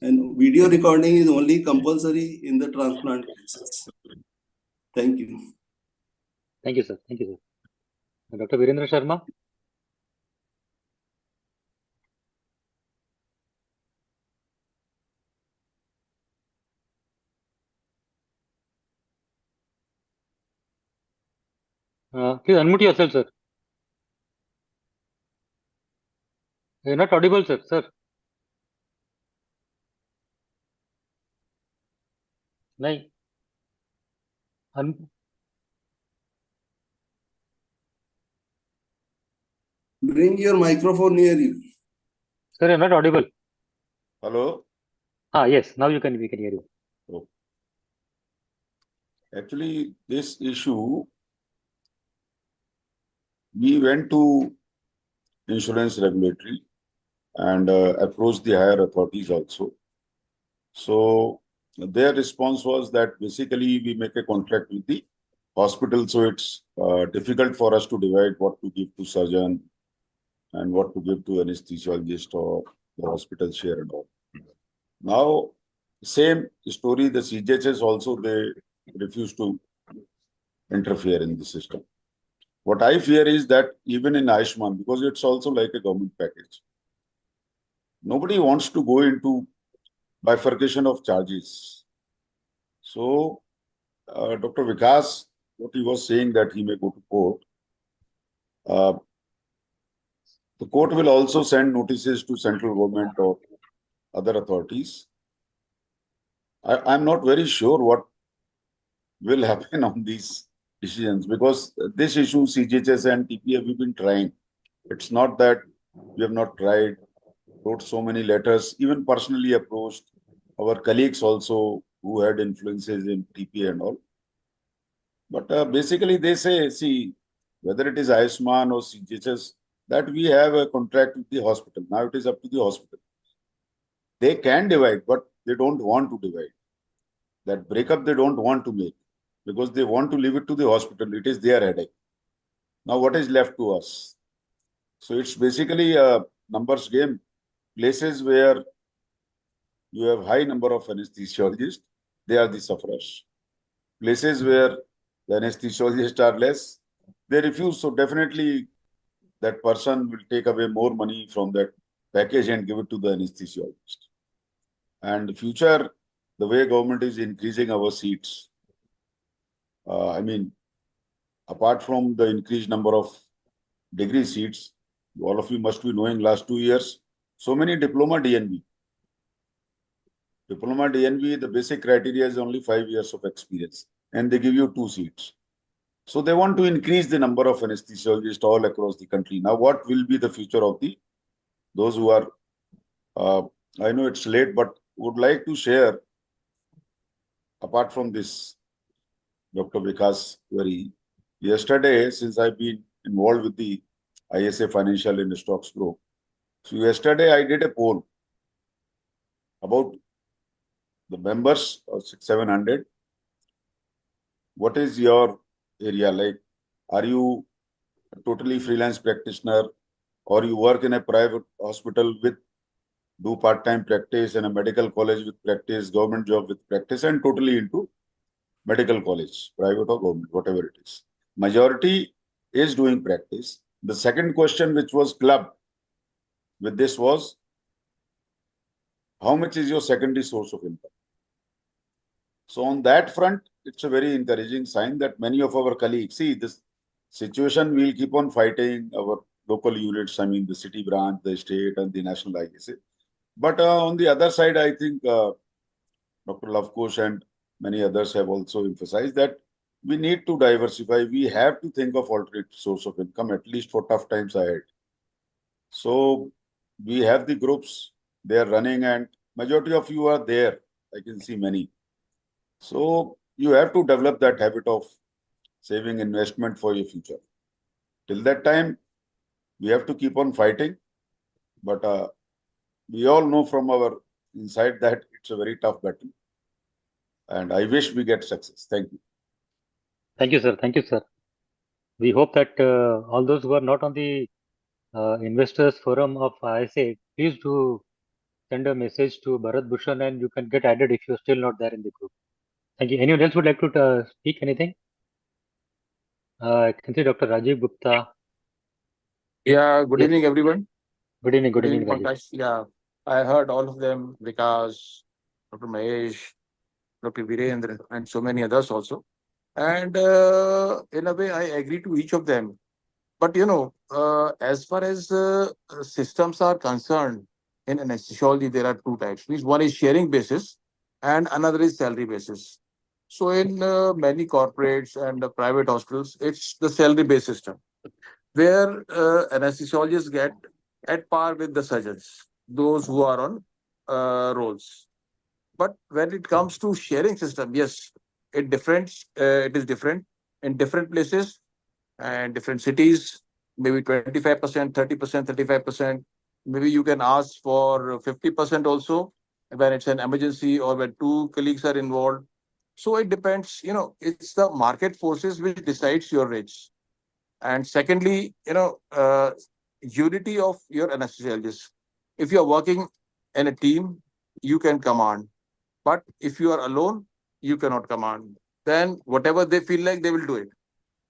And video recording is only compulsory in the transplant cases. Thank you. Thank you, sir. Thank you, sir. Dr. Virendra Sharma. Please unmute yourself, sir. You're not audible, sir. Sir. नहीं. Bring your microphone near you. Sir, you're not audible. Hello? Yes, now we can hear you. Oh. Actually, this issue, we went to insurance regulatory and approached the higher authorities also. So their response was that basically we make a contract with the hospital, so it's difficult for us to divide what to give to surgeon and what to give to anesthesiologist or the hospital share and all. Now, same story, the CGHS also, they refuse to interfere in the system. What I fear is that even in Ayushman, because it's also like a government package, nobody wants to go into bifurcation of charges. So, Dr. Vikas, what he was saying that he may go to court, the court will also send notices to central government or other authorities. I'm not very sure what will happen on these decisions, because this issue, CGHS and PPF, we've been trying. It's not that we have not tried, wrote so many letters, even personally approached our colleagues also who had influences in TPA and all. But basically they say, see, whether it is Ayushman or CGHS, that we have a contract with the hospital. Now it is up to the hospital. They can divide, but they don't want to divide. That breakup they don't want to make, because they want to leave it to the hospital. It is their headache. Now what is left to us? So it's basically a numbers game. Places where you have high number of anesthesiologists, they are the sufferers. Places where the anesthesiologists are less, they refuse. So definitely that person will take away more money from that package and give it to the anesthesiologist. And the future, the way government is increasing our seats, I mean, apart from the increased number of degree seats, all of you must be knowing last 2 years, so many diploma DNB. Diploma DNB, the basic criteria is only 5 years of experience, and they give you 2 seats. So they want to increase the number of anesthesiologists all across the country. Now, what will be the future of those who are, I know it's late, but would like to share, apart from this, Dr. Vikas query. Yesterday, since I've been involved with the ISA Financial and Stocks Group, so yesterday I did a poll about the members of 700. What is your area like? Are you a totally freelance practitioner, or you work in a private hospital with do part-time practice, in a medical college with practice, government job with practice, and totally into medical college, private or government, whatever it is. Majority is doing practice. The second question which was clubbed with this was, how much is your secondary source of income? So on that front, it's a very encouraging sign that many of our colleagues, see this situation, we'll keep on fighting our local units, I mean the city branch, the state and the national ISA. But on the other side, I think Dr. Lavkosh and many others have also emphasized that we need to diversify. We have to think of alternate source of income, at least for tough times ahead. So we have the groups, they are running, and majority of you are there. I can see many. So you have to develop that habit of saving investment for your future. Till that time, we have to keep on fighting. But we all know from our inside that it's a very tough battle. And I wish we get success. Thank you. Thank you, sir. Thank you, sir. We hope that all those who are not on the investors forum of ISA, please do send a message to Bharat Bhushan and you can get added if you're still not there in the group. Thank you. Anyone else would like to speak anything? I can see Dr. Rajiv Gupta. Yeah, good Yes. evening, everyone. Good evening, Rajiv. Pankaj. Yeah, I heard all of them, Vikas, Dr. Mahesh, Dr. Virendra, and so many others also. And in a way, I agree to each of them. But as far as systems are concerned, in anesthesiology, there are two types. Means one is sharing basis, and another is salary basis. So in many corporates and private hospitals, it's the salary-based system, where anesthesiologists get at par with the surgeons, those who are on rolls. But when it comes to sharing system, yes, it is different in different places and different cities, maybe 25%, 30%, 35%. Maybe you can ask for 50% also when it's an emergency or when two colleagues are involved. So it depends, it's the market forces which decides your rates. And secondly, unity of your anesthesiologist. If you're working in a team, you can command. But if you are alone, you cannot command. Then whatever they feel like, they will do it.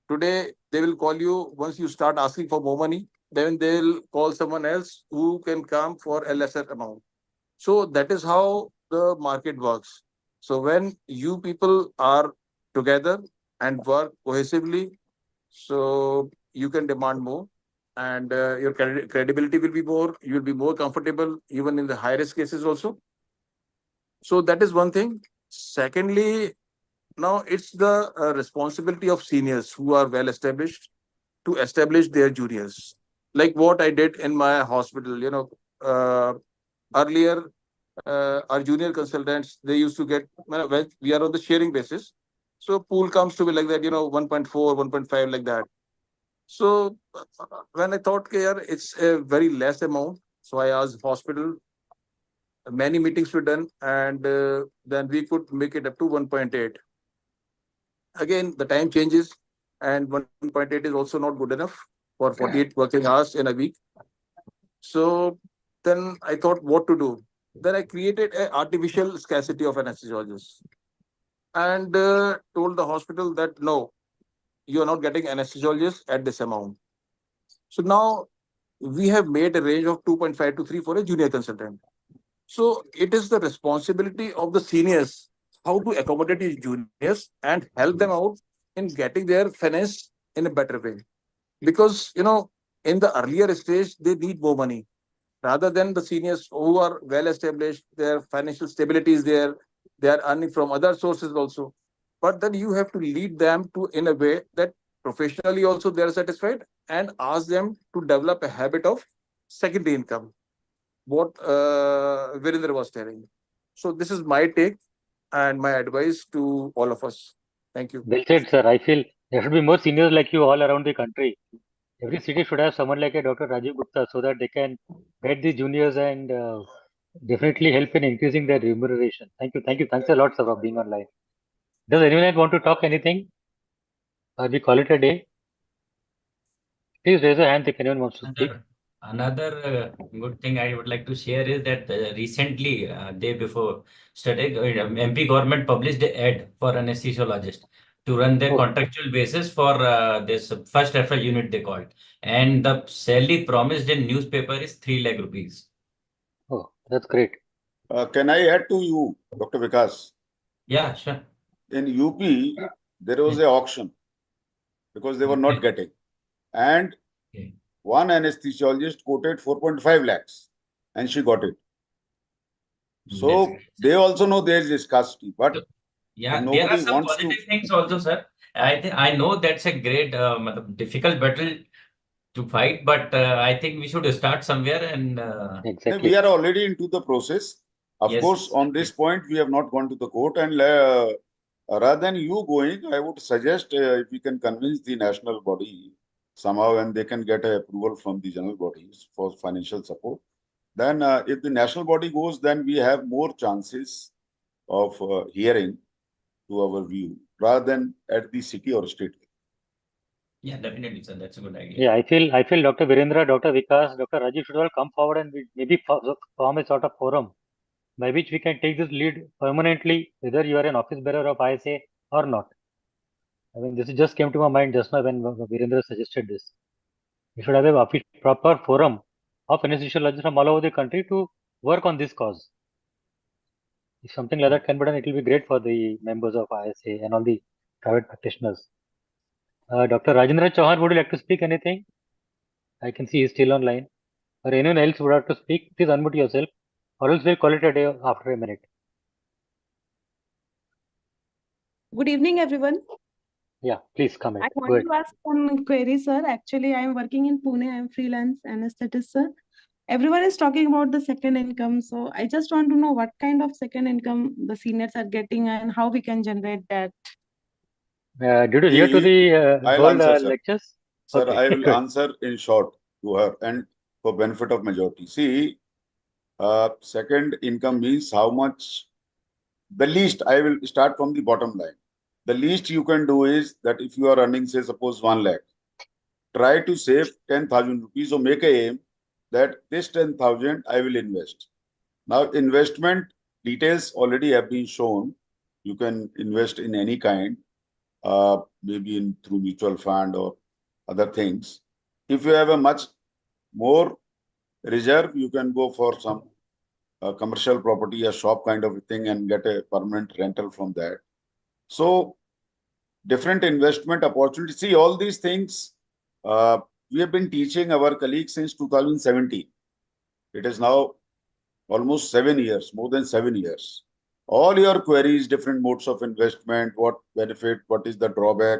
Today, they will call you once you start asking for more money, then they'll call someone else who can come for a lesser amount. So that is how the market works. So when you people are together and work cohesively, so you can demand more and your credibility will be more, you will be more comfortable even in the high risk cases also. So that is one thing. Secondly, now it's the responsibility of seniors who are well established to establish their juniors. Like what I did in my hospital, earlier our junior consultants, they used to get, when we are on the sharing basis. So pool comes to be like that, 1.4, 1.5 like that. So when I thought, it's a very less amount. So I asked hospital, many meetings were done and then we could make it up to 1.8. Again, the time changes and 1.8 is also not good enough for 48 working hours in a week. So then I thought what to do. Then I created an artificial scarcity of anesthesiologists and told the hospital that no, you are not getting anesthesiologists at this amount. So now we have made a range of 2.5 to 3 for a junior consultant. So it is the responsibility of the seniors how to accommodate these juniors and help them out in getting their finance in a better way. Because, in the earlier stage, they need more money rather than the seniors who are well established, their financial stability is there, they are earning from other sources also. But then you have to lead them to in a way that professionally also they are satisfied and ask them to develop a habit of secondary income. What Virendra was telling. So this is my take and my advice to all of us. Thank you. Well said, sir. I feel there should be more seniors like you all around the country. Every city should have someone like a Dr. Rajiv Gupta so that they can guide the juniors and definitely help in increasing their remuneration. Thank you. Thank you. Thanks a lot, sir, for being online. Does anyone want to talk anything? Or we call it a day? Please raise a hand if anyone wants to speak. Another good thing I would like to share is that recently, day before yesterday, MP government published an ad for anesthesiologist to run their contractual basis for this first referral unit they called, and the salary promised in newspaper is 3 lakh rupees. Oh, that's great. Can I add to you, Dr. Vikas? Yeah, sure. In UP, there was an auction because they were not getting. And one anesthesiologist quoted 4.5 lakhs and she got it. So they also know there is scarcity, but yeah, nobody there are some wants positive to. things also, sir. I know that's a great difficult battle to fight, but I think we should start somewhere and exactly. We are already into the process. Of Yes, course, on this point, we have not gone to the court. And rather than you going, I would suggest if we can convince the national body somehow and they can get a approval from the general bodies for financial support. Then if the national body goes, then we have more chances of hearing to our view rather than at the city or state. yeah, definitely, sir. That's a good idea. Yeah, I feel Dr. Virendra, Dr. Vikas, Dr. Rajiv should all come forward and maybe form a sort of forum by which we can take this lead permanently, whether you are an office bearer of ISA or not. I mean, this just came to my mind just now when Virendra suggested this. We should have a proper forum of anesthesiologists from all over the country to work on this cause. If something like that can be done, it will be great for the members of ISA and all the private practitioners. Dr. Rajendra Chauhan, would you like to speak anything? I can see he's still online. Or anyone else would have to speak, please unmute yourself, or else we'll call it a day after a minute. Good evening, everyone. Yeah, please come in. I want to ask one query, sir. Actually, I am working in Pune. I am freelance anesthetist, sir. Everyone is talking about the second income. So I just want to know what kind of second income the seniors are getting and how we can generate that. Did you hear to the I'll whole answer, sir. lectures? Sir, Okay, I will good. answer in short to her and for benefit of majority. See, second income means how much, the least, I will start from the bottom line. The least you can do is that if you are earning, say, suppose 1 lakh, try to save 10,000 rupees or make a aim that this 10,000 I will invest. Now, investment details already have been shown. You can invest in any kind, maybe through mutual fund or other things. If you have a much more reserve, you can go for some commercial property, a shop kind of a thing, and get a permanent rental from that. So, different investment opportunities. See, all these things we have been teaching our colleagues since 2017. It is now almost 7 years, more than 7 years. All your queries, different modes of investment, what benefit, what is the drawback.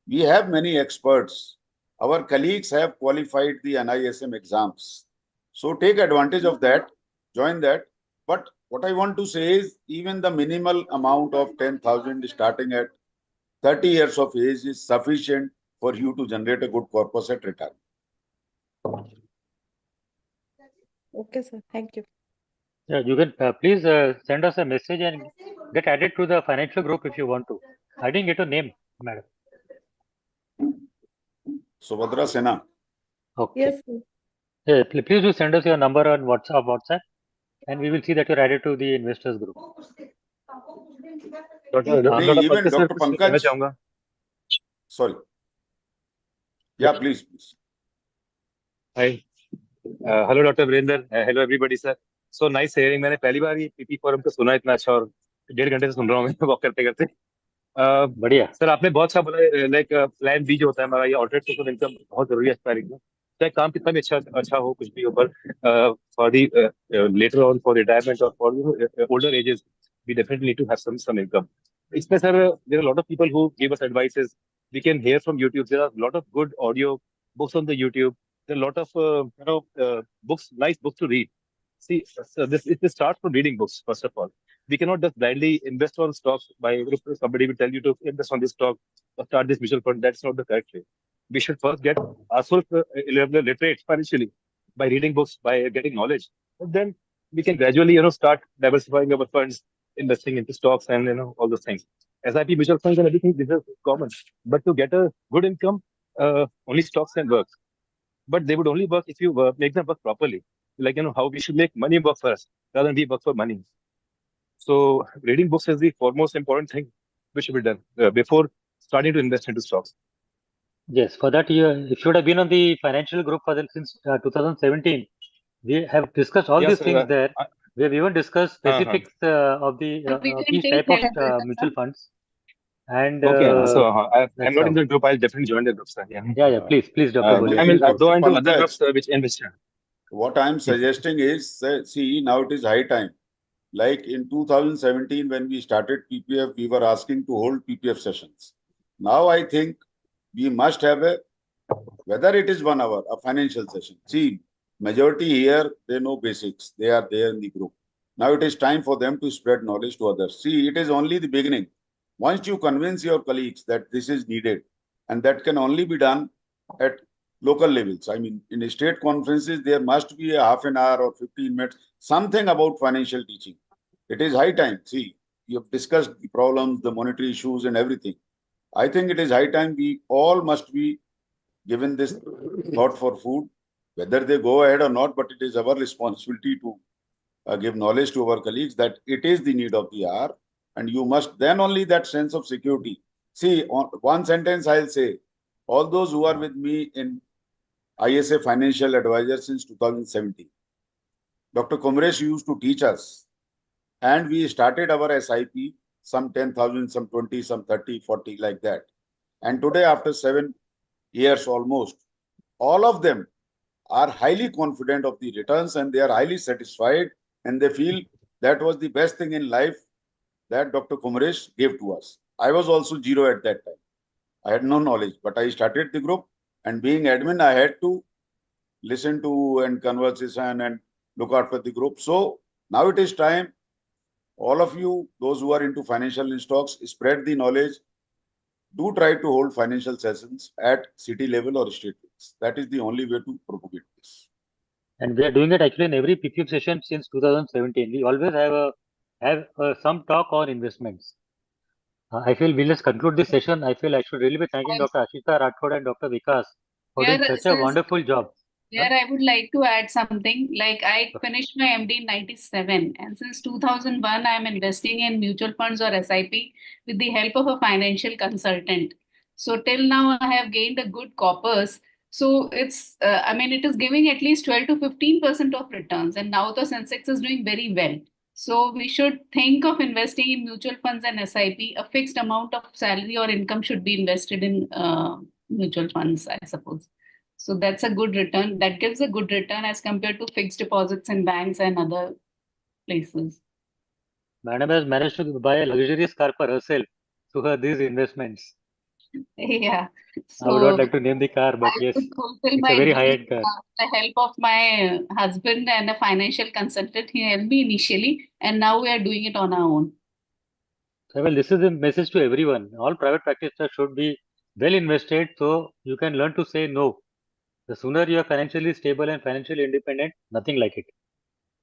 We have many experts. Our colleagues have qualified the NISM exams. So take advantage of that, join that. But what I want to say is even the minimal amount of 10,000 starting at 30 years of age is sufficient for you to generate a good corpus at retirement. Okay, sir. Thank you. Yeah, you can please send us a message and get added to the financial group if you want to. I didn't get a name, madam. Subhadra Sena. Okay. Yes, sir. Yeah, please do send us your number on WhatsApp, and we will see that you're added to the investors group. Even Dr. Pankaj. Sorry. Yeah, please. Hi. Hello, Dr. Virender. Hello, everybody, sir. So nice hearing. मैंने पहली बार ये PP forum को सुना इतना अच्छा और 1.5 घंटे से सुन रहा हूँ मैं वॉक करते करते बढ़िया सर आपने बहुत अच्छा बोला लाइक प्लान बी जो होता है हमारा ये ऑल्टरनेट सोर्स ऑफ इनकम बहुत जरूरी है एस्पायरिंग में चाहे काम कितना भी अच्छा हो कुछ भी हो पर for the later on for retirement और for older ages we definitely need to have some income. इसमें sir there are a lot of people who give us advices. We can hear from YouTube. There are a lot of good audio books on the YouTube. There are a lot of books, nice books to read. See, so this starts from reading books first of all. We cannot just blindly invest on stocks by somebody will tell you to invest on this stock or start this mutual fund. That's not the correct way. We should first get ourselves literate financially by reading books, by getting knowledge. And then we can gradually, start diversifying our funds, investing into stocks and all those things. SIP mutual funds and everything, this is common. But to get a good income, only stocks can work. But they would only work if you make them work properly. Like, how we should make money work for us rather than we work for money. So reading books is the foremost important thing which should be done before starting to invest into stocks. Yes, for that you should have been on the financial group since 2017. We have discussed all Yes, these things there. We have even discussed specifics of the We can each take type of help with that, mutual sir. funds. And Okay, so I'm that's not how. in the group. I'll definitely join the group, sir. Yeah. Yeah, please, Dr. Bole. I mean, Please do. though into other Pankaj, groups which invest. what I'm suggesting is, see, now it is high time. Like in 2017, when we started PPF, we were asking to hold PPF sessions. Now I think we must have whether it is 1 hour, a financial session. See, majority here, they know basics. They are there in the group. Now it is time for them to spread knowledge to others. See, it is only the beginning. Once you convince your colleagues that this is needed, and that can only be done at local levels. I mean, in state conferences, there must be a half an hour or 15 minutes, something about financial teaching. It is high time. See, you have discussed the problems, the monetary issues and everything. I think it is high time we all must be given this thought for food, whether they go ahead or not, but it is our responsibility to give knowledge to our colleagues that it is the need of the hour, and you must then only that sense of security. See, one sentence I'll say, all those who are with me in ISA Financial Advisor since 2017, Dr. Kumresh used to teach us, and we started our SIP, some 10,000, some 20, some 30, 40, like that. And today, after 7 years almost, all of them are highly confident of the returns and they are highly satisfied and they feel that was the best thing in life that Dr. Kumresh gave to us. I was also zero at that time. I had no knowledge, but I started the group, and being admin, I had to listen to and conversation and look out for the group. So now it is time, all of you, those who are into financial stocks, spread the knowledge. Do try to hold financial sessions at city level or state levels. That is the only way to propagate this. And we are doing it actually in every PPF session since 2017. We always have some talk on investments. I feel we'll just conclude this session. I feel I should really be thanking Dr. Ashita Rathod and Dr. Vikas for doing such a wonderful job. Here I would like to add something. Like I finished my MD in 97, and since 2001, I am investing in mutual funds or SIP with the help of a financial consultant. So till now, I have gained a good corpus. So I mean, it is giving at least 12 to 15% of returns, and now the Sensex is doing very well. So we should think of investing in mutual funds and SIP. A fixed amount of salary or income should be invested in mutual funds, I suppose. So that's a good return. That gives a good return as compared to fixed deposits in banks and other places. Madam has managed to buy a luxurious car for herself through these investments. Yeah. I would So not like to name the car, but I yes, could fulfill it's my a very dream high-end car. with the help of my husband and a financial consultant. He helped me initially, and now we are doing it on our own. So, well, this is a message to everyone. All private practitioners should be well invested so you can learn to say no. The sooner you are financially stable and financially independent, nothing like it.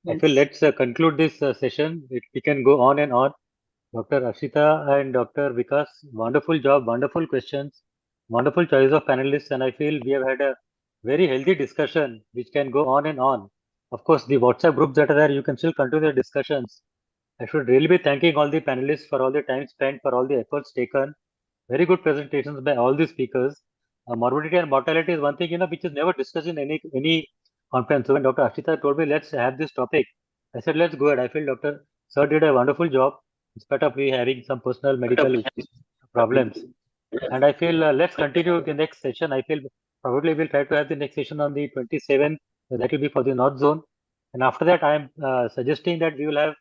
I feel let's conclude this session. We can go on and on. Dr. Ashita and Dr. Vikas, wonderful job, wonderful questions, wonderful choice of panelists, and I feel we have had a very healthy discussion which can go on and on. Of course, the WhatsApp groups that are there, you can still continue the discussions. I should really be thanking all the panelists for all the time spent, for all the efforts taken. Very good presentations by all the speakers. morbidity and mortality is one thing, which is never discussed in any conference. So when Dr. Ashita told me, let's have this topic, I said, let's go ahead. I feel Dr. Sir did a wonderful job in spite of me having some personal medical problems. And I feel let's continue the next session. I feel probably we'll try to have the next session on the 27th. That will be for the North Zone. And after that, I'm suggesting that we will have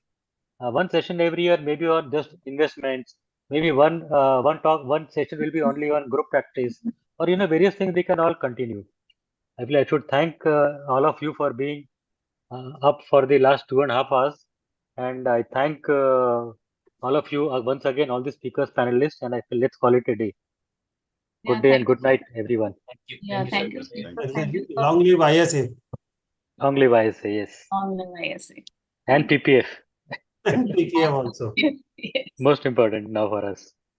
one session every year, maybe on just investments. Maybe one session will be only on group practice, or various things we can all continue. I feel I should thank all of you for being up for the last 2.5 hours, and I thank all of you once again, all the speakers, panelists, and I feel let's call it a day. Good day and good night, everyone. Thank you. Yeah, thank you. Thank you. Long live ISA. Long live ISA, yes. Long live ISA. And PPF. PPF also. Yes. Most important now for us.